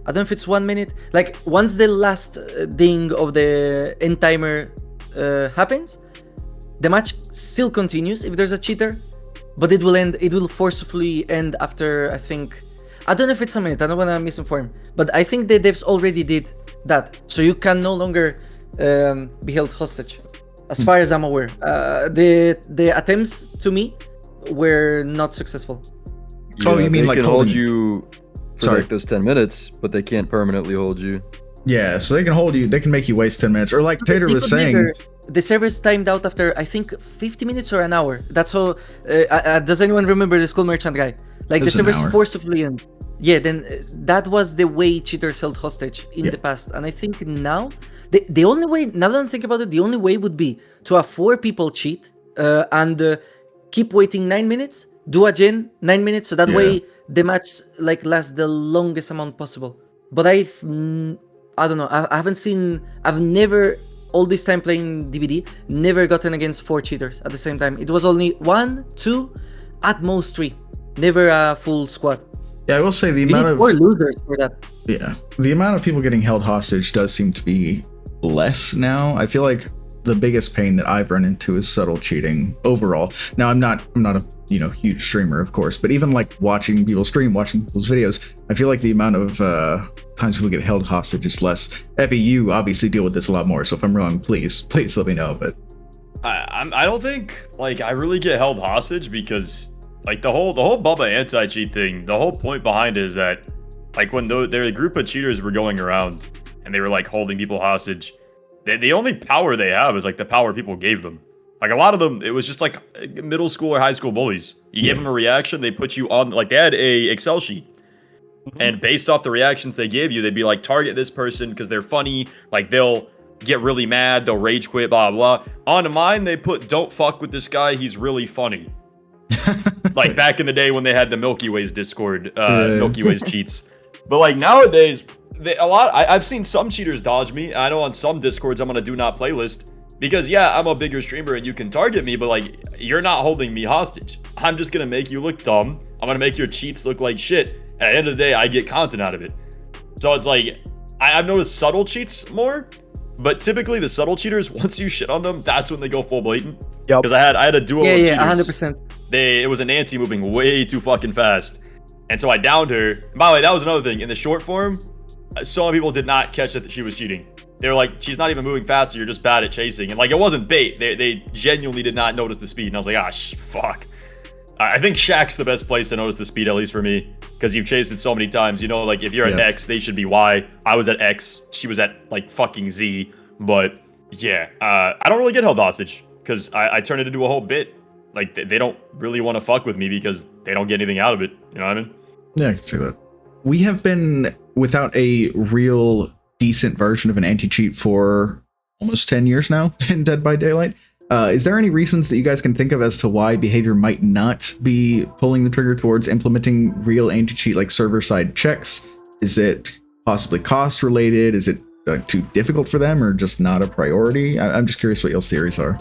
I don't know if it's 1 minute. Like, once the last ding of the end timer happens, the match still continues if there's a cheater, but it will forcefully end after, I think, I don't know if it's a minute, I don't want to misinform, but I think the devs already did that, so you can no longer be held hostage, as far as I'm aware. The attempts, to me, were not successful. Oh, you mean they like can hold holding- you for Sorry. like those 10 minutes, but they can't permanently hold you. Yeah, so they can hold you. They can make you waste 10 minutes, or like Tater It was could saying. never- the servers timed out after, I think, 50 minutes or an hour. That's how. Does anyone remember the school merchant guy? Like, It the was an servers hour. forcibly end. Yeah, then that was the way cheaters held hostage in the past. And I think now, the only way, now that I'm thinking about it, the only way would be to have 4 people cheat and keep waiting 9 minutes, do a gen 9 minutes, so that Yeah. way the match like lasts the longest amount possible. But I don't know, I haven't seen, I've never, all this time playing DBD, never gotten against 4 cheaters at the same time. It was only 1, 2, at most 3. Never a full squad. Yeah, I will say the You amount need of 4 losers for that. Yeah, the amount of people getting held hostage does seem to be less now. I feel like the biggest pain that I've run into is subtle cheating overall. Now, I'm not a huge streamer, of course, but even like watching people stream, watching people's videos, I feel like the amount of times people get held hostage is less. Epi, you obviously deal with this a lot more, so if I'm wrong, please let me know. But I don't think like I really get held hostage, because like the whole Bubba anti-cheat thing, the whole point behind it is that like when a group of cheaters were going around and they were like holding people hostage, the only power they have is like the power people gave them. Like a lot of them, it was just like middle school or high school bullies. You gave them a reaction, they put you on, like they had a Excel sheet. And based off the reactions they gave you, they'd be like, target this person because they're funny. Like they'll get really mad, they'll rage quit, blah, blah. Onto mine, they put, don't fuck with this guy, he's really funny. Like back in the day when they had the Milky Way's Discord, Milky Way's cheats. But like nowadays, I've seen some cheaters dodge me. I know on some Discords I'm on a do not playlist because yeah, I'm a bigger streamer and you can target me, but like you're not holding me hostage. I'm just gonna make you look dumb. I'm gonna make your cheats look like shit. And at the end of the day, I get content out of it. So it's like I've noticed subtle cheats more, but typically the subtle cheaters, once you shit on them, that's when they go full blatant. Yep. Because I had a duo of cheaters. 100%. It was a Nancy moving way too fucking fast. And so I downed her. And by the way, that was another thing. In the short form, so many people did not catch that she was cheating. They were like, she's not even moving faster, you're just bad at chasing. And like, it wasn't bait. They genuinely did not notice the speed. And I was like, fuck. I think Shaq's the best place to notice the speed, at least for me. Because you've chased it so many times. You know, like if you're at X, they should be Y. I was at X. She was at like fucking Z. But yeah, I don't really get held hostage. Because I turn it into a whole bit. Like, they don't really want to fuck with me because they don't get anything out of it. You know what I mean? yeah, I can see that. We have been without a real decent version of an anti-cheat for almost 10 years now in Dead by Daylight. Is there any reasons that you guys can think of as to why behavior might not be pulling the trigger towards implementing real anti-cheat like server-side checks? Is it possibly cost related? Is it too difficult for them or just not a priority? I'm just curious what y'all's theories are.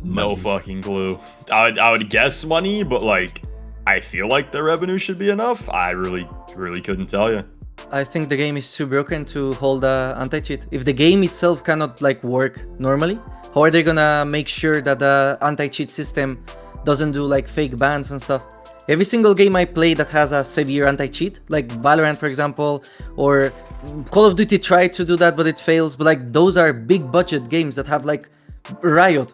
No fucking clue. I would guess money, but like, I feel like the revenue should be enough. I really couldn't tell you. I think the game is too broken to hold a anti-cheat. If the game itself cannot like work normally, how are they gonna make sure that the anti-cheat system doesn't do like fake bans and stuff? Every single game I play that has a severe anti-cheat, like Valorant for example, or Call of Duty tried to do that but it fails, but like those are big budget games that have like Riot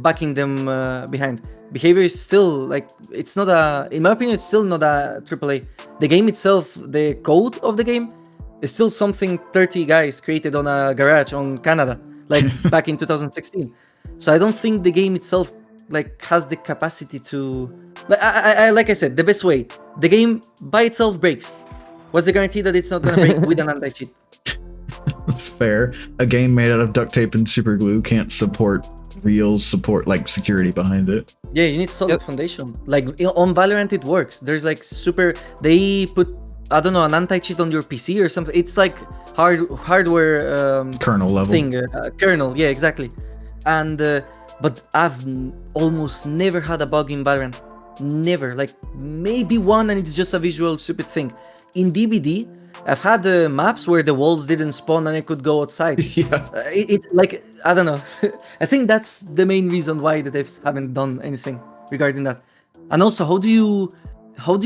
backing them behind. Behavior is still like, it's not a, in my opinion, it's still not a AAA. The game itself, the code of the game is still something 30 guys created on a garage on Canada, like back in 2016. So I don't think the game itself like has the capacity to, like I said, the best way, the game by itself breaks. What's the guarantee that it's not gonna break with an anti-cheat? Fair. A game made out of duct tape and super glue can't support real support, like security behind it. Yeah, you need solid foundation. Like on Valorant, it works. There's like they put, I don't know, an anti-cheat on your PC or something. It's like hardware Kernel level. thing. Kernel, yeah, exactly. And but I've almost never had a bug in Valorant. Never. Like maybe one, and it's just a visual stupid thing. In DBD, I've had maps where the walls didn't spawn and I could go outside. Yeah. It's like, I don't know. I think that's the main reason why the devs haven't done anything regarding that. And also, how do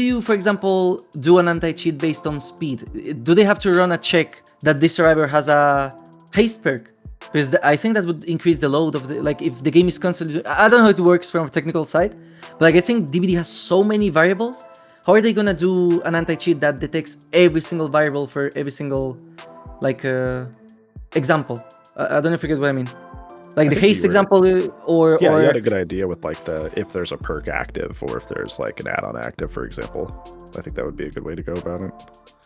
you, for example, do an anti-cheat based on speed? Do they have to run a check that this survivor has a haste perk? Because I think that would increase the load of the, like, if the game is constantly, I don't know how it works from a technical side, but like I think DBD has so many variables. How are they gonna do an anti-cheat that detects every single variable for every single, like, example? I don't know if you get what I mean. Like the haste example, or you had a good idea with like if there's a perk active or if there's like an add-on active, for example. I think that would be a good way to go about it.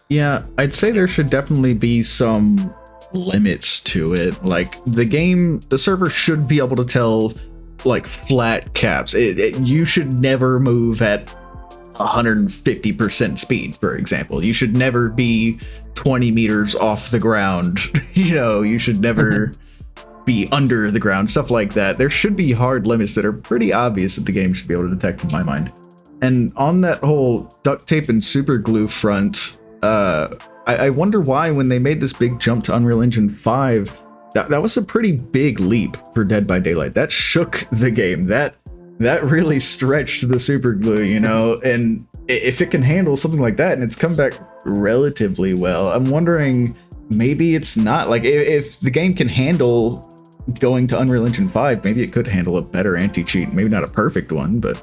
Yeah, I'd say there should definitely be some limits to it. Like the server should be able to tell like flat caps. You should never move at 150% speed, for example. You should never be 20 meters off the ground. You should never be under the ground, stuff like that. There should be hard limits that are pretty obvious that the game should be able to detect, in my mind. And on that whole duct tape and super glue front, I wonder why when they made this big jump to Unreal Engine 5, that was a pretty big leap for Dead by Daylight. That shook the game. That really stretched the super glue, and if it can handle something like that and it's come back relatively well, I'm wondering maybe it's not like if the game can handle going to Unreal Engine 5, maybe it could handle a better anti-cheat, maybe not a perfect one, but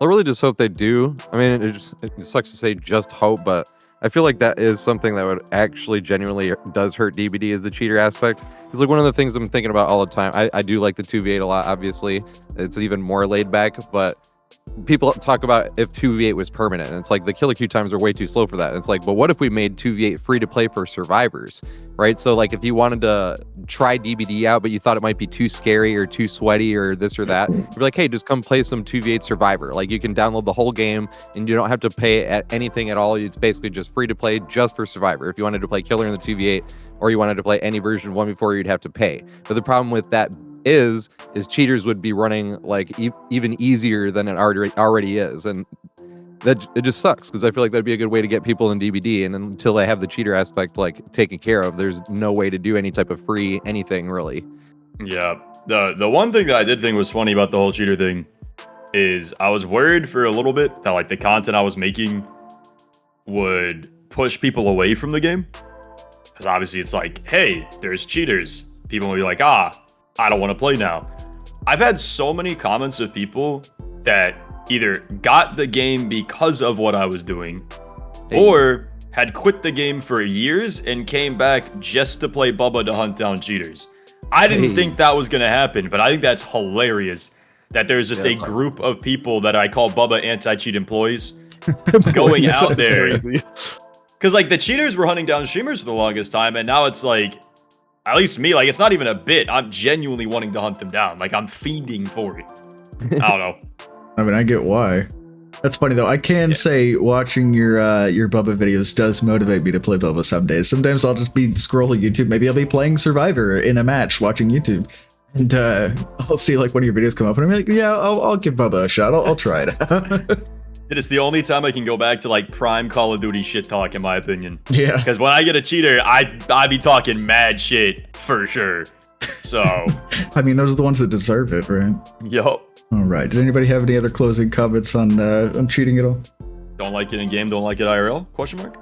I really just hope they do. I mean, it sucks to say just hope, but I feel like that is something that would actually genuinely does hurt DBD, is the cheater aspect. It's like one of the things I'm thinking about all the time. I do like the 2v8 a lot, obviously. It's even more laid back, but people talk about if 2v8 was permanent, and it's like the killer queue times are way too slow for that. And it's like, but what if we made 2v8 free to play for survivors, right? So like if you wanted to try DBD out, but you thought it might be too scary or too sweaty or this or that, you're like, hey, just come play some 2v8 survivor. Like you can download the whole game and you don't have to pay at anything at all. It's basically just free to play just for survivor. If you wanted to play killer in the 2v8 or you wanted to play any version of 1v4, you'd have to pay. But the problem with that is cheaters would be running like even easier than it already is, and that it just sucks because I feel like that'd be a good way to get people in DBD, and until they have the cheater aspect like taken care of, there's no way to do any type of free anything really. Yeah, the one thing that I did think was funny about the whole cheater thing is I was worried for a little bit that like the content I was making would push people away from the game, because obviously it's like, hey, there's cheaters. People will be like, I don't want to play now. I've had so many comments of people that either got the game because of what I was doing, or had quit the game for years and came back just to play Bubba to hunt down cheaters. I didn't think that was going to happen, but I think that's hilarious that there's just a group of people that I call Bubba anti-cheat employees going out there. Because like the cheaters were hunting down streamers for the longest time, and now it's like, at least me, like, it's not even a bit. I'm genuinely wanting to hunt them down. Like, I'm fiending for it. I don't know. I mean, I get why. That's funny, though. I can say watching your Bubba videos does motivate me to play Bubba some days. Sometimes I'll just be scrolling YouTube. Maybe I'll be playing Survivor in a match watching YouTube. And I'll see, like, one of your videos come up, and I'm like, yeah, I'll give Bubba a shot. I'll try it. It is the only time I can go back to like prime Call of Duty shit talk, in my opinion. Yeah. Because when I get a cheater, I be talking mad shit for sure. So. I mean, those are the ones that deserve it, right? Yup. All right. Did anybody have any other closing comments on cheating at all? Don't like it in game, don't like it IRL? Question mark.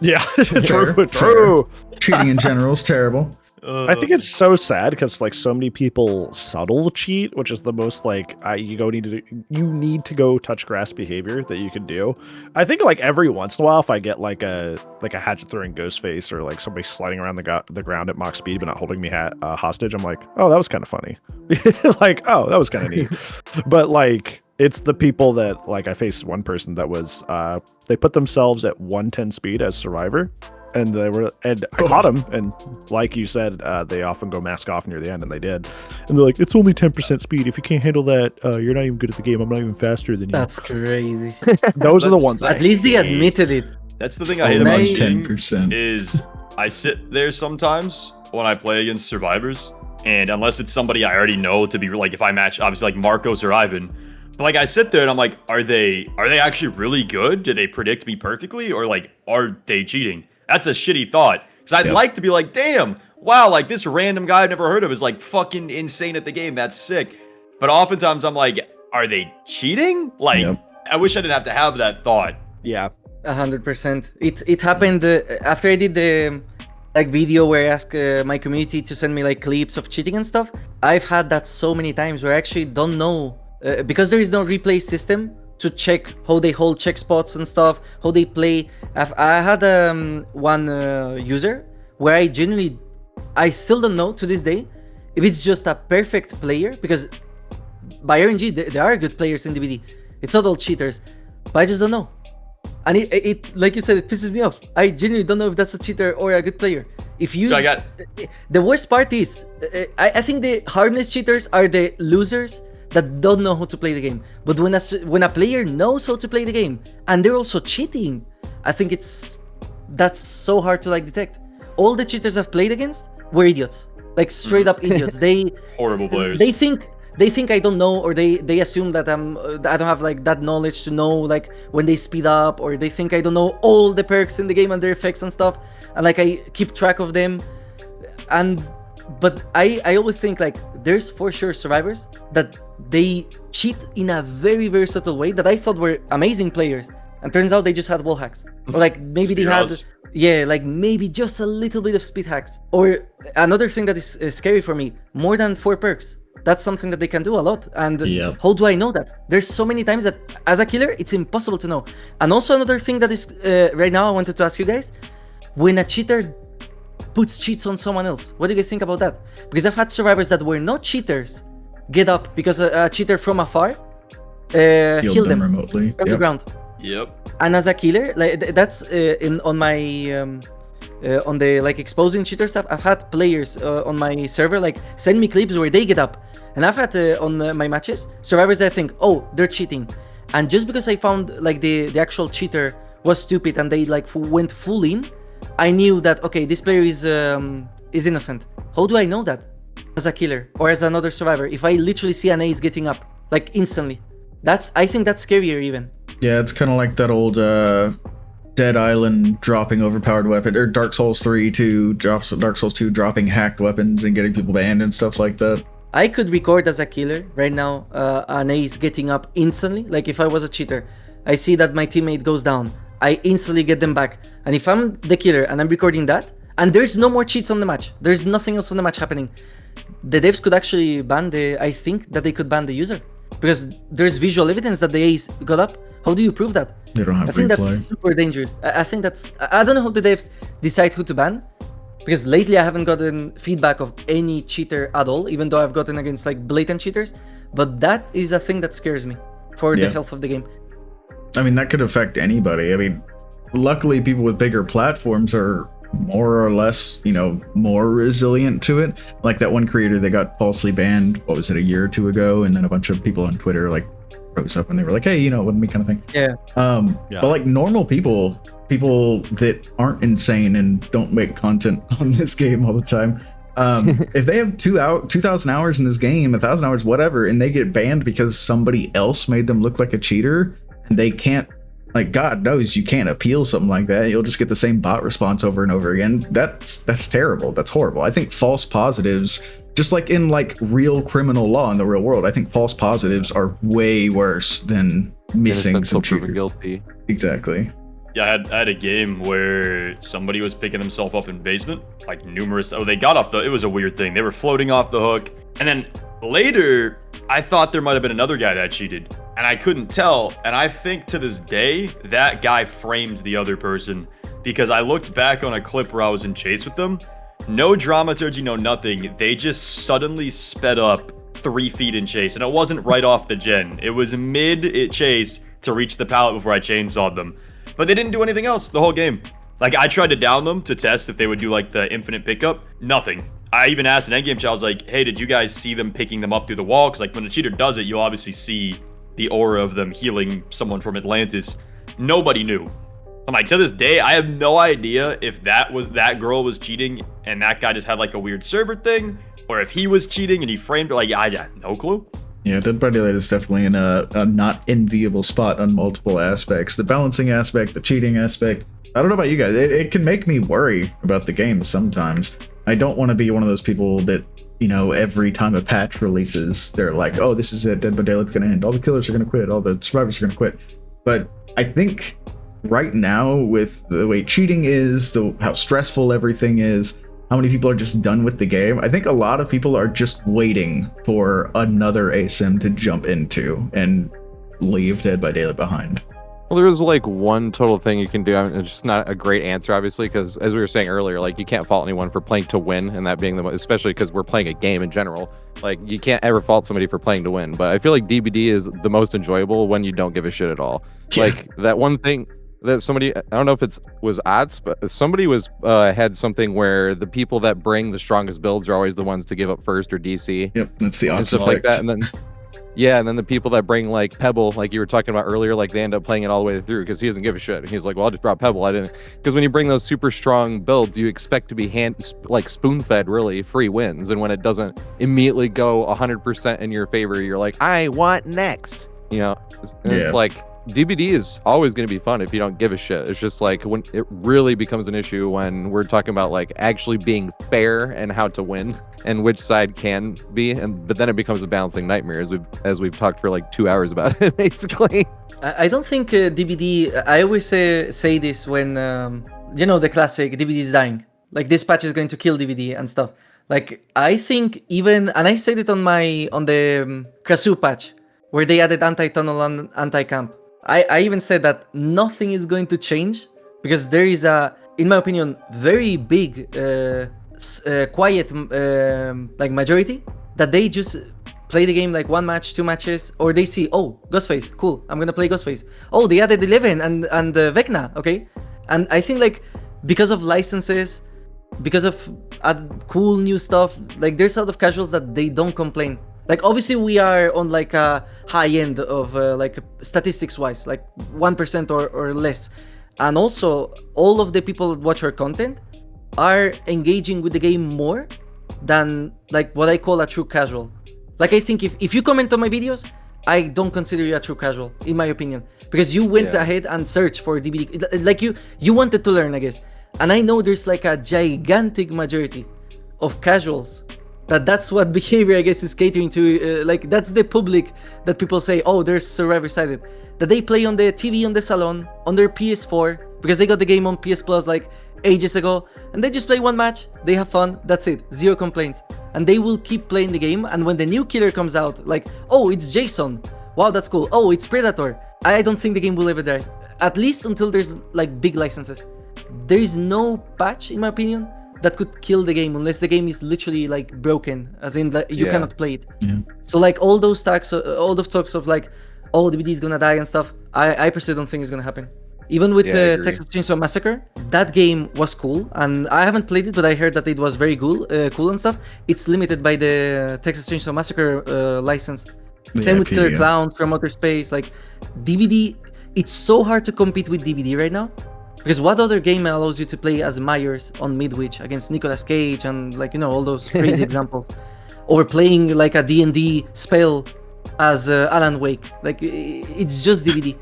Yeah. Fair. True. Cheating in general is terrible. I think it's so sad because like so many people subtle cheat, which is the most like you need to go touch grass behavior that you can do. I think like every once in a while, if I get like a hatchet throwing ghost face or like somebody sliding around the ground at Mach speed but not holding me hostage, I'm like, oh, that was kind of funny. Like, oh, that was kind of neat. But like it's the people that like I faced one person that was they put themselves at 110 speed as survivor. And I caught them, and like you said, they often go mask off near the end, and they did. And they're like, it's only 10% speed. If you can't handle that, you're not even good at the game. I'm not even faster than you. That's crazy. Those are the ones. At least they admitted it. That's the thing I hate about Only cheating 10%. is I sit there sometimes when I play against survivors, and unless it's somebody I already know to be like, if I match obviously like Marcos or Ivan, but like I sit there and I'm like, are they actually really good? Did they predict me perfectly, or like are they cheating? That's a shitty thought, because I'd like to be like, damn, wow, like this random guy I've never heard of is like fucking insane at the game. That's sick. But oftentimes I'm like, are they cheating? Like, I wish I didn't have to have that thought. Yeah. 100%. It happened after I did the like video where I asked my community to send me like clips of cheating and stuff. I've had that so many times where I actually don't know because there is no replay system to check how they hold check spots and stuff, how they play. I had one user where I still don't know to this day if it's just a perfect player, because by RNG there are good players in DBD. It's not all cheaters, but I just don't know. And it like you said, it pisses me off. I genuinely don't know if that's a cheater or a good player. If you, the worst part is, I think the harmless cheaters are the losers that don't know how to play the game. But when a player knows how to play the game and they're also cheating, I think that's so hard to like detect. All the cheaters I've played against were idiots, like straight up idiots. They horrible players. They think I don't know, or they assume that I don't have like that knowledge to know like when they speed up, or they think I don't know all the perks in the game and their effects and stuff, and like I keep track of them. But I always think like there's for sure survivors that they cheat in a very, very subtle way that I thought were amazing players, and turns out they just had wall hacks, or like maybe they had like maybe just a little bit of speed hacks. Or another thing that is scary for me, more than 4 perks. That's something that they can do a lot. And how do I know that? There's so many times that as a killer, it's impossible to know. And also another thing that is right now I wanted to ask you guys, when a cheater puts cheats on someone else, what do you guys think about that? Because I've had survivors that were not cheaters get up because a cheater from afar healed them remotely on the ground. And as a killer, like that's on my on the like exposing cheater stuff, I've had players on my server like send me clips where they get up, and I've had on my matches survivors that think, oh, they're cheating, and just because I found like the actual cheater was stupid and they like went full in, I knew that okay, this player is innocent. How do I know that as a killer or as another survivor if I literally see an ace getting up like instantly? I think that's scarier even. Yeah, it's kind of like that old Dead Island dropping overpowered weapon, or Dark Souls 3 Dark Souls 2 dropping hacked weapons and getting people banned and stuff like that. I could record as a killer right now an ace getting up instantly. Like if I was a cheater, I see that my teammate goes down, I instantly get them back. And if I'm the killer and I'm recording that, and there's no more cheats on the match, there's nothing else on the match happening, the devs could actually ban I think that they could ban the user, because there's visual evidence that the ace got up. How do you prove that? They don't have I think replay. that's super dangerous. I think I don't know how the devs decide who to ban, because lately I haven't gotten feedback of any cheater at all, even though I've gotten against like blatant cheaters. But that is a thing that scares me for the health of the game. I mean, that could affect anybody. I mean, luckily people with bigger platforms are more or less, more resilient to it. Like that one creator that got falsely banned, what was it, a year or 2 ago? And then a bunch of people on Twitter like rose up and they were like, hey, it wasn't me kind of thing. But like normal people that aren't insane and don't make content on this game all the time, if they have 2,000 hours in this game, 1,000 hours, whatever, and they get banned because somebody else made them look like a cheater, and they can't, like, God knows you can't appeal something like that. You'll just get the same bot response over and over again. That's terrible. That's horrible. I think false positives, just like in like real criminal law in the real world, I think false positives are way worse than missing some cheaters. Guilty. Exactly. Yeah, I had a game where somebody was picking themselves up in basement, like numerous. Oh, they got off it was a weird thing. They were floating off the hook, and then later I thought there might have been another guy that cheated, and I couldn't tell. And I think to this day that guy framed the other person, because I looked back on a clip where I was in chase with them. No dramaturgy, no nothing. They just suddenly sped up 3 feet in chase, and it wasn't right off the gen. It was mid chase to reach the pallet before I chainsawed them. But they didn't do anything else the whole game. Like, I tried to down them to test if they would do like the infinite pickup. Nothing. I even asked an endgame chat, I was like, hey, did you guys see them picking them up through the wall? Because like when a cheater does it, you'll obviously see the aura of them healing someone from Atlantis. Nobody knew. I'm like, to this day, I have no idea if that girl was cheating and that guy just had like a weird server thing, or if he was cheating and he framed it. Like, I have no clue. Yeah, Dead by Daylight is definitely in a not enviable spot on multiple aspects. The balancing aspect, the cheating aspect. I don't know about you guys. It can make me worry about the game sometimes. I don't want to be one of those people that, you know, every time a patch releases, they're like, oh, this is it. Dead by Daylight's going to end. All the killers are going to quit. All the survivors are going to quit. But I think right now, with the way cheating is, how stressful everything is, how many people are just done with the game, I think a lot of people are just waiting for another ASIM to jump into and leave Dead by Daylight behind. Well, there is like one total thing you can do. I mean, it's just not a great answer, obviously, because as we were saying earlier, like you can't fault anyone for playing to win, and that being the most, especially because we're playing a game in general. Like you can't ever fault somebody for playing to win. But I feel like DBD is the most enjoyable when you don't give a shit at all. Yeah. Like that one thing that somebody, I don't know if it was odds, but somebody was had something where the people that bring the strongest builds are always the ones to give up first or DC. Yep, that's the odds and stuff effect. like that, and then. Yeah, and then the people that bring like Pebble, like you were talking about earlier, like they end up playing it all the way through because he doesn't give a shit. He's like, well, I'll just drop Pebble. I didn't, because when you bring those super strong builds, you expect to be spoon-fed really free wins, and when it doesn't immediately go 100% in your favor, you're like, I want next. You know, and it's like DBD is always going to be fun if you don't give a shit. It's just like when it really becomes an issue when we're talking about like actually being fair and how to win and which side can be, but then it becomes a balancing nightmare as we've talked for like 2 hours about it basically. I don't think DBD. I always say this when you know the classic DBD is dying. Like this patch is going to kill DBD and stuff. Like I think even, and I said it on the Krasu patch where they added anti-tunnel and anti-camp. I even said that nothing is going to change because there is a, in my opinion, very big, quiet, like majority that they just play the game like 1 match, 2 matches, or they see, oh, Ghostface, cool, I'm gonna play Ghostface. Oh, they added 11 and Vecna, okay? And I think like because of licenses, because of cool new stuff, like there's a lot of casuals that they don't complain. Like obviously we are on like a high end of like statistics wise, like 1% or less. And also all of the people that watch our content are engaging with the game more than like what I call a true casual. Like I think if you comment on my videos, I don't consider you a true casual, in my opinion. Because you went ahead and searched for DBD. Like you wanted to learn, I guess. And I know there's like a gigantic majority of casuals that's what behavior, I guess, is catering to. Like that's the public that people say, oh, there's survivor sided, that they play on the TV on the salon on their PS4 because they got the game on PS Plus like ages ago, and they just play 1 match, they have fun, that's it, 0 complaints, and they will keep playing the game. And when the new killer comes out, like, oh, it's Jason, wow, that's cool, oh, it's Predator, I don't think the game will ever die, at least until there's like big licenses. There is no patch, in my opinion, that could kill the game unless the game is literally like broken, as in that you cannot play it. So like all those talks of like, oh, DBD is gonna die and stuff, I personally don't think it's gonna happen. Even with Texas Chainsaw Massacre, that game was cool, and I haven't played it, but I heard that it was very cool and stuff. It's limited by the Texas Chainsaw Massacre license. Same with Killer Clowns from Outer Space. Like DBD, it's so hard to compete with DBD right now. Because what other game allows you to play as Myers on Midwich against Nicolas Cage and like, you know, all those crazy examples? Or playing like a D&D spell as Alan Wake. Like, it's just DBD.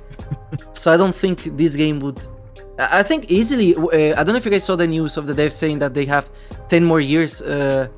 So I don't think this game would... I think easily... I don't know if you guys saw the news of the devs saying that they have 10 more years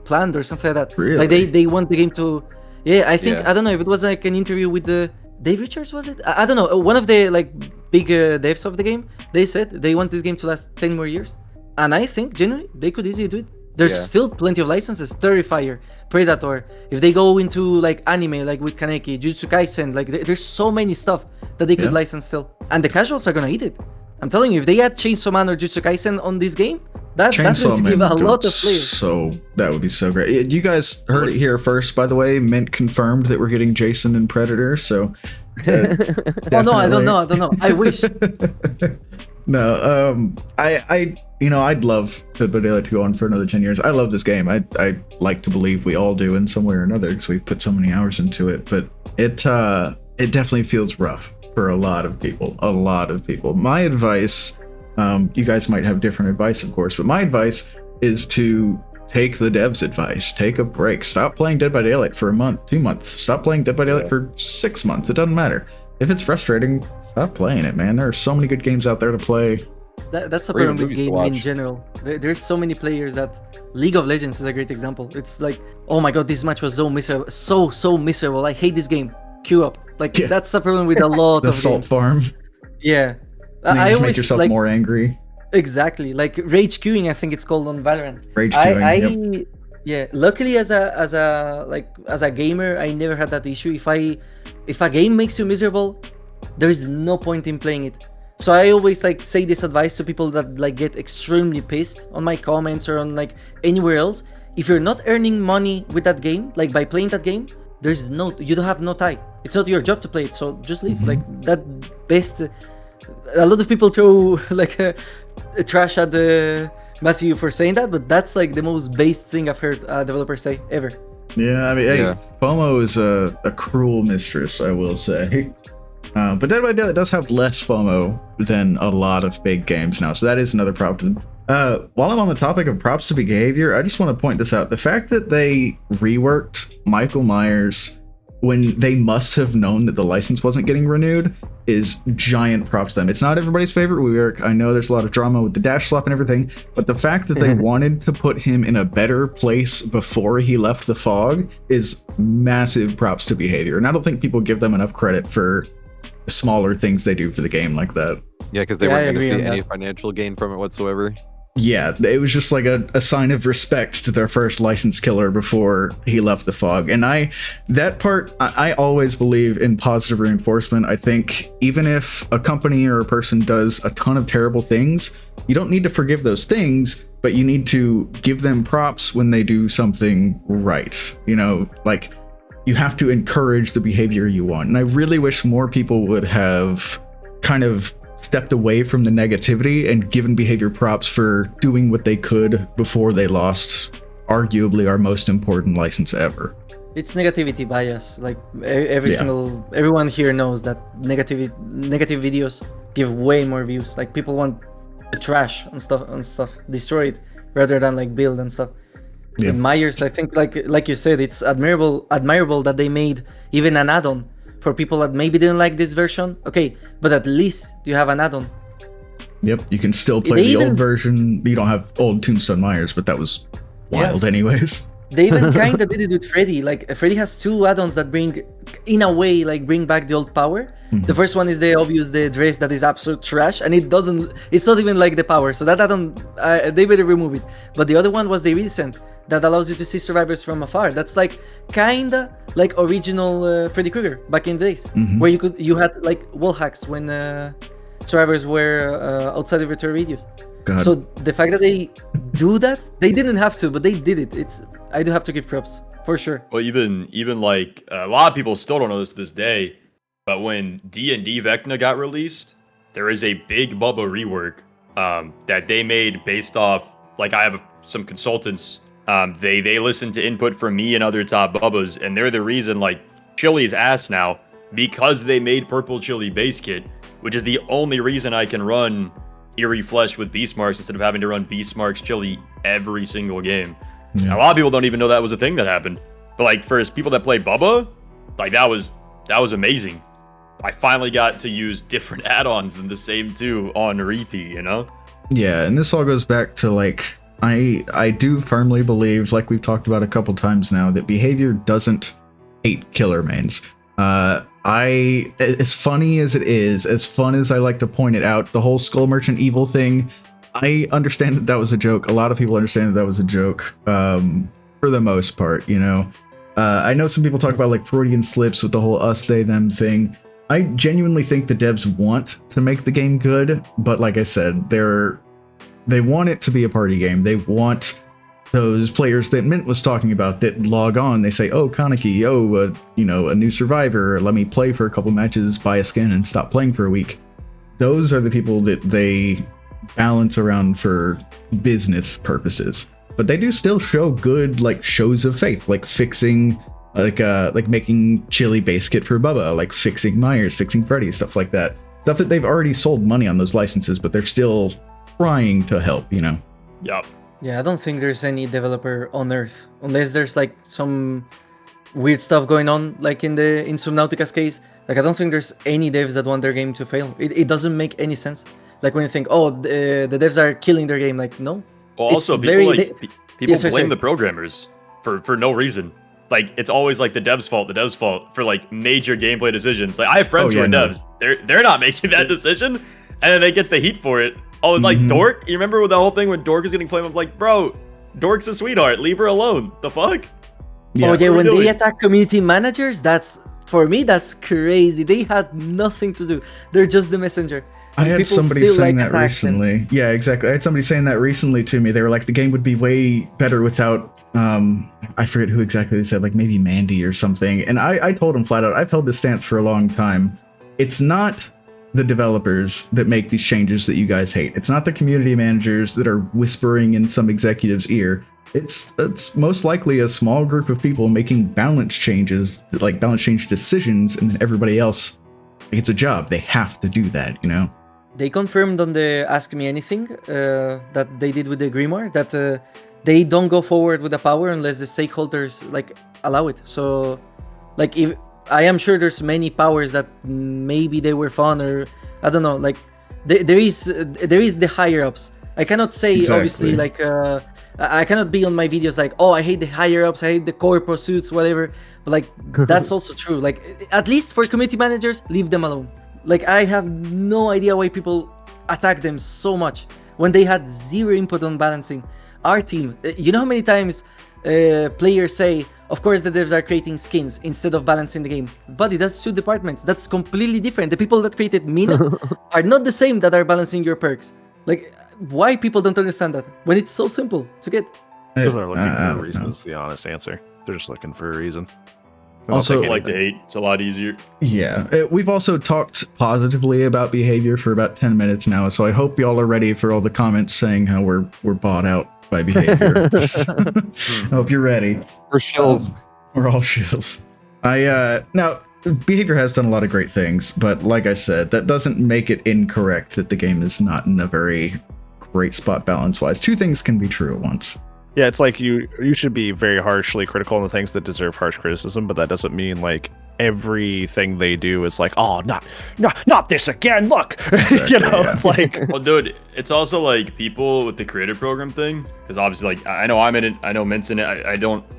planned or something like that. Really? Like they want the game to... Yeah, I think... I don't know if it was like an interview with the... Dave Richards, was it? I don't know. One of the like big devs of the game, they said they want this game to last 10 more years. And I think, generally, they could easily do it. There's still plenty of licenses. Terrifier, Predator. If they go into like anime, like with Kaneki, Jujutsu Kaisen, like there's so many stuff that they could license still. And the casuals are gonna eat it. I'm telling you, if they add Chainsaw Man or Jujutsu Kaisen on this game, that's going to give a lot of players. So that would be so great. You guys heard it here first, by the way. Mint confirmed that we're getting Jason and Predator. So oh no, I don't know. I wish. No, I'd love Dead by Daylight to go on for another 10 years. I love this game. I like to believe we all do in some way or another because we've put so many hours into it. But it definitely feels rough for a lot of people. My advice, you guys might have different advice, of course, but my advice is to take the devs' advice. Take a break. Stop playing Dead by Daylight for a month, 2 months. Stop playing Dead by Daylight for 6 months. It doesn't matter. If it's frustrating, stop playing it, man. There are so many good games out there to play. That's a Or even problem with movies to gaming in watch. general. There's so many players that League of Legends is a great example. It's like, oh my god, this match was so miserable, so miserable. I hate this game. Queue up. Like Yeah. that's a problem with a lot The of salt games. farm. Yeah, And you I just always make yourself like more angry. exactly like rage queuing. I think it's called on Valorant. Rage I queuing. Yep. yeah. Luckily, as a gamer, I never had that issue. If a game makes you miserable, there's no point in playing it. So I always like say this advice to people that like get extremely pissed on my comments or on like anywhere else. If you're not earning money with that game, like by playing that game, you don't have no tie. It's not your job to play it, so just leave. Like that best. A lot of people throw like a trash at Matthew for saying that, but that's like the most based thing I've heard developers say ever. Yeah, I mean, Yeah. hey, FOMO is a cruel mistress, I will say. But Dead by Daylight does have less FOMO than a lot of big games now, so that is another prop to them. While I'm on the topic of props to behavior, I just want to point this out. The fact that they reworked Michael Myers when they must have known that the license wasn't getting renewed is giant props to them. It's not everybody's favorite rework. I know there's a lot of drama with the dash slap and everything, but the fact that they wanted to put him in a better place before he left the fog is massive props to behavior. And I don't think people give them enough credit for smaller things they do for the game like that. Yeah, because they Yeah, I weren't going to agree see on any that. financial gain from it whatsoever. Yeah, it was just like a sign of respect to their first licensed killer before he left the fog. And I always believe in positive reinforcement. I think even if a company or a person does a ton of terrible things, you don't need to forgive those things, but you need to give them props when they do something right. You know, like you have to encourage the behavior you want. And I really wish more people would have kind of stepped away from the negativity and given behavior props for doing what they could before they lost arguably our most important license ever. It's negativity bias. Like Yeah. everyone here knows that negative videos give way more views. Like people want the trash and stuff destroyed rather than like build and stuff. Yeah. And Myers, I think like you said, it's admirable that they made even an add-on for people that maybe didn't like this version. Okay, but at least you have an addon. Yep, you can still play They the even- old version. You don't have old Tombstone Myers, but that was wild anyways. They even kind of did it with Freddy. Like Freddy has two add-ons that bring, in a way, like bring back the old power. The first one is the obvious, the dress that is absolute trash, and it's not even like the power. So that add-on, they better remove it. But the other one was the recent that allows you to see survivors from afar. That's like kinda like original Freddy Krueger back in the days, where you had like wall hacks when survivors were outside of your terror radius. God. So the fact that they do that, they didn't have to, but they did it. I do have to give props for sure. Well, even like a lot of people still don't know this to this day, but when D&D Vecna got released, there is a big Bubba rework that they made based off. Like I have some consultants. They listen to input from me and other top Bubbas, and they're the reason like Chili's ass now because they made Purple Chili base kit, which is the only reason I can run Eerie Flesh with Beast Marks instead of having to run Beast Marks Chili every single game. Yeah. A lot of people don't even know that was a thing that happened. But like for people that play Bubba, like that was amazing. I finally got to use different add-ons than the same two on repeat, you know? Yeah, and this all goes back to like I do firmly believe, like we've talked about a couple times now, that behavior doesn't hate killer mains. As funny as it is, as fun as I like to point it out, the whole Skull Merchant evil thing, I understand that was a joke. A lot of people understand that was a joke, for the most part, you know. I know some people talk about like Freudian slips with the whole us, they, them thing. I genuinely think the devs want to make the game good, but like I said, they want it to be a party game. They want those players that Mint was talking about that log on. They say, "Oh, Kaneki, a new survivor. Let me play for a couple matches, buy a skin, and stop playing for a week." those are the people that they balance around for business purposes. But they do still show good like shows of faith, like fixing like making chili base kit for Bubba, like fixing Myers, fixing Freddy, stuff like that. Stuff that they've already sold money on those licenses, but they're still trying to help, you know. Yep. Yeah, I don't think there's any developer on Earth, unless there's like some weird stuff going on, like in Subnautica's case. Like I don't think there's any devs that want their game to fail. It doesn't make any sense. Like when you think, oh, the devs are killing their game, like no. Well, also It's people very- people Yes, blame sorry. the programmers for no reason. Like it's always like the devs' fault for like major gameplay decisions. Like I have friends Oh, who are yeah, no. devs. They're not making that decision, and then they get the heat for it. Oh, and like Mhm. Dork, you remember with the whole thing when Dork is getting flamed? I'm like, bro, Dork's a sweetheart. Leave her alone. The fuck? Oh yeah, What are we when they doing? attack community managers, that's for me that's crazy. They had nothing to do. They're just the messenger. I And had people somebody still, saying like, that attack them. recently. Yeah, exactly. I had somebody saying that recently to me. They were like, the game would be way better without, I forget who exactly they said, like maybe Mandy or something. And I told them flat out, I've held this stance for a long time. It's not the developers that make these changes that you guys hate. It's not the community managers that are whispering in some executive's ear. It's most likely a small group of people making balance changes, like balance change decisions, and then everybody else, it's a job. They have to do that, you know? They confirmed on the Ask Me Anything that they did with the Grimoire that they don't go forward with the power unless the stakeholders like allow it. So, like, if I am sure there's many powers that maybe they were fun or I don't know. Like, there is the higher ups. I cannot say obviously Exactly. like I cannot be on my videos like, oh, I hate the higher ups, I hate the core pursuits, whatever. But like that's also true. Like at least for community managers, leave them alone. Like I have no idea why people attack them so much when they had zero input on balancing. Our team, you know how many times players say, of course the devs are creating skins instead of balancing the game. Buddy, that's two departments. That's completely different. The people that created Mina are not the same that are balancing your perks. Like, why people don't understand that when it's so simple to get? Those are looking I for a don't reason. know. Is the honest answer. They're just looking for a reason. They Also, don't People think like to anything. hate. It's a lot easier. Yeah, we've also talked positively about behavior for about 10 minutes now, so I hope y'all are ready for all the comments saying how we're bought out by behavior. I hope you're ready. For shills. We're all shills. Now behavior has done a lot of great things, but like I said, that doesn't make it incorrect that the game is not in a very great spot balance wise. Two things can be true at once. Yeah, it's like you should be very harshly critical on the things that deserve harsh criticism, but that doesn't mean like everything they do is like, oh, not this again. Look, you know, yeah. it's like Well, dude, it's also like people with the creator program thing, because obviously, like, I know I'm in it, I know Mint's in it,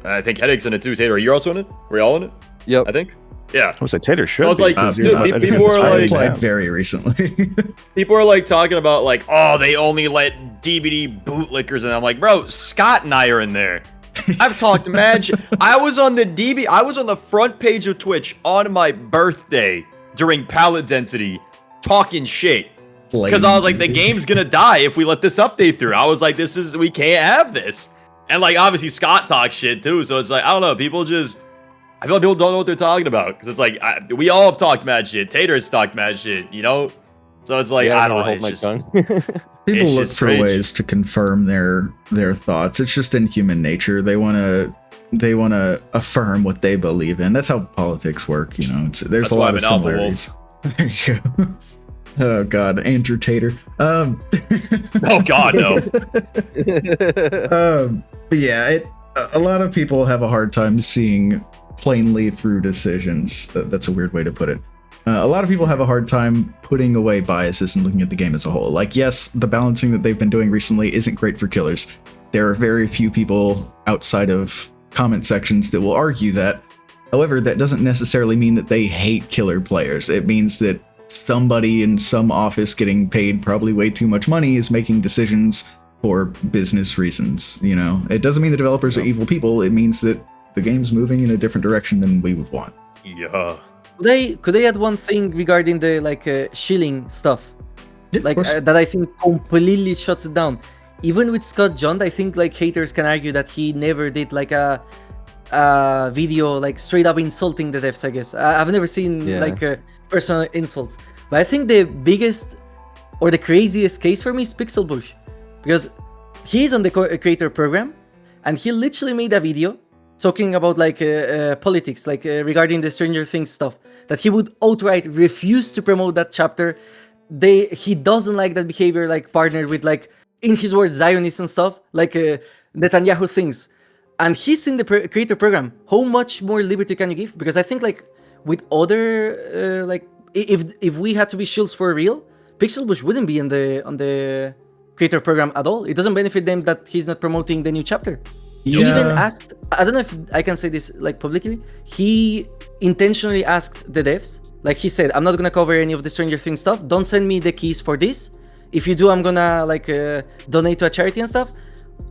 I think Headache's in it too. Tater, are you also in it? We're all in it? Yep. I think. Yeah. I would say Tater should. Well, it's be, like, 'cause dude, you're not people educated are as I far like- as I applied am. very recently. People are like talking about like, oh, they only let DBD bootlickers in. I'm like, bro, Scott and I are in there. I've talked mad shit. I was on the front page of Twitch on my birthday during pallet density talking shit. Because I was like, the game's gonna die if we let this update through. I was like, we can't have this. And like, obviously Scott talks shit too. So it's like, I don't know, I feel like people don't know what they're talking about. Because it's like, we all have talked mad shit. Tater has talked mad shit, you know? So it's like, Yeah, I I'll don't know. hold It's my just, tongue. People It's look just for strange. ways to confirm their thoughts. It's just in human nature. They want to affirm what they believe in. That's how politics work, you know. There's That's a why lot of I'm an alpha similarities. There you go. Oh God, Andrew Tater. oh God, no. But yeah, a lot of people have a hard time seeing plainly through decisions. That's a weird way to put it. A lot of people have a hard time putting away biases and looking at the game as a whole. Like, yes, the balancing that they've been doing recently isn't great for killers. There are very few people outside of comment sections that will argue that. However, that doesn't necessarily mean that they hate killer players. It means that somebody in some office getting paid probably way too much money is making decisions for business reasons, you know? It doesn't mean the developers are evil people. It means that the game's moving in a different direction than we would want. Yeah. Could I add one thing regarding the like shilling stuff? Yeah, of Like course. that I think completely shuts it down. Even with Scott John, I think like haters can argue that he never did like a video like straight up insulting the devs. I guess I've never seen Yeah. like personal insults, but I think the biggest or the craziest case for me is Pixel Bush, because he's on the creator program, and he literally made a video talking about like politics, like regarding the Stranger Things stuff, that he would outright refuse to promote that chapter. He doesn't like that behavior, like partnered with, like, in his words, Zionists and stuff, like Netanyahu things. And he's in the creator program. How much more liberty can you give? Because I think, like, with other like, if we had to be shields for real, Pixel Bush wouldn't be on the creator program at all. It doesn't benefit them that he's not promoting the new chapter. He even asked, I don't know if I can say this like publicly, he intentionally asked the devs, like he said, I'm not gonna cover any of the Stranger Things stuff, don't send me the keys for this. If you do, I'm gonna like donate to a charity and stuff,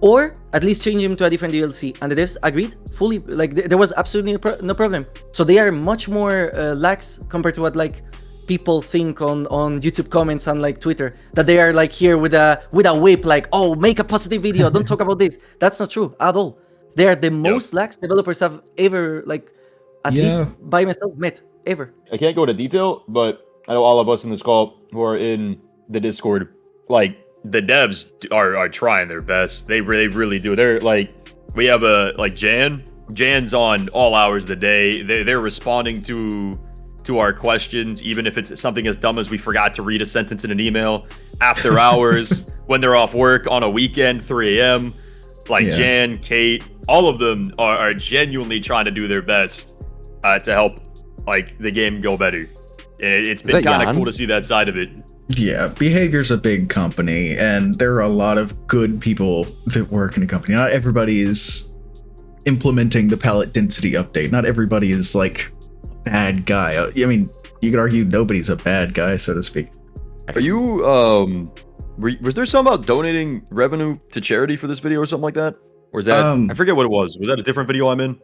or at least change him to a different DLC. And the devs agreed fully, like there was absolutely no problem. So they are much more lax compared to what like people think on YouTube comments and like Twitter, that they are like here with a whip, like, oh, make a positive video, don't talk about this. That's not true at all. They are the most lax developers I've ever, like, at least by myself, met ever. I can't go into detail, but I know all of us in this call who are in the Discord, like, the devs are trying their best. They really do. They're like, we have Jan's on all hours of the day. They're responding to our questions, even if it's something as dumb as we forgot to read a sentence in an email after hours, when they're off work on a weekend, 3 a.m. Like Jan, Kate, all of them are genuinely trying to do their best to help like the game go better. And it's been kind of cool to see that side of it. Yeah, Behavior's a big company, and there are a lot of good people that work in a company. Not everybody is implementing the palette density update. Not everybody is like bad guy. I mean, you could argue nobody's a bad guy, so to speak. Are you was there something about donating revenue to charity for this video or something like that? Or is that I forget what it was. Was that a different video I'm in?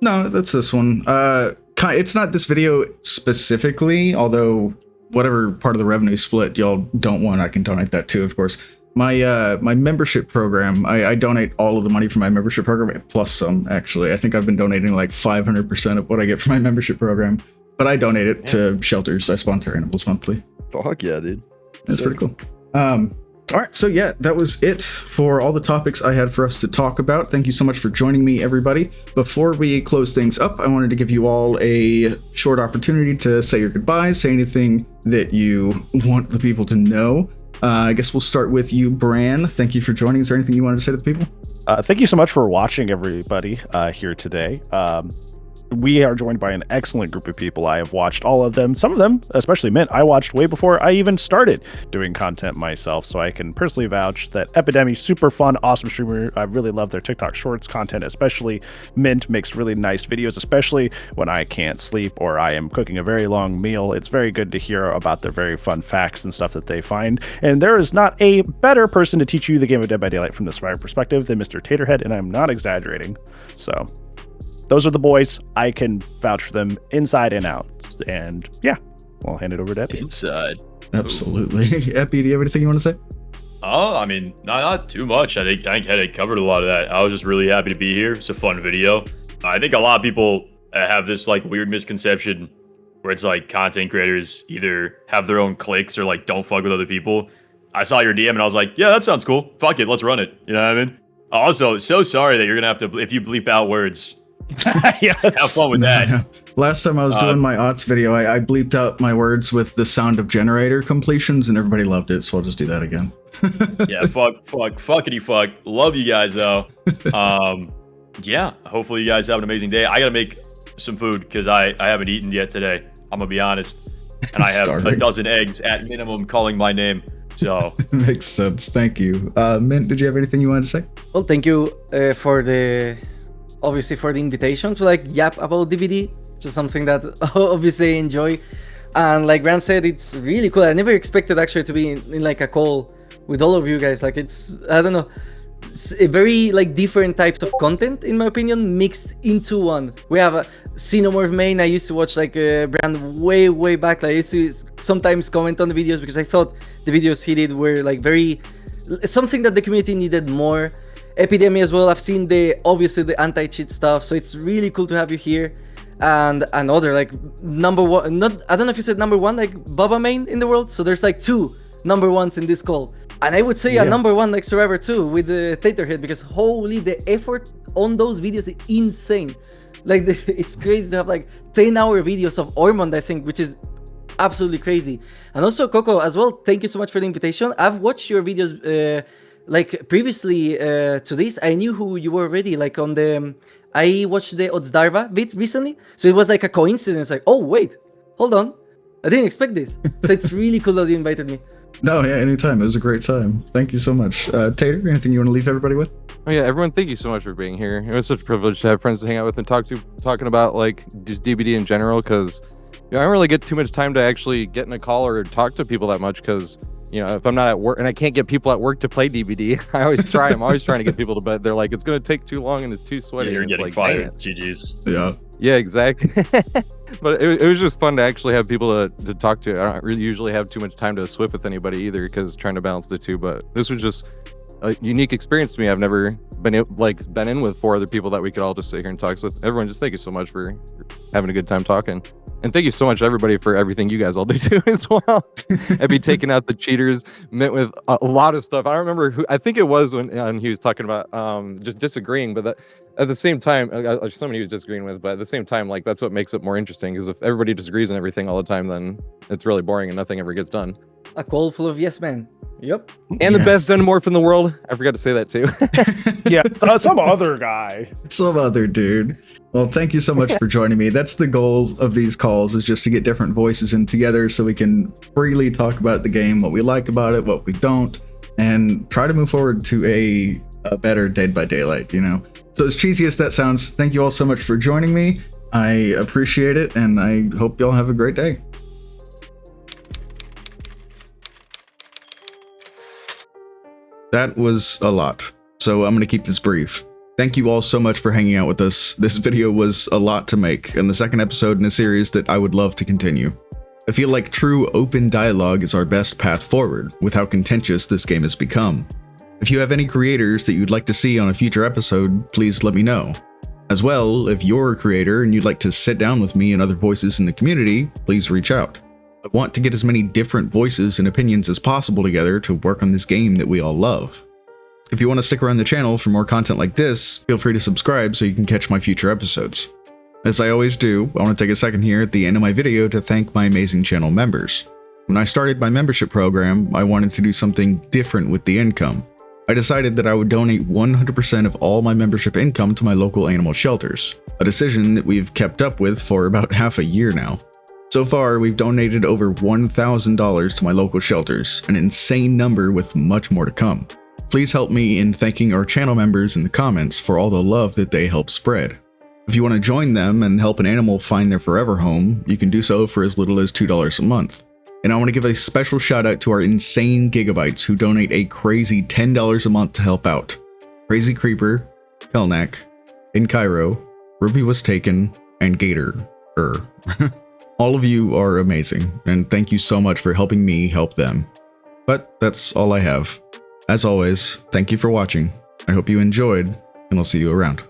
No, that's this one. It's not this video specifically, although whatever part of the revenue split y'all don't want, I can donate that too, of course. My membership program, I donate all of the money from my membership program, plus some, actually. I think I've been donating like 500% of what I get from my membership program, but I donate it to shelters. I sponsor animals monthly. Fuck yeah, dude. That's pretty cool. All right, so yeah, that was it for all the topics I had for us to talk about. Thank you so much for joining me, everybody. Before we close things up, I wanted to give you all a short opportunity to say your goodbyes, say anything that you want the people to know. I guess we'll start with you, Bran. Thank you for joining. Is there anything you wanted to say to the people? Thank you so much for watching, everybody, here today. We are joined by an excellent group of people. I have watched all of them. Some of them, especially Mint, I watched way before I even started doing content myself. So I can personally vouch that Epidemi, super fun, awesome streamer. I really love their TikTok Shorts content, especially Mint makes really nice videos, especially when I can't sleep or I am cooking a very long meal. It's very good to hear about their very fun facts and stuff that they find. And there is not a better person to teach you the game of Dead by Daylight from the survivor perspective than Mr. Taterhead, and I'm not exaggerating. So those are the boys. I can vouch for them inside and out. And yeah, I'll hand it over to Epi. Inside. Absolutely. Epi, do you have anything you want to say? I mean, not too much. I think Headache covered a lot of that. I was just really happy to be here. It's a fun video. I think a lot of people have this like weird misconception where it's like content creators either have their own cliques or like don't fuck with other people. I saw your DM and I was like, yeah, that sounds cool. Fuck it, let's run it. You know what I mean? Also, so sorry that you're gonna have to, if you bleep out words, have fun with that. No. Last time I was doing my aughts video, I bleeped out my words with the sound of generator completions and everybody loved it, so I'll just do that again. Yeah, fuckity fuck. Love you guys though. Yeah, hopefully you guys have an amazing day. I gotta make some food because I haven't eaten yet today. I'm gonna be honest. And I have a dozen eggs at minimum calling my name. So makes sense. Thank you. Mint, did you have anything you wanted to say? Well, thank you for the invitation to like yap about DBD, which is something that obviously I enjoy. And like Grant said, it's really cool. I never expected actually to be in like a call with all of you guys. Like it's, I don't know, it's a very like different types of content in my opinion mixed into one. We have a Xenomorph main. I used to watch like Brand way back. Like, I used to sometimes comment on the videos because I thought the videos he did were like very something that the community needed more. Epidemi as well. I've seen obviously the anti-cheat stuff, so it's really cool to have you here. And another like number one, I don't know if you said number one, like Baba main in the world. So there's like two number ones in this call. And I would say a number one like Survivor too with the Taterhead, because holy, the effort on those videos is insane. Like it's crazy to have like 10-hour videos of Ormond, I think, which is absolutely crazy. And also Coco as well, thank you so much for the invitation. I've watched your videos like previously to this. I knew who you were already, like on the I watched the Oddsdarva vid recently, so it was like a coincidence, like, oh wait, hold on, I didn't expect this. So it's really cool that you invited me. No, yeah, anytime. It was a great time. Thank you so much. Tater, anything you want to leave everybody with? Oh yeah, everyone, thank you so much for being here. It was such a privilege to have friends to hang out with and talking about like just DBD in general, because I don't really get too much time to actually get in a call or talk to people that much, because if I'm not at work and I can't get people at work to play DBD, I always try. I'm always trying to get people to bed. They're like, it's gonna take too long and it's too sweaty. Yeah, you're and it's getting like, fired. GG's. Yeah. Yeah, exactly. But it was just fun to actually have people to talk to. I don't really usually have too much time to Swift with anybody either, because trying to balance the two. But this was just a unique experience to me. I've never been in with 4 other people that we could all just sit here and talk. So everyone, just thank you so much for having a good time talking. And thank you so much, everybody, for everything you guys all do too as well. I'd be taking out the cheaters, met with a lot of stuff. I don't remember who. I think it was when he was talking about just disagreeing, but at the same time, somebody he was disagreeing with. But at the same time, like that's what makes it more interesting. Because if everybody disagrees on everything all the time, then it's really boring and nothing ever gets done. A call full of yes men. Yep. And the best xenomorph in the world. I forgot to say that too. Yeah, some other guy. Some other dude. Well, thank you so much for joining me. That's the goal of these calls, is just to get different voices in together so we can freely talk about the game, what we like about it, what we don't, and try to move forward to a better Dead by Daylight, So as cheesy as that sounds, thank you all so much for joining me. I appreciate it, and I hope y'all have a great day. That was a lot, so I'm going to keep this brief. Thank you all so much for hanging out with us. This video was a lot to make, and the second episode in a series that I would love to continue. I feel like true open dialogue is our best path forward, with how contentious this game has become. If you have any creators that you'd like to see on a future episode, please let me know. As well, if you're a creator and you'd like to sit down with me and other voices in the community, please reach out. I want to get as many different voices and opinions as possible together to work on this game that we all love. If you want to stick around the channel for more content like this, feel free to subscribe so you can catch my future episodes. As I always do, I want to take a second here at the end of my video to thank my amazing channel members. When I started my membership program, I wanted to do something different with the income. I decided that I would donate 100% of all my membership income to my local animal shelters, a decision that we've kept up with for about half a year now. So far, we've donated over $1,000 to my local shelters, an insane number with much more to come. Please help me in thanking our channel members in the comments for all the love that they help spread. If you want to join them and help an animal find their forever home, you can do so for as little as $2 a month. And I want to give a special shout out to our insane gigabytes who donate a crazy $10 a month to help out. Crazy Creeper, Kelnak, In Cairo, Ruby Was Taken, and Gator. All of you are amazing, and thank you so much for helping me help them. But that's all I have. As always, thank you for watching. I hope you enjoyed, and I'll see you around.